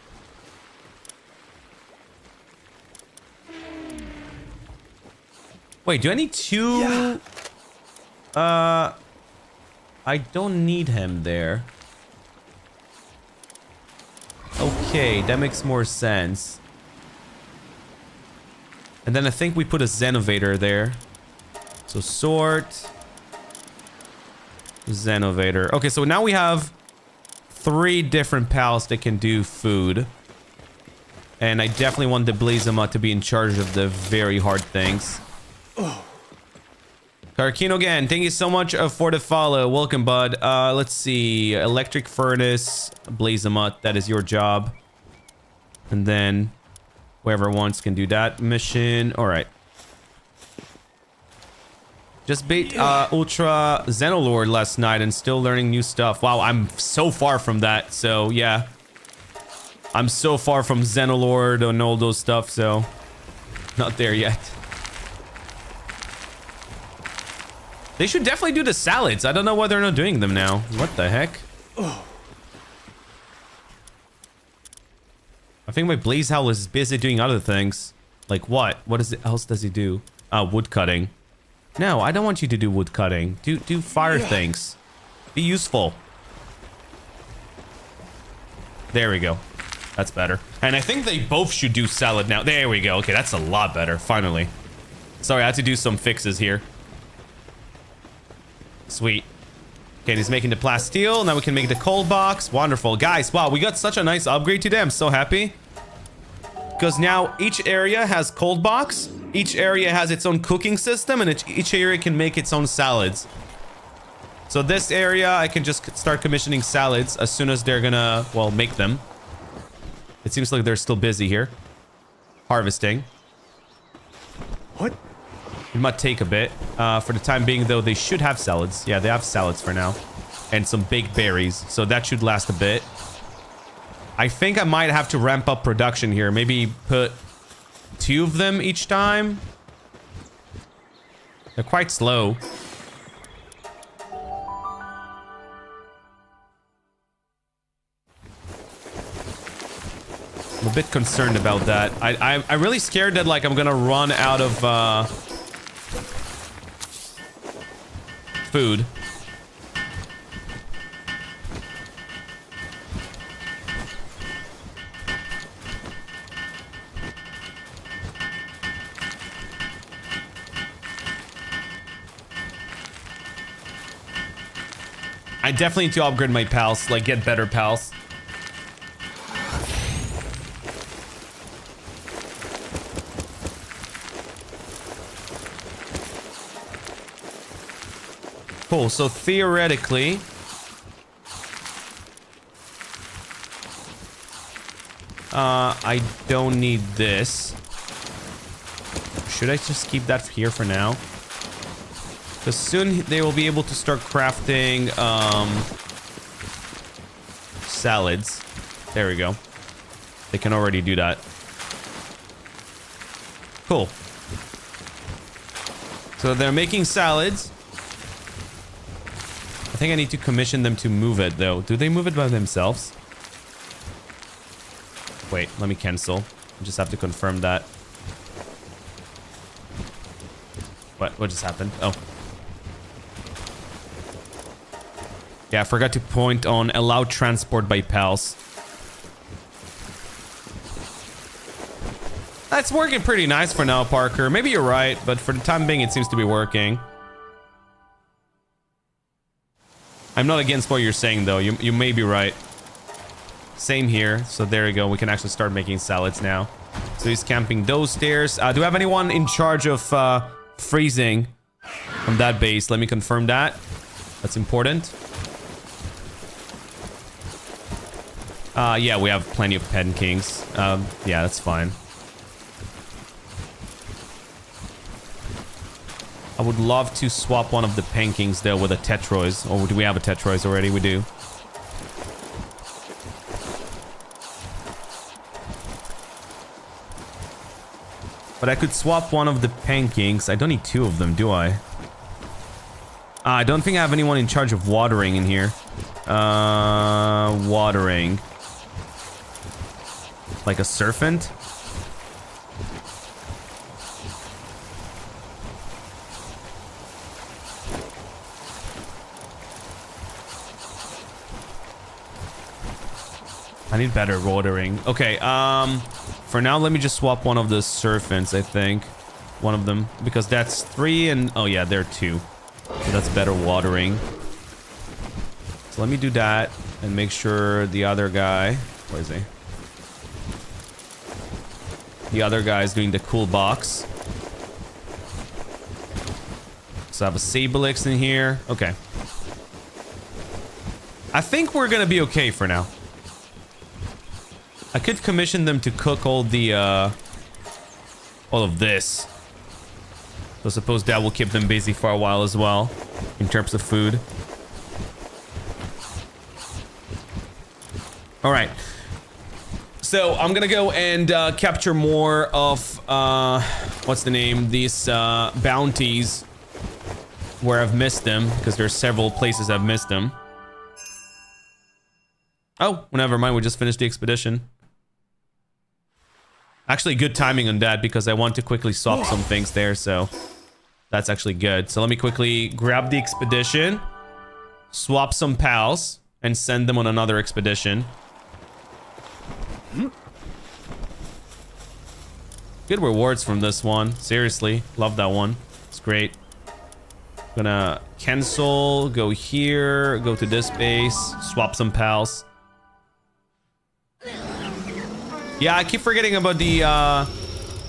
Wait, do I need 2? Yeah. I don't need him there. Okay, that makes more sense. And then I think we put a Zenovator there. So sort. Zenovator. Okay, so now we have 3 different pals that can do food. And I definitely want the Blazama to be in charge of the very hard things. Tarkino again, thank you so much for the follow. Welcome, bud. Let's see. Electric furnace, blaze them up. That is your job. And then whoever wants can do that mission. All right. Just beat Ultra Xenolord last night and still learning new stuff. Wow, I'm so far from that. So yeah, I'm so far from Xenolord and all those stuff. So not there yet. They should definitely do the salads. I don't know why they're not doing them now. What the heck? I think my Blaze Howl is busy doing other things. Like what? What else does he do? Wood cutting. No, I don't want you to do wood cutting. Do fire things. Be useful. There we go. That's better. And I think they both should do salad now. There we go. Okay, that's a lot better. Finally. Sorry, I had to do some fixes here. Sweet. Okay, he's making the plasteel. Now we can make the coal box. Wonderful. Guys, wow, we got such a nice upgrade today. I'm so happy. Because now each area has cold box. Each area has its own cooking system. And each area can make its own salads. So this area, I can just start commissioning salads as soon as they're gonna, well, make them. It seems like they're still busy here. Harvesting. What? It might take a bit. For the time being, though, they should have salads. Yeah, they have salads for now. And some baked berries. So that should last a bit. I think I might have to ramp up production here. Maybe put 2 of them each time. They're quite slow. I'm a bit concerned about that. I'm really scared that, like, I'm gonna run out of food. I definitely need to upgrade my pals, like get better pals. Cool, so theoretically, I don't need this. Should I just keep that here for now? Because soon they will be able to start crafting salads. There we go. They can already do that. Cool. So they're making salads. I think I need to commission them to move it, though. Do they move it by themselves? Wait, let me cancel. I just have to confirm that. What just happened? Oh. Yeah, I forgot to point on allow transport by pals. That's working pretty nice for now, Parker. Maybe you're right, but for the time being, it seems to be working. I'm not against what you're saying, though. You may be right. Same here. So there you go. We can actually start making salads now. So he's camping those stairs. Do we have anyone in charge of freezing from that base? Let me confirm that. That's important. Yeah, we have plenty of pen kings. Yeah, that's fine. I would love to swap one of the pen kings though with a Tetrois. Or do we have a Tetrois already? We do. But I could swap one of the pen kings. I don't need 2 of them, do I? I don't think I have anyone in charge of watering in here. Watering. Like a serpent? I need better watering. Okay, for now, let me just swap one of the serpents, I think. One of them. Because that's 3 and... Oh, yeah, there are 2. So that's better watering. So let me do that and make sure the other guy... Where is he? The other guy is doing the cool box. So I have a Sablix in here. Okay. I think we're gonna be okay for now. I could commission them to cook all the, all of this. So I suppose that will keep them busy for a while as well, in terms of food. All right. So I'm gonna go and capture more of, what's the name? These bounties where I've missed them, because there's several places I've missed them. Oh, never mind. We just finished the expedition. Actually, good timing on that because I want to quickly swap some things there, so that's actually good. So let me quickly grab the expedition, swap some pals, and send them on another expedition. Good rewards from this one. Seriously, love that one. It's great. Gonna cancel, go here, go to this base, swap some pals. Yeah, I keep forgetting about the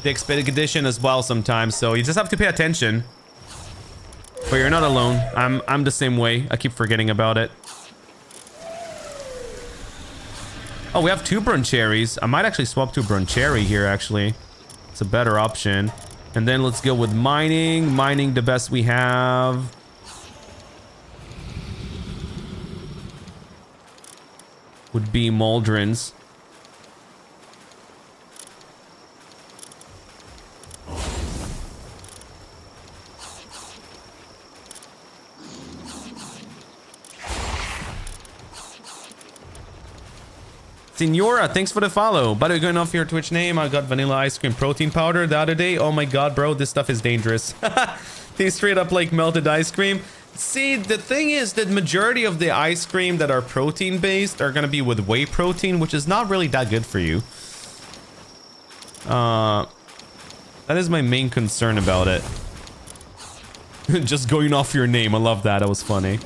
expedition as well sometimes, so you just have to pay attention. But you're not alone. I'm the same way. I keep forgetting about it. Oh, we have 2 Broncherries. I might actually swap to Broncherry here, actually. It's a better option. And then let's go with mining. Mining the best we have. Would be Mauldrons. Senora, thanks for the follow. By the way, going off your Twitch name, I got vanilla ice cream protein powder the other day. Oh my god, bro, this stuff is dangerous. They straight up like melted ice cream. See, the thing is that majority of the ice cream that are protein based are gonna be with whey protein, which is not really that good for you. That is my main concern about it. Just going off your name, I love that. That was funny.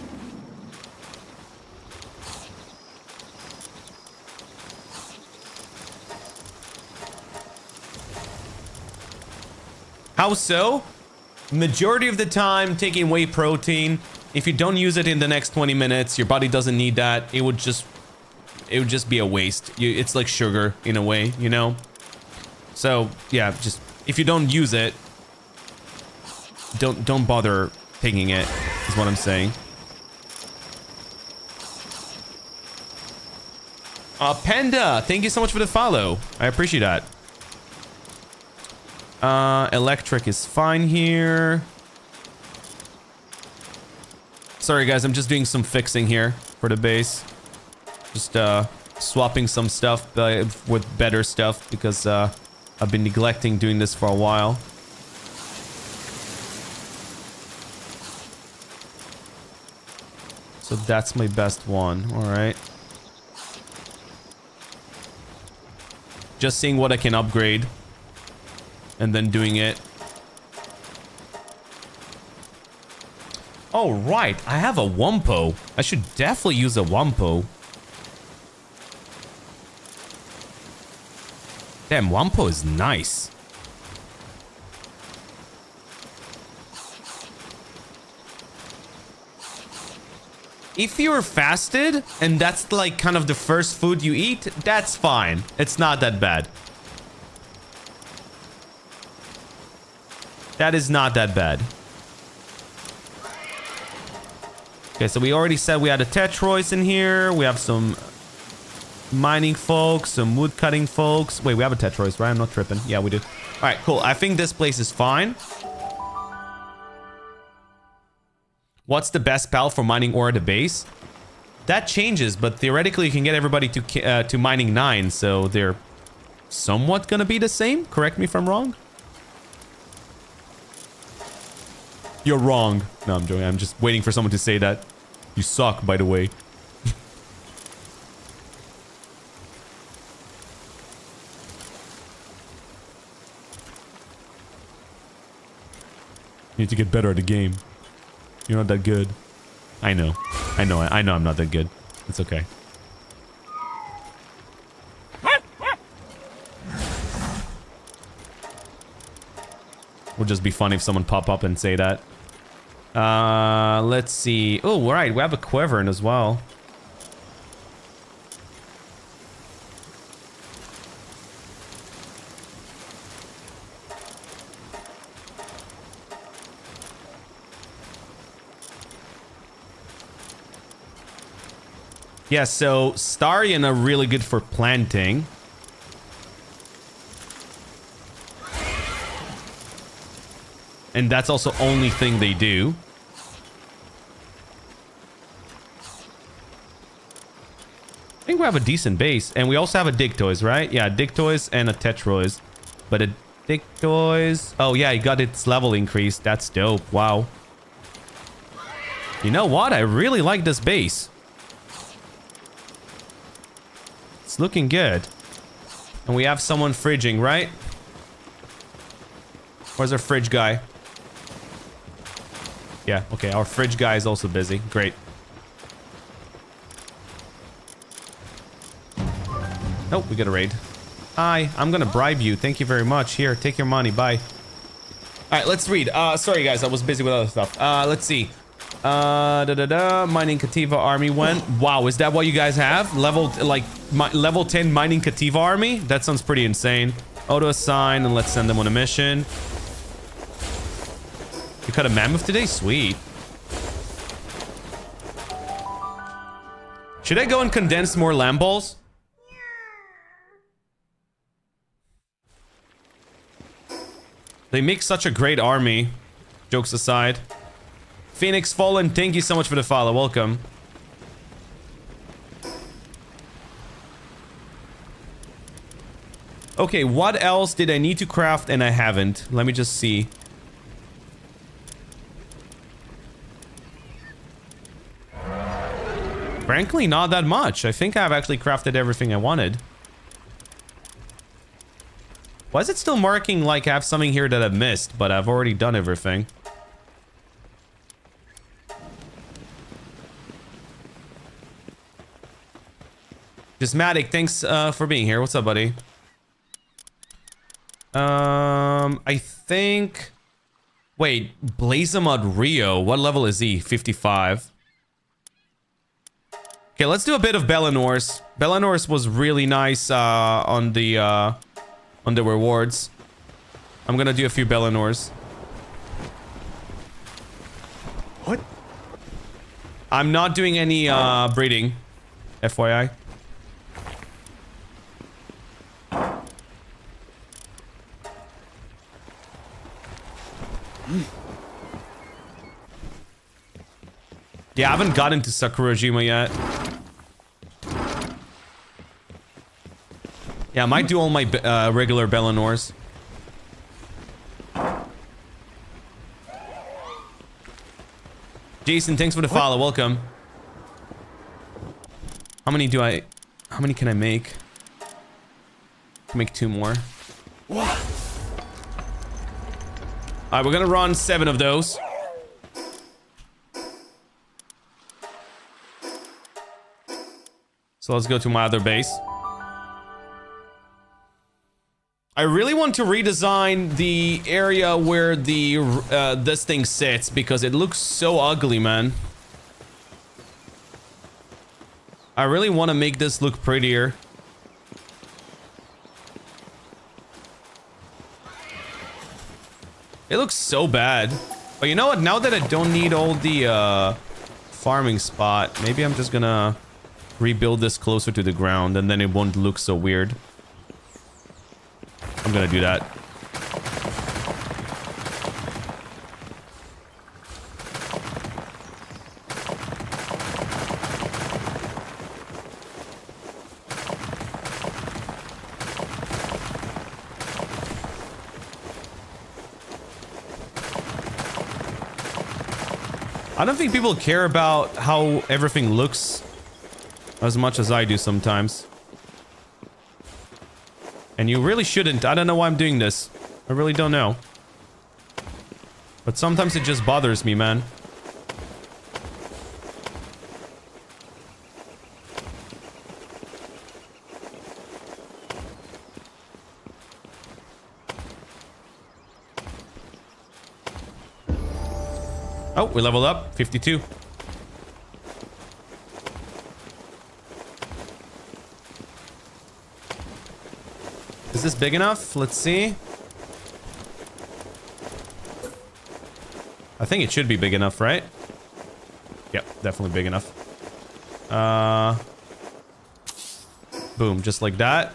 How so? Majority of the time, taking whey protein, if you don't use it in the next 20 minutes, your body doesn't need that. It would just be a waste. It's like sugar in a way, you know? So yeah, just if you don't use it, don't bother taking it, is what I'm saying. Panda, thank you so much for the follow. I appreciate that. Electric is fine here. Sorry guys, I'm just doing some fixing here for the base. Just swapping some stuff with better stuff because I've been neglecting doing this for a while. So that's my best one. All right. Just seeing what I can upgrade. And then doing it. Oh, right. I have a Wumpo. I should definitely use a Wumpo. Damn, Wumpo is nice. If you're fasted and that's like kind of the first food you eat, that's fine. It's not that bad. That is not that bad. Okay, so we already said we had a Tetrois in here. We have some mining folks, some wood cutting folks. Wait, we have a Tetrois, right? I'm not tripping. Yeah, we do. All right, cool. I think this place is fine. What's the best pal for mining ore at the base? That changes, but theoretically you can get everybody to mining 9, so they're somewhat gonna be the same. Correct me if I'm wrong. You're wrong. No, I'm joking. I'm just waiting for someone to say that. You suck, by the way. You need to get better at the game. You're not that good. I know. I know I'm not that good. It's okay. Would just be funny if someone pop up and say that. Let's see. Oh, right. We have a quiver as well. Yeah, so Starion are really good for planting. And that's also only thing they do. I think we have a decent base. And we also have a Dictoys, right? Yeah, Dictoys and a Tetroys. But a Dictoys... Oh, yeah, he got its level increased. That's dope. Wow. You know what? I really like this base. It's looking good. And we have someone fridging, right? Where's our fridge guy? Yeah, okay. Our fridge guy is also busy. Great. Nope, we got a raid. Hi, I'm gonna bribe you. Thank you very much. Here, take your money. Bye. All right, let's read. Sorry, guys. I was busy with other stuff. Let's see. Mining Kativa army went. Wow, is that what you guys have? Level 10 mining Kativa army? That sounds pretty insane. Auto assign and let's send them on a mission. You cut a mammoth today? Sweet. Should I go and condense more lamb balls? They make such a great army. Jokes aside. Phoenix Fallen, thank you so much for the follow. Welcome. Okay, what else did I need to craft and I haven't? Let me just see. Frankly, not that much. I think I've actually crafted everything I wanted. Why is it still marking like I have something here that I've missed, but I've already done everything? Gismatic, thanks for being here. What's up, buddy? I think... Wait, Blazamud Rio. What level is he? 55. Okay, let's do a bit of Bellinors. Bellinors was really nice on the rewards. I'm gonna do a few Bellinors. What? I'm not doing any breeding, FYI. Yeah, I haven't gotten to Sakurajima yet. Yeah, I might do all my regular Bellinors. Jason, thanks for the follow. Welcome. How many can I make? Make 2 more. Alright, we're gonna run 7 of those. So let's go to my other base. I really want to redesign the area where the this thing sits because it looks so ugly, man. I really want to make this look prettier. It looks so bad. But you know what? Now that I don't need all the farming spot, maybe I'm just gonna rebuild this closer to the ground and then it won't look so weird. I'm gonna do that. I don't think people care about how everything looks as much as I do sometimes. And you really shouldn't. I don't know why I'm doing this. I really don't know. But sometimes it just bothers me, man. Oh, we leveled up. 52. Is this big enough? Let's see. I think it should be big enough, right? Yep, definitely big enough. Boom, just like that.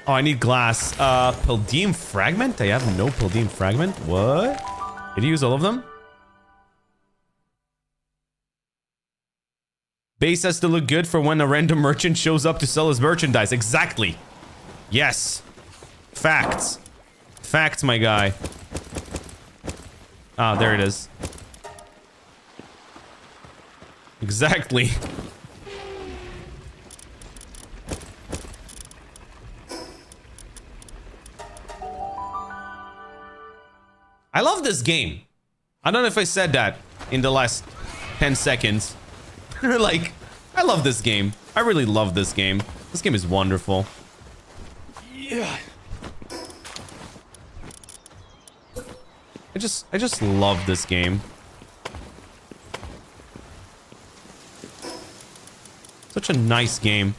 Oh, I need glass. Palladium fragment? I have no palladium fragment. What? Did you use all of them? Base has to look good for when a random merchant shows up to sell his merchandise. Exactly. Yes. Facts. Facts, my guy. Ah, there it is. Exactly. I love this game. I don't know if I said that in the last 10 seconds. Like, I love this game. I really love this game. This game is wonderful. Yeah. I just love this game. Such a nice game.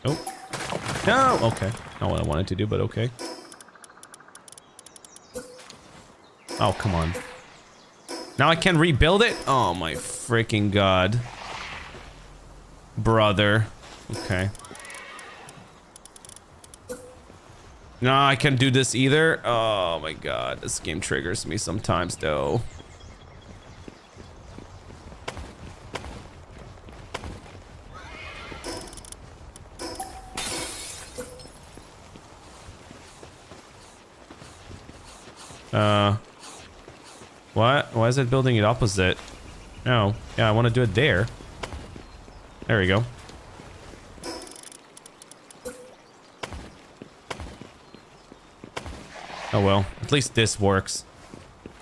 Oh. No! Okay. Not what I wanted to do, but okay. Oh, come on. Now I can rebuild it? Oh my freaking god. Brother. Okay. No, I can't do this either. Oh my god. This game triggers me sometimes, though. What? Why is it building it opposite? Oh, yeah, I want to do it there. There we go. Oh well, at least this works.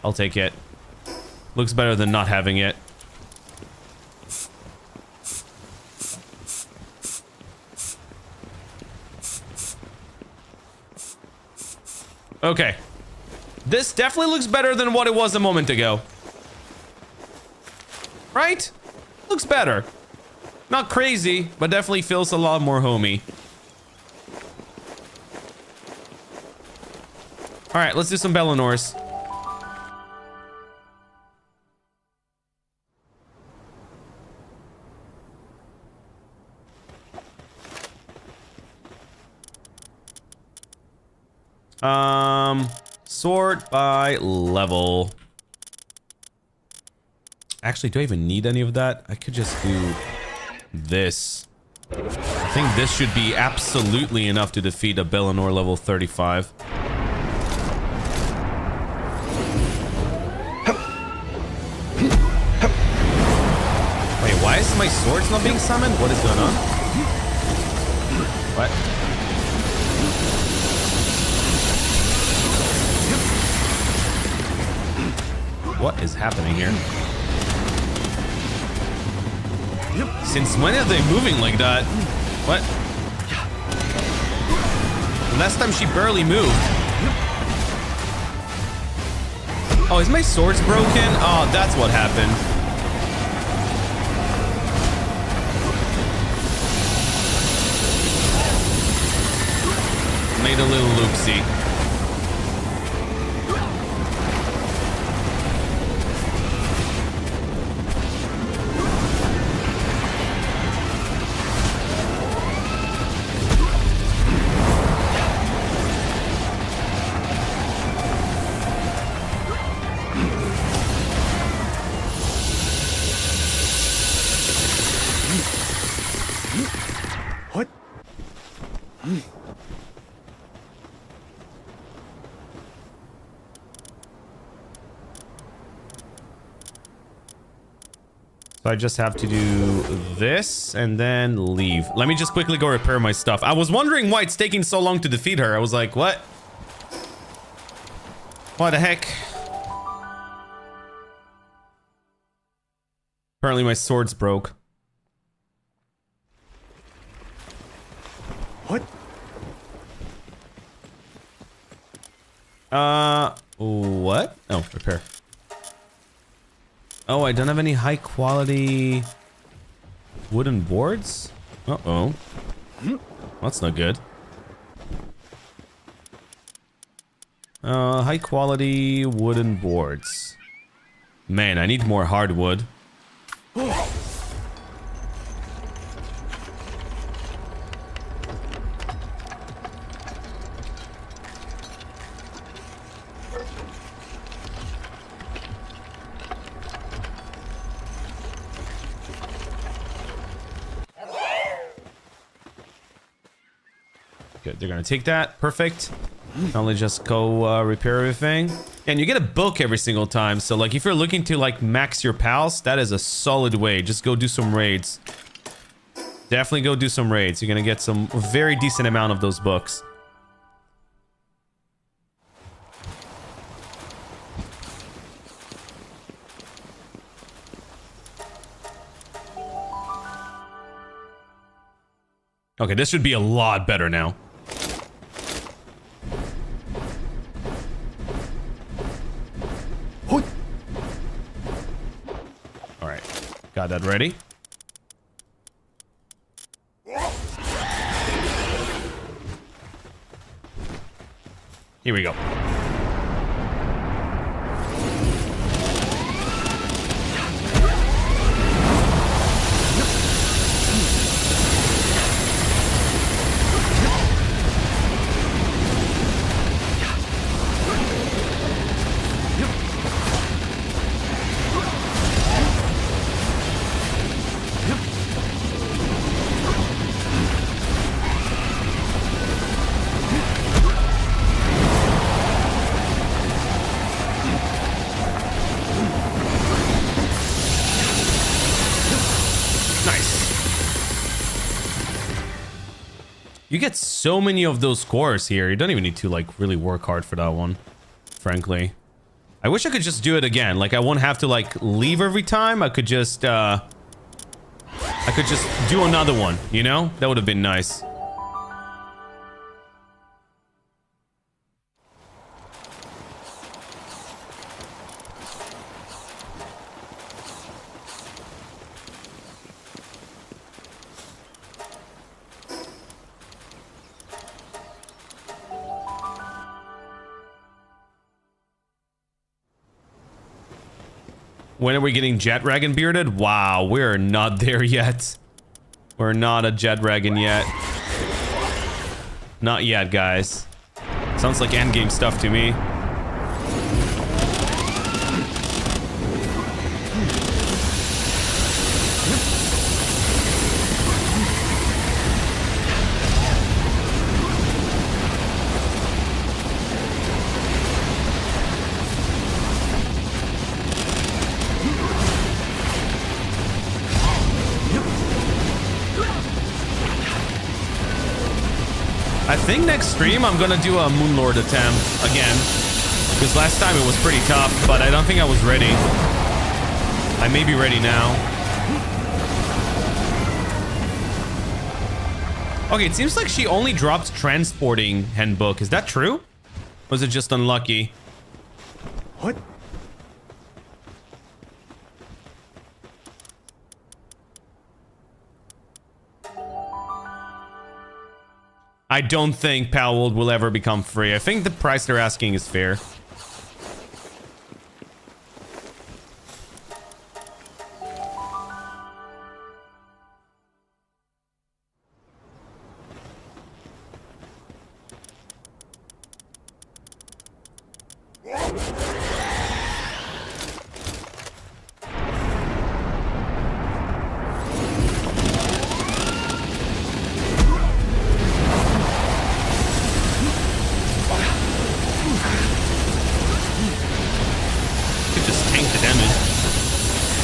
I'll take it. Looks better than not having it. Okay. This definitely looks better than what it was a moment ago. Right? Looks better. Not crazy, but definitely feels a lot more homey. Alright, let's do some Bellinors. Sort by level. Actually, do I even need any of that? I could just do this. I think this should be absolutely enough to defeat a Bellinor level 35. Wait, why is my swords not being summoned? What is going on? What? What is happening here? Since when are they moving like that? What? Last time she barely moved. Oh, is my swords broken? Oh, that's what happened. Made a little loopsie. So I just have to do this and then leave. Let me just quickly go repair my stuff. I was wondering why it's taking so long to defeat her. I was like, what? What the heck? Apparently my sword's broke. What? What? Oh, repair. Oh, I don't have any high quality wooden boards? Uh-oh. That's not good. High quality wooden boards. Man, I need more hardwood. Good, they're gonna take that. Perfect. Only just go repair everything. And you get a book every single time. So like if you're looking to like max your pals, that is a solid way. Just go do some raids. Definitely go do some raids. You're gonna get some very decent amount of those books. Okay, this should be a lot better now. Alright, got that ready. Here we go. You get so many of those cores here. You don't even need to like really work hard for that one, frankly. I wish I could just do it again. Like I won't have to like leave every time. I could just do another one, you know? That would have been nice. When are we getting Jet Dragon bearded? Wow, we're not there yet. We're not a Jet Dragon yet. Not yet, guys. Sounds like endgame stuff to me. I think next stream I'm gonna do a Moonlord attempt again. Because last time it was pretty tough, but I don't think I was ready. I may be ready now. Okay, it seems like she only dropped transporting handbook. Is that true? Or was it just unlucky? What? I don't think Palworld will ever become free. I think the price they're asking is fair.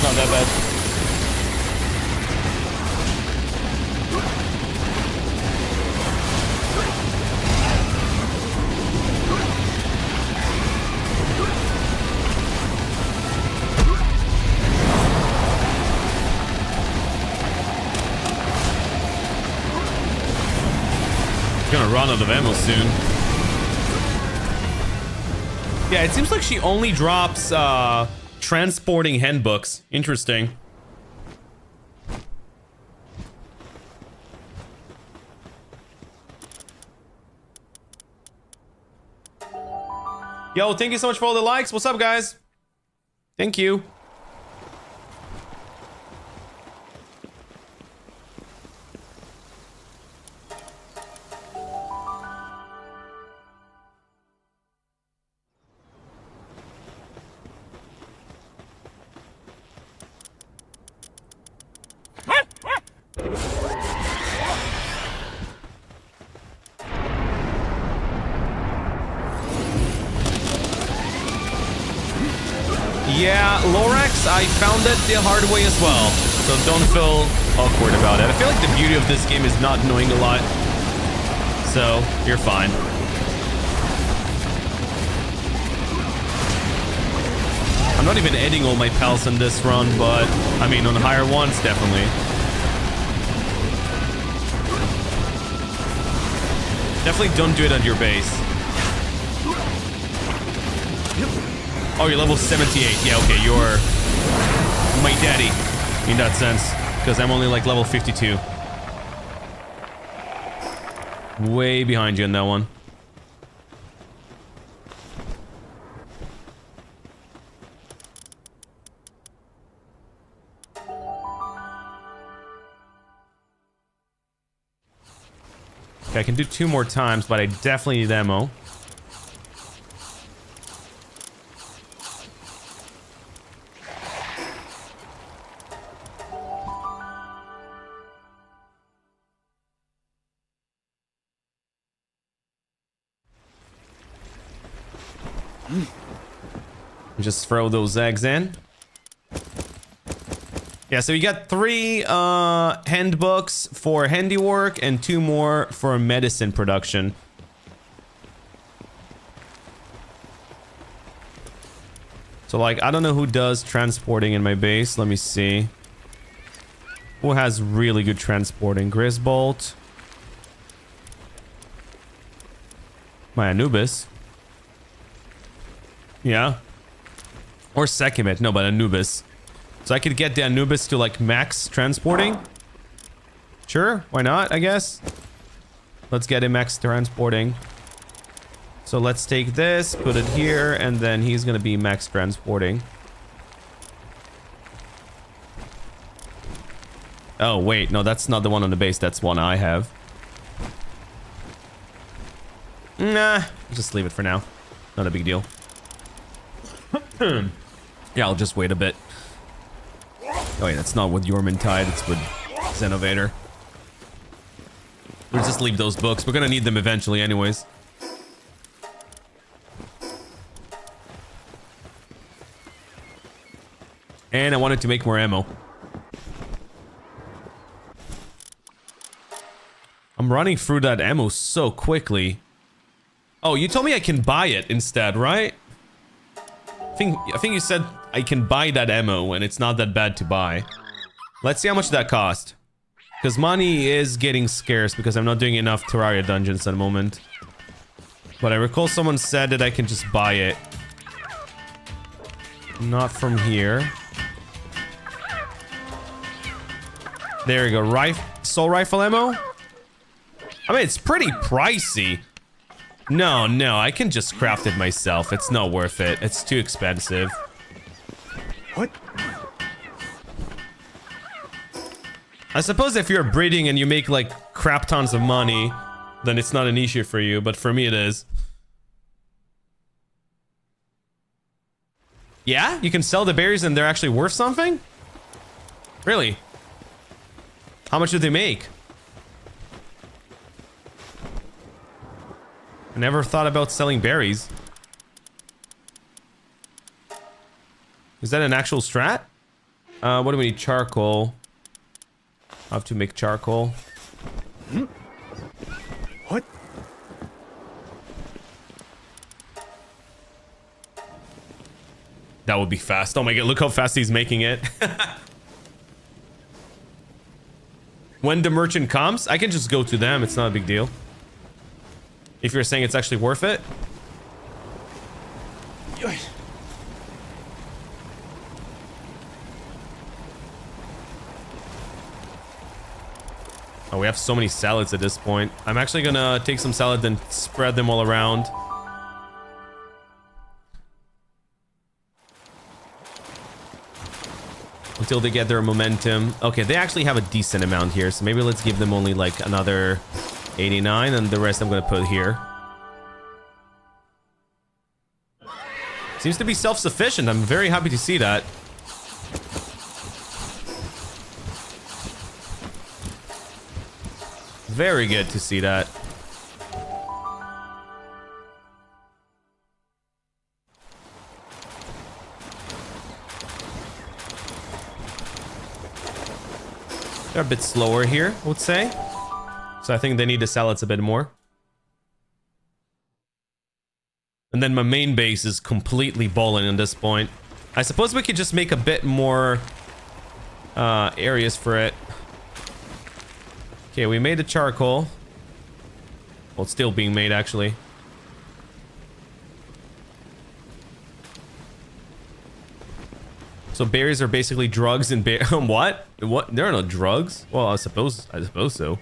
Not that bad. run out of ammo soon. Yeah, it seems like she only drops transporting handbooks. Interesting. Yo, thank you so much for all the likes. What's up, guys? Thank you. Yeah, Lorax, I found it the hard way as well, so don't feel awkward about it. I feel like the beauty of this game is not knowing a lot, so you're fine. I'm not even adding all my pals in this run, but I mean on higher ones, definitely. Definitely don't do it at your base. Oh, you're level 78. Yeah, okay, you're my daddy in that sense, because I'm only like level 52. Way behind you in that one. Okay, I can do 2 more times, but I definitely need ammo. Just throw those eggs in. Yeah, so you got 3 handbooks for handiwork and 2 more for medicine production. So like, I don't know who does transporting in my base. Let me see. Who has really good transporting? Grisbolt. My Anubis. Yeah. Or Sekhmet. No, but Anubis. So I could get the Anubis to like max transporting. Sure, why not, I guess. Let's get him max transporting. So let's take this, put it here, and then he's gonna be max transporting. Oh, wait, no, that's not the one on the base, that's one I have. Nah, just leave it for now. Not a big deal. Yeah, I'll just wait a bit. Oh wait, that's not with Yormintide, it's with Xenovator. We'll just leave those books. We're gonna need them eventually anyways. And I wanted to make more ammo. I'm running through that ammo so quickly. Oh, you told me I can buy it instead, right? I think you said I can buy that ammo and it's not that bad to buy. Let's see how much that cost. Because money is getting scarce because I'm not doing enough Terraria dungeons at the moment. But I recall someone said that I can just buy it. Not from here. There we go. Soul rifle ammo? I mean, it's pretty pricey. No, I can just craft it myself. It's not worth it. It's too expensive. What? I suppose if you're breeding and you make like crap tons of money, then it's not an issue for you, but for me it is. Yeah? You can sell the berries and they're actually worth something? Really? How much do they make? I never thought about selling berries. Is that an actual strat? What do we need? Charcoal. I have to make charcoal. What? That would be fast. Oh my god, look how fast he's making it. When the merchant comes, I can just go to them. It's not a big deal. If you're saying it's actually worth it. Oh, we have so many salads at this point. I'm actually gonna take some salad and spread them all around. Until they get their momentum. Okay, they actually have a decent amount here, so maybe let's give them only like another 89, and the rest I'm gonna put here. Seems to be self-sufficient. I'm very happy to see that. Very good to see that. They're a bit slower here, I would say. So I think they need the salads a bit more. And then my main base is completely balling at this point. I suppose we could just make a bit more areas for it. Okay, we made the charcoal. Well, it's still being made, actually. So berries are basically drugs and what? What? There are no drugs? Well, I suppose so.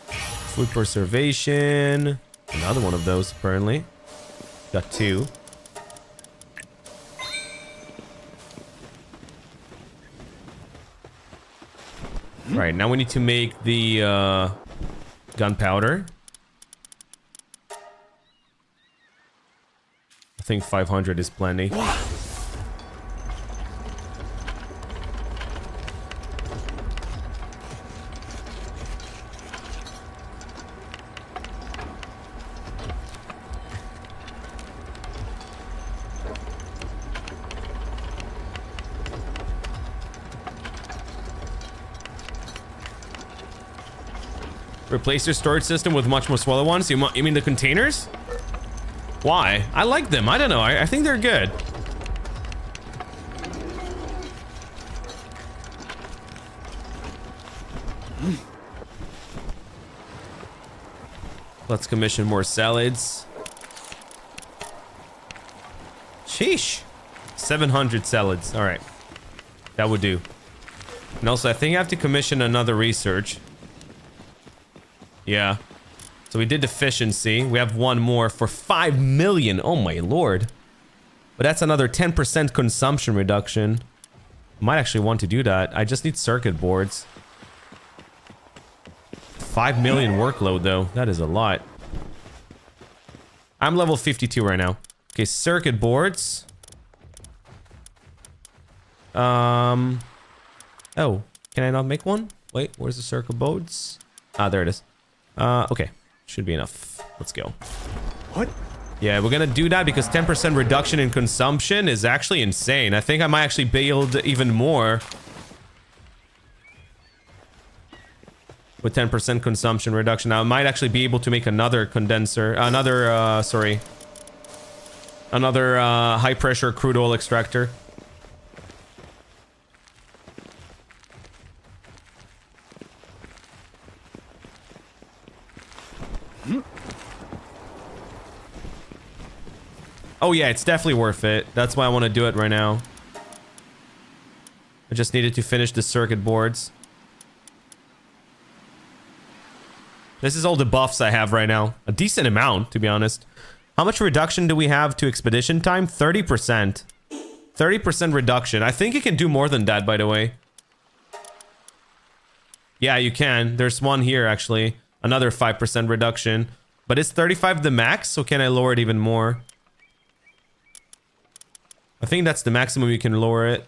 Food preservation. Another one of those, apparently. Got 2. Right, now we need to make the gunpowder. I think 500 is plenty. Replace your storage system with much more smaller ones? You mean the containers? Why? I like them. I don't know. I think they're good. Let's commission more salads. Sheesh. 700 salads. All right. That would do. And also, I think I have to commission another research. Yeah. So we did efficiency. We have one more for 5 million. Oh my lord. But that's another 10% consumption reduction. Might actually want to do that. I just need circuit boards. 5 million workload though. That is a lot. I'm level 52 right now. Okay, circuit boards. Oh, can I not make one? Wait, where's the circuit boards? Ah, there it is. Okay. Should be enough. Let's go. What? Yeah, we're gonna do that because 10% reduction in consumption is actually insane. I think I might actually build even more. With 10% consumption reduction. Now, I might actually be able to make another condenser. Another high pressure crude oil extractor. Oh yeah, it's definitely worth it. That's why I want to do it right now. I just needed to finish the circuit boards. This is all the buffs I have right now. A decent amount, to be honest. How much reduction do we have to expedition time? 30%. 30% reduction. I think you can do more than that, by the way. Yeah, you can. There's one here, actually. Another 5% reduction. But is 35 the max? So can I lower it even more? I think that's the maximum you can lower it.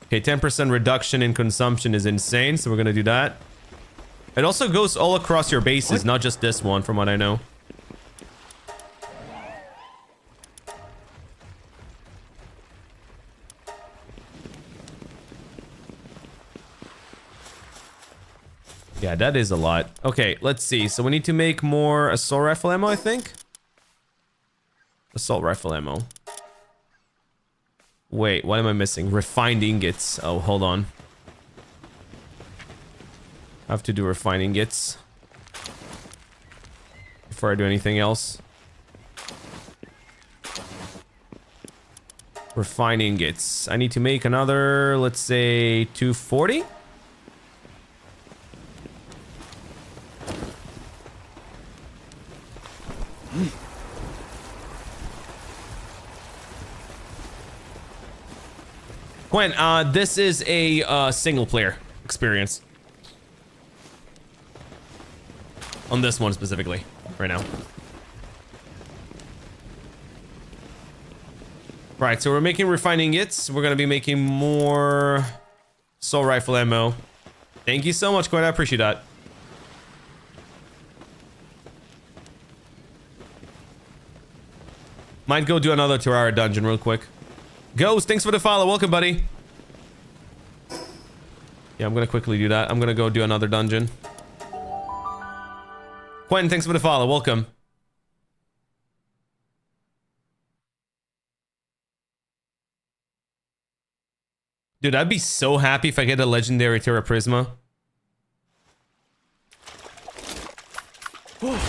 Okay, 10% reduction in consumption is insane, so we're gonna do that. It also goes all across your bases, not just this one, from what I know. Yeah, that is a lot. Okay, let's see. So we need to make more assault rifle ammo, I think. Assault rifle ammo. Wait, what am I missing? Refined ingots. Oh, hold on. I have to do refined ingots before I do anything else. Refined ingots. I need to make another, let's say, 240. Gwen, this is a single player experience. On this one specifically, right now. Right, so we're making refined ingots. We're gonna be making more assault rifle ammo. Thank you so much, Gwen. I appreciate that. Might go do another 2-hour dungeon real quick. Ghost, thanks for the follow. Welcome, buddy. Yeah, I'm gonna quickly do that. I'm gonna go do another dungeon. Quentin, thanks for the follow. Welcome. Dude, I'd be so happy if I get a legendary Terra Prisma. Nope.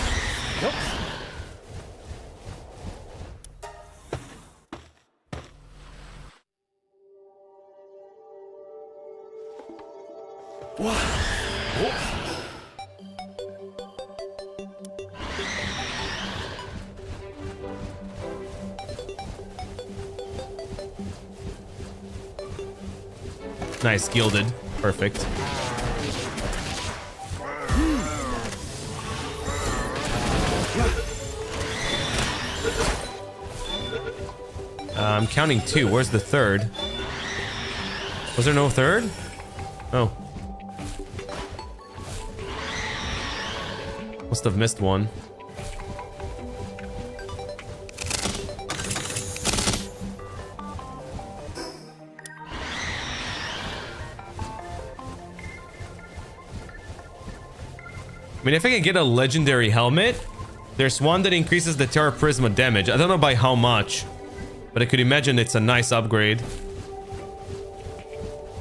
Nice, gilded. Perfect. I'm counting 2. Where's the third? Was there no third? Oh. Must have missed one. I mean, if I can get a legendary helmet, there's one that increases the Terra Prisma damage. I don't know by how much, but I could imagine it's a nice upgrade.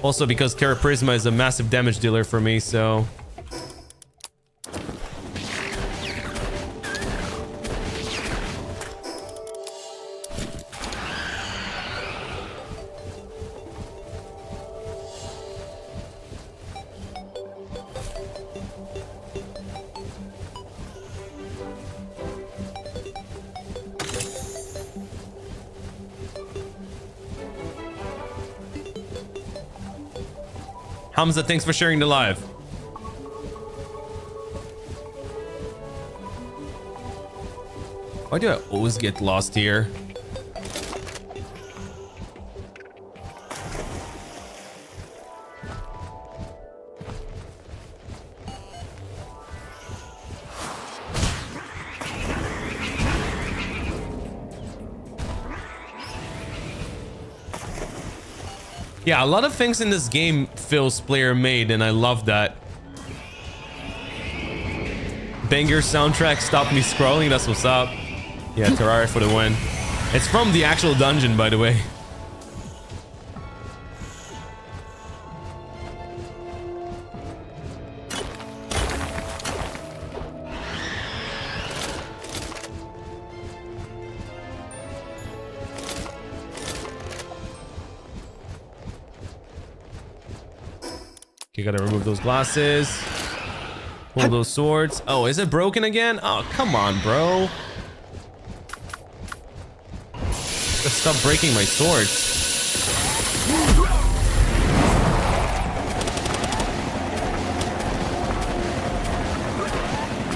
Also, because Terra Prisma is a massive damage dealer for me, so... Hamza, thanks for sharing the live. Why do I always get lost here? Yeah, a lot of things in this game feels player made, and I love that. Banger soundtrack stopped me scrolling, that's what's up. Yeah, Terraria for the win. It's from the actual dungeon, by the way. You gotta remove those glasses. Pull those swords. Oh, is it broken again? Oh, come on, bro. Just stop breaking my swords.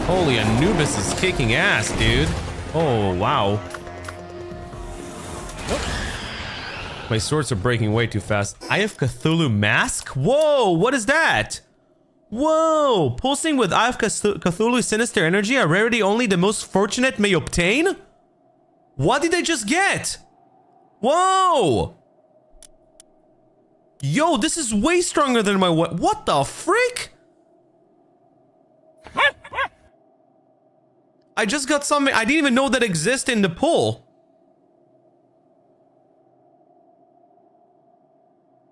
Holy, Anubis is kicking ass, dude. Oh, wow. My swords are breaking way too fast. I have Cthulhu Mask? Whoa, what is that? Whoa, pulsing with Eye of Cthulhu Sinister Energy, a rarity only the most fortunate may obtain? What did I just get? Whoa! Yo, this is way stronger than my what the frick? I just got something I didn't even know that exists in the pull.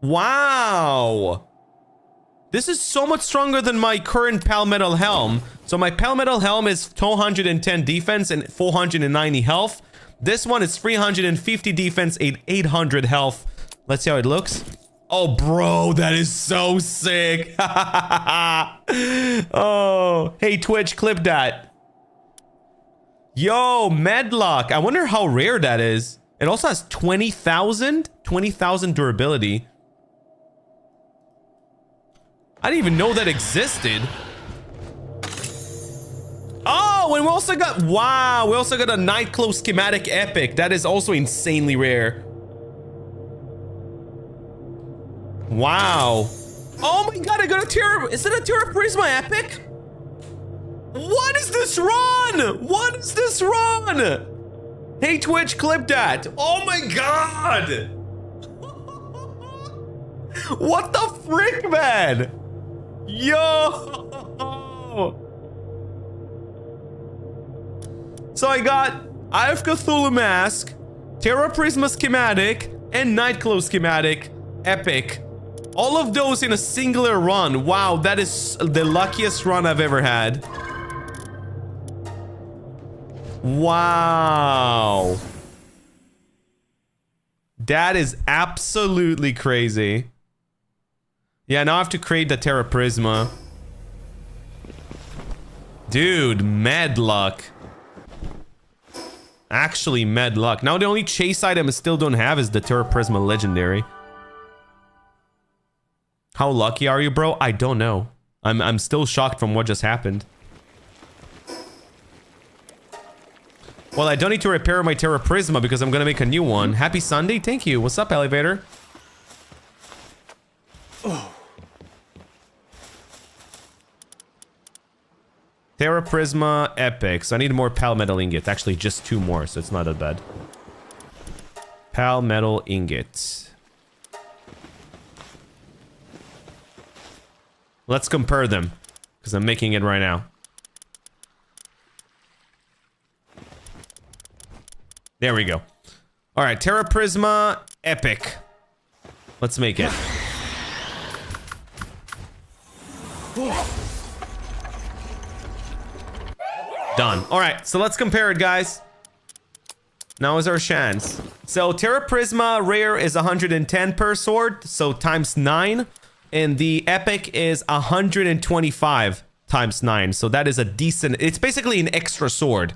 Wow. This is so much stronger than my current Palmetto helm. So my Palmetto helm is 210 defense and 490 health. This one is 350 defense and 800 health. Let's see how it looks. Oh, bro, that is so sick. Oh, hey, Twitch, clip that. Yo, Medlock. I wonder how rare that is. It also has 20,000 durability. I didn't even know that existed. Oh, and we also got, wow, we also got a Nightclo schematic epic. That is also insanely rare. Wow. Oh my god, I got a Terra, is it a Terra Prisma epic? What is this run? What is this run? Hey, Twitch, clip that. Oh my god. What the frick, man? Yo! So I got Eye of Cthulhu Mask, Terra Prisma schematic, and Nightclo schematic epic. All of those in a singular run. Wow, that is the luckiest run I've ever had. Wow. That is absolutely crazy. Yeah, now I have to create the Terra Prisma. Dude, mad luck. Actually, mad luck. Now the only chase item I still don't have is the Terra Prisma Legendary. How lucky are you, bro? I don't know. I'm still shocked from what just happened. Well, I don't need to repair my Terra Prisma because I'm gonna make a new one. Happy Sunday, thank you. What's up, Elevator? Oh. Terra Prisma epic. So I need more Palmetto ingot. Actually, just 2 more, so it's not that bad. Palmetto ingot. Let's compare them, because I'm making it right now. There we go. All right, Terra Prisma epic. Let's make it. Done. All right, so let's compare it, guys. Now is our chance. So Terra Prisma rare is 110 per sword, so times 9. And the epic is 125 times 9. So that is a decent, it's basically an extra sword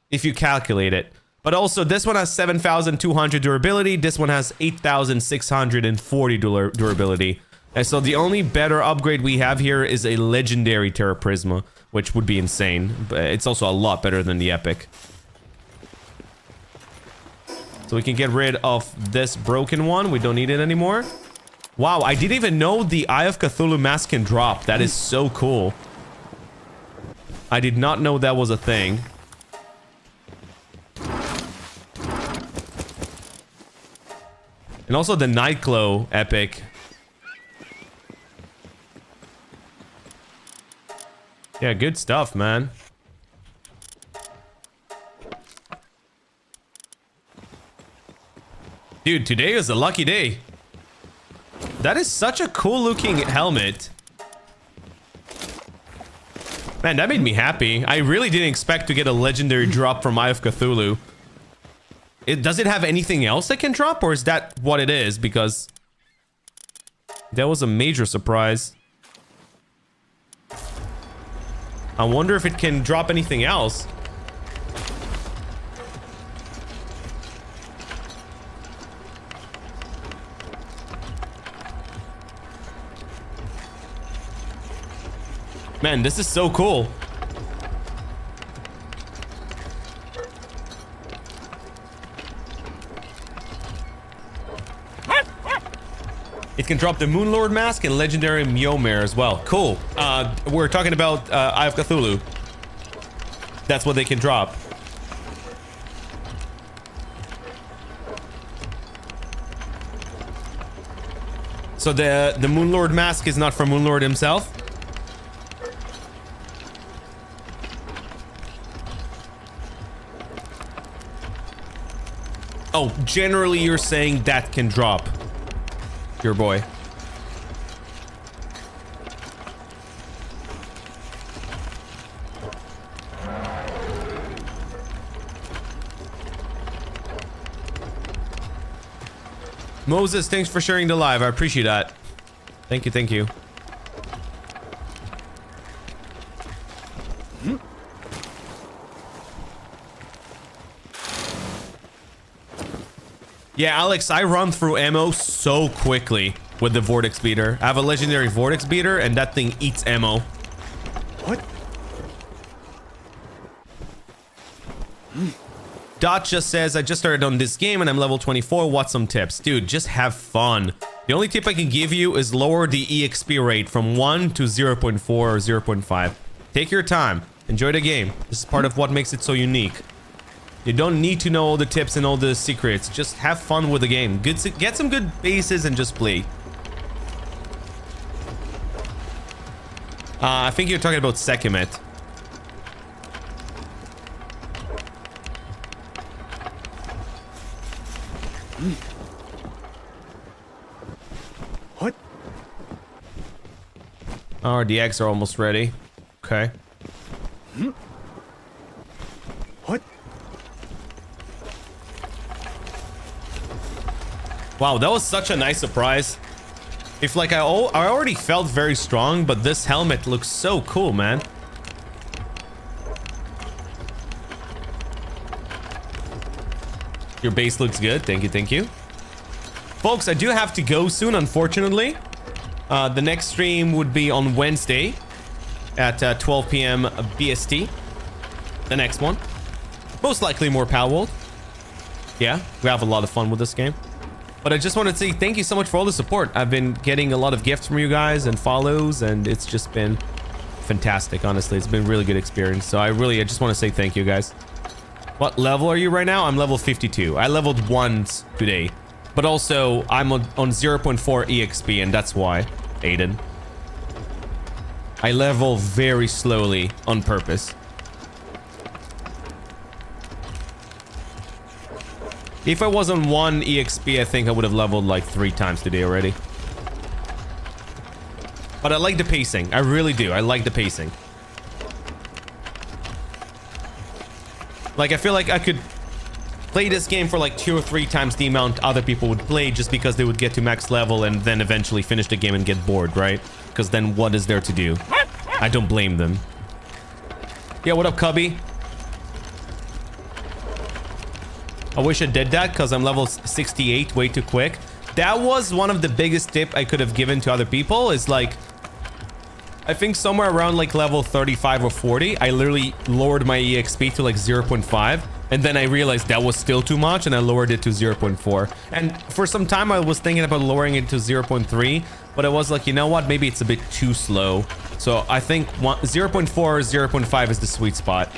if you calculate it. But also this one has 7,200 durability. This one has 8,640 durability. And so the only better upgrade we have here is a legendary Terra Prisma, which would be insane. But it's also a lot better than the epic. So we can get rid of this broken one. We don't need it anymore. Wow, I didn't even know the Eye of Cthulhu mask can drop. That is so cool. I did not know that was a thing. And also the Nightclo epic. Yeah, good stuff, man. Dude, today is a lucky day. That is such a cool looking helmet. Man, that made me happy. I really didn't expect to get a legendary drop from Eye of Cthulhu. Does it have anything else that can drop, or is that what it is? Because that was a major surprise. I wonder if it can drop anything else. Man, this is so cool. It can drop the Moonlord mask and legendary Mjolnir as well. Cool. We're talking about Eye of Cthulhu. That's what they can drop. So the Moonlord mask is not from Moonlord himself? Oh, generally you're saying that can drop. Your boy. Moses, thanks for sharing the live. I appreciate that. Thank you, thank you. Yeah, Alex, I run through ammo so quickly with the Vortex Beater. I have a legendary Vortex Beater, and that thing eats ammo. What? Dot just says, I just started on this game and I'm level 24. What's some tips? Dude, just have fun. The only tip I can give you is lower the EXP rate from 1 to 0.4 or 0.5. Take your time. Enjoy the game. This is part of what makes it so unique. You don't need to know all the tips and all the secrets. Just have fun with the game. Get some good bases and just play. I think you're talking about Sekimet. What? Our the eggs are almost ready. Okay. What? Wow, that was such a nice surprise. If like I already felt very strong, but this helmet looks so cool, man. Your base looks good. Thank you, thank you. Folks, I do have to go soon, unfortunately. The next stream would be on Wednesday at 12 p.m. BST. The next one. Most likely more Palworld. Yeah, we have a lot of fun with this game. But I just want to say thank you so much for all the support. I've been getting a lot of gifts from you guys and follows, and it's just been fantastic, honestly. It's been a really good experience. So I just want to say thank you, guys. What level are you right now? I'm level 52. I leveled once today. But also, I'm on 0.4 EXP, and that's why, Aiden. I level very slowly on purpose. If I was on 1 EXP, I think I would have leveled like 3 times today already. But I like the pacing. I really do. I like the pacing. Like, I feel like I could play this game for like 2 or 3 times the amount other people would play just because they would get to max level and then eventually finish the game and get bored, right? Because then what is there to do? I don't blame them. Yeah, what up, Cubby? I wish I did that because I'm level 68 way too quick. That was one of the biggest tip I could have given to other people is like, I think somewhere around like level 35 or 40, I literally lowered my EXP to like 0.5. And then I realized that was still too much and I lowered it to 0.4. And for some time I was thinking about lowering it to 0.3, but I was like, you know what? Maybe it's a bit too slow. So I think 0.4 or 0.5 is the sweet spot.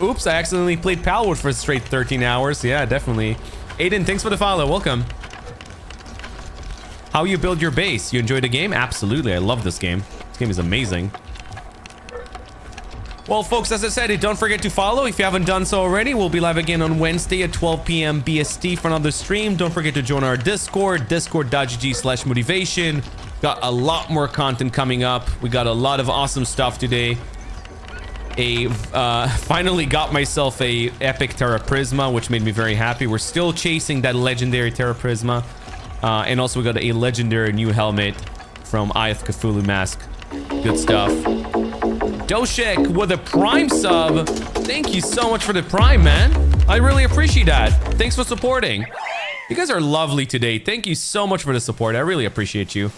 Oops, I accidentally played Palworld for a straight 13 hours. Yeah, definitely. Aiden, thanks for the follow. Welcome. How you build your base? You enjoy the game? Absolutely. I love this game. This game is amazing. Well, folks, as I said, don't forget to follow if you haven't done so already. We'll be live again on Wednesday at 12 p.m. BST for another stream. Don't forget to join our Discord, discord.gg/motivation. Got a lot more content coming up. We got a lot of awesome stuff today. Finally got myself a epic Terra Prisma, which made me very happy. We're still chasing that legendary Terra Prisma. And also we got a legendary new helmet from Ith Cthulhu Mask. Good stuff. Doshek with a Prime sub. Thank you so much for the Prime, man. I really appreciate that. Thanks for supporting. You guys are lovely today. Thank you so much for the support. I really appreciate you.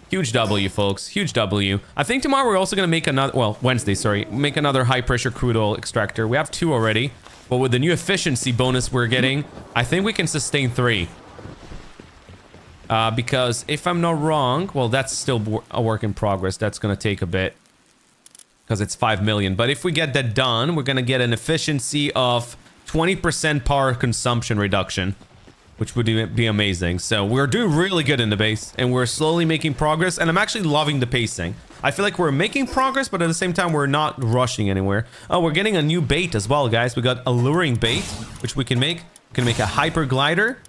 Huge W, folks. Huge W. I think tomorrow we're also going to make another... Well, Wednesday, sorry. Make another high-pressure crude oil extractor. We have 2 already. But with the new efficiency bonus we're getting, I think we can sustain 3. Because if I'm not wrong... Well, that's still a work in progress. That's going to take a bit. Because it's 5 million. But if we get that done, we're going to get an efficiency of 20% power consumption reduction. Which would be amazing. So we're doing really good in the base. And we're slowly making progress. And I'm actually loving the pacing. I feel like we're making progress, but at the same time, we're not rushing anywhere. Oh, we're getting a new bait as well, guys. We got alluring bait, which we can make. We can make a hyper glider.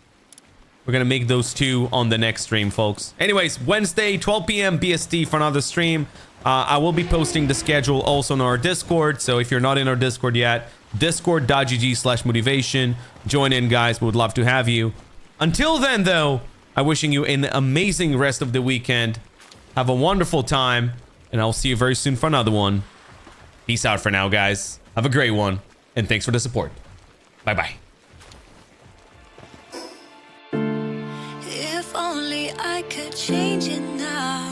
We're gonna make those two on the next stream, folks. Anyways, Wednesday, 12 p.m. BST for another stream. I will be posting the schedule also on our Discord. So if you're not in our Discord yet, discord.gg/motivation. Join in, guys. We would love to have you. Until then, though, I'm wishing you an amazing rest of the weekend. Have a wonderful time, and I'll see you very soon for another one. Peace out for now, guys. Have a great one, and thanks for the support. Bye-bye. If only I could change it now.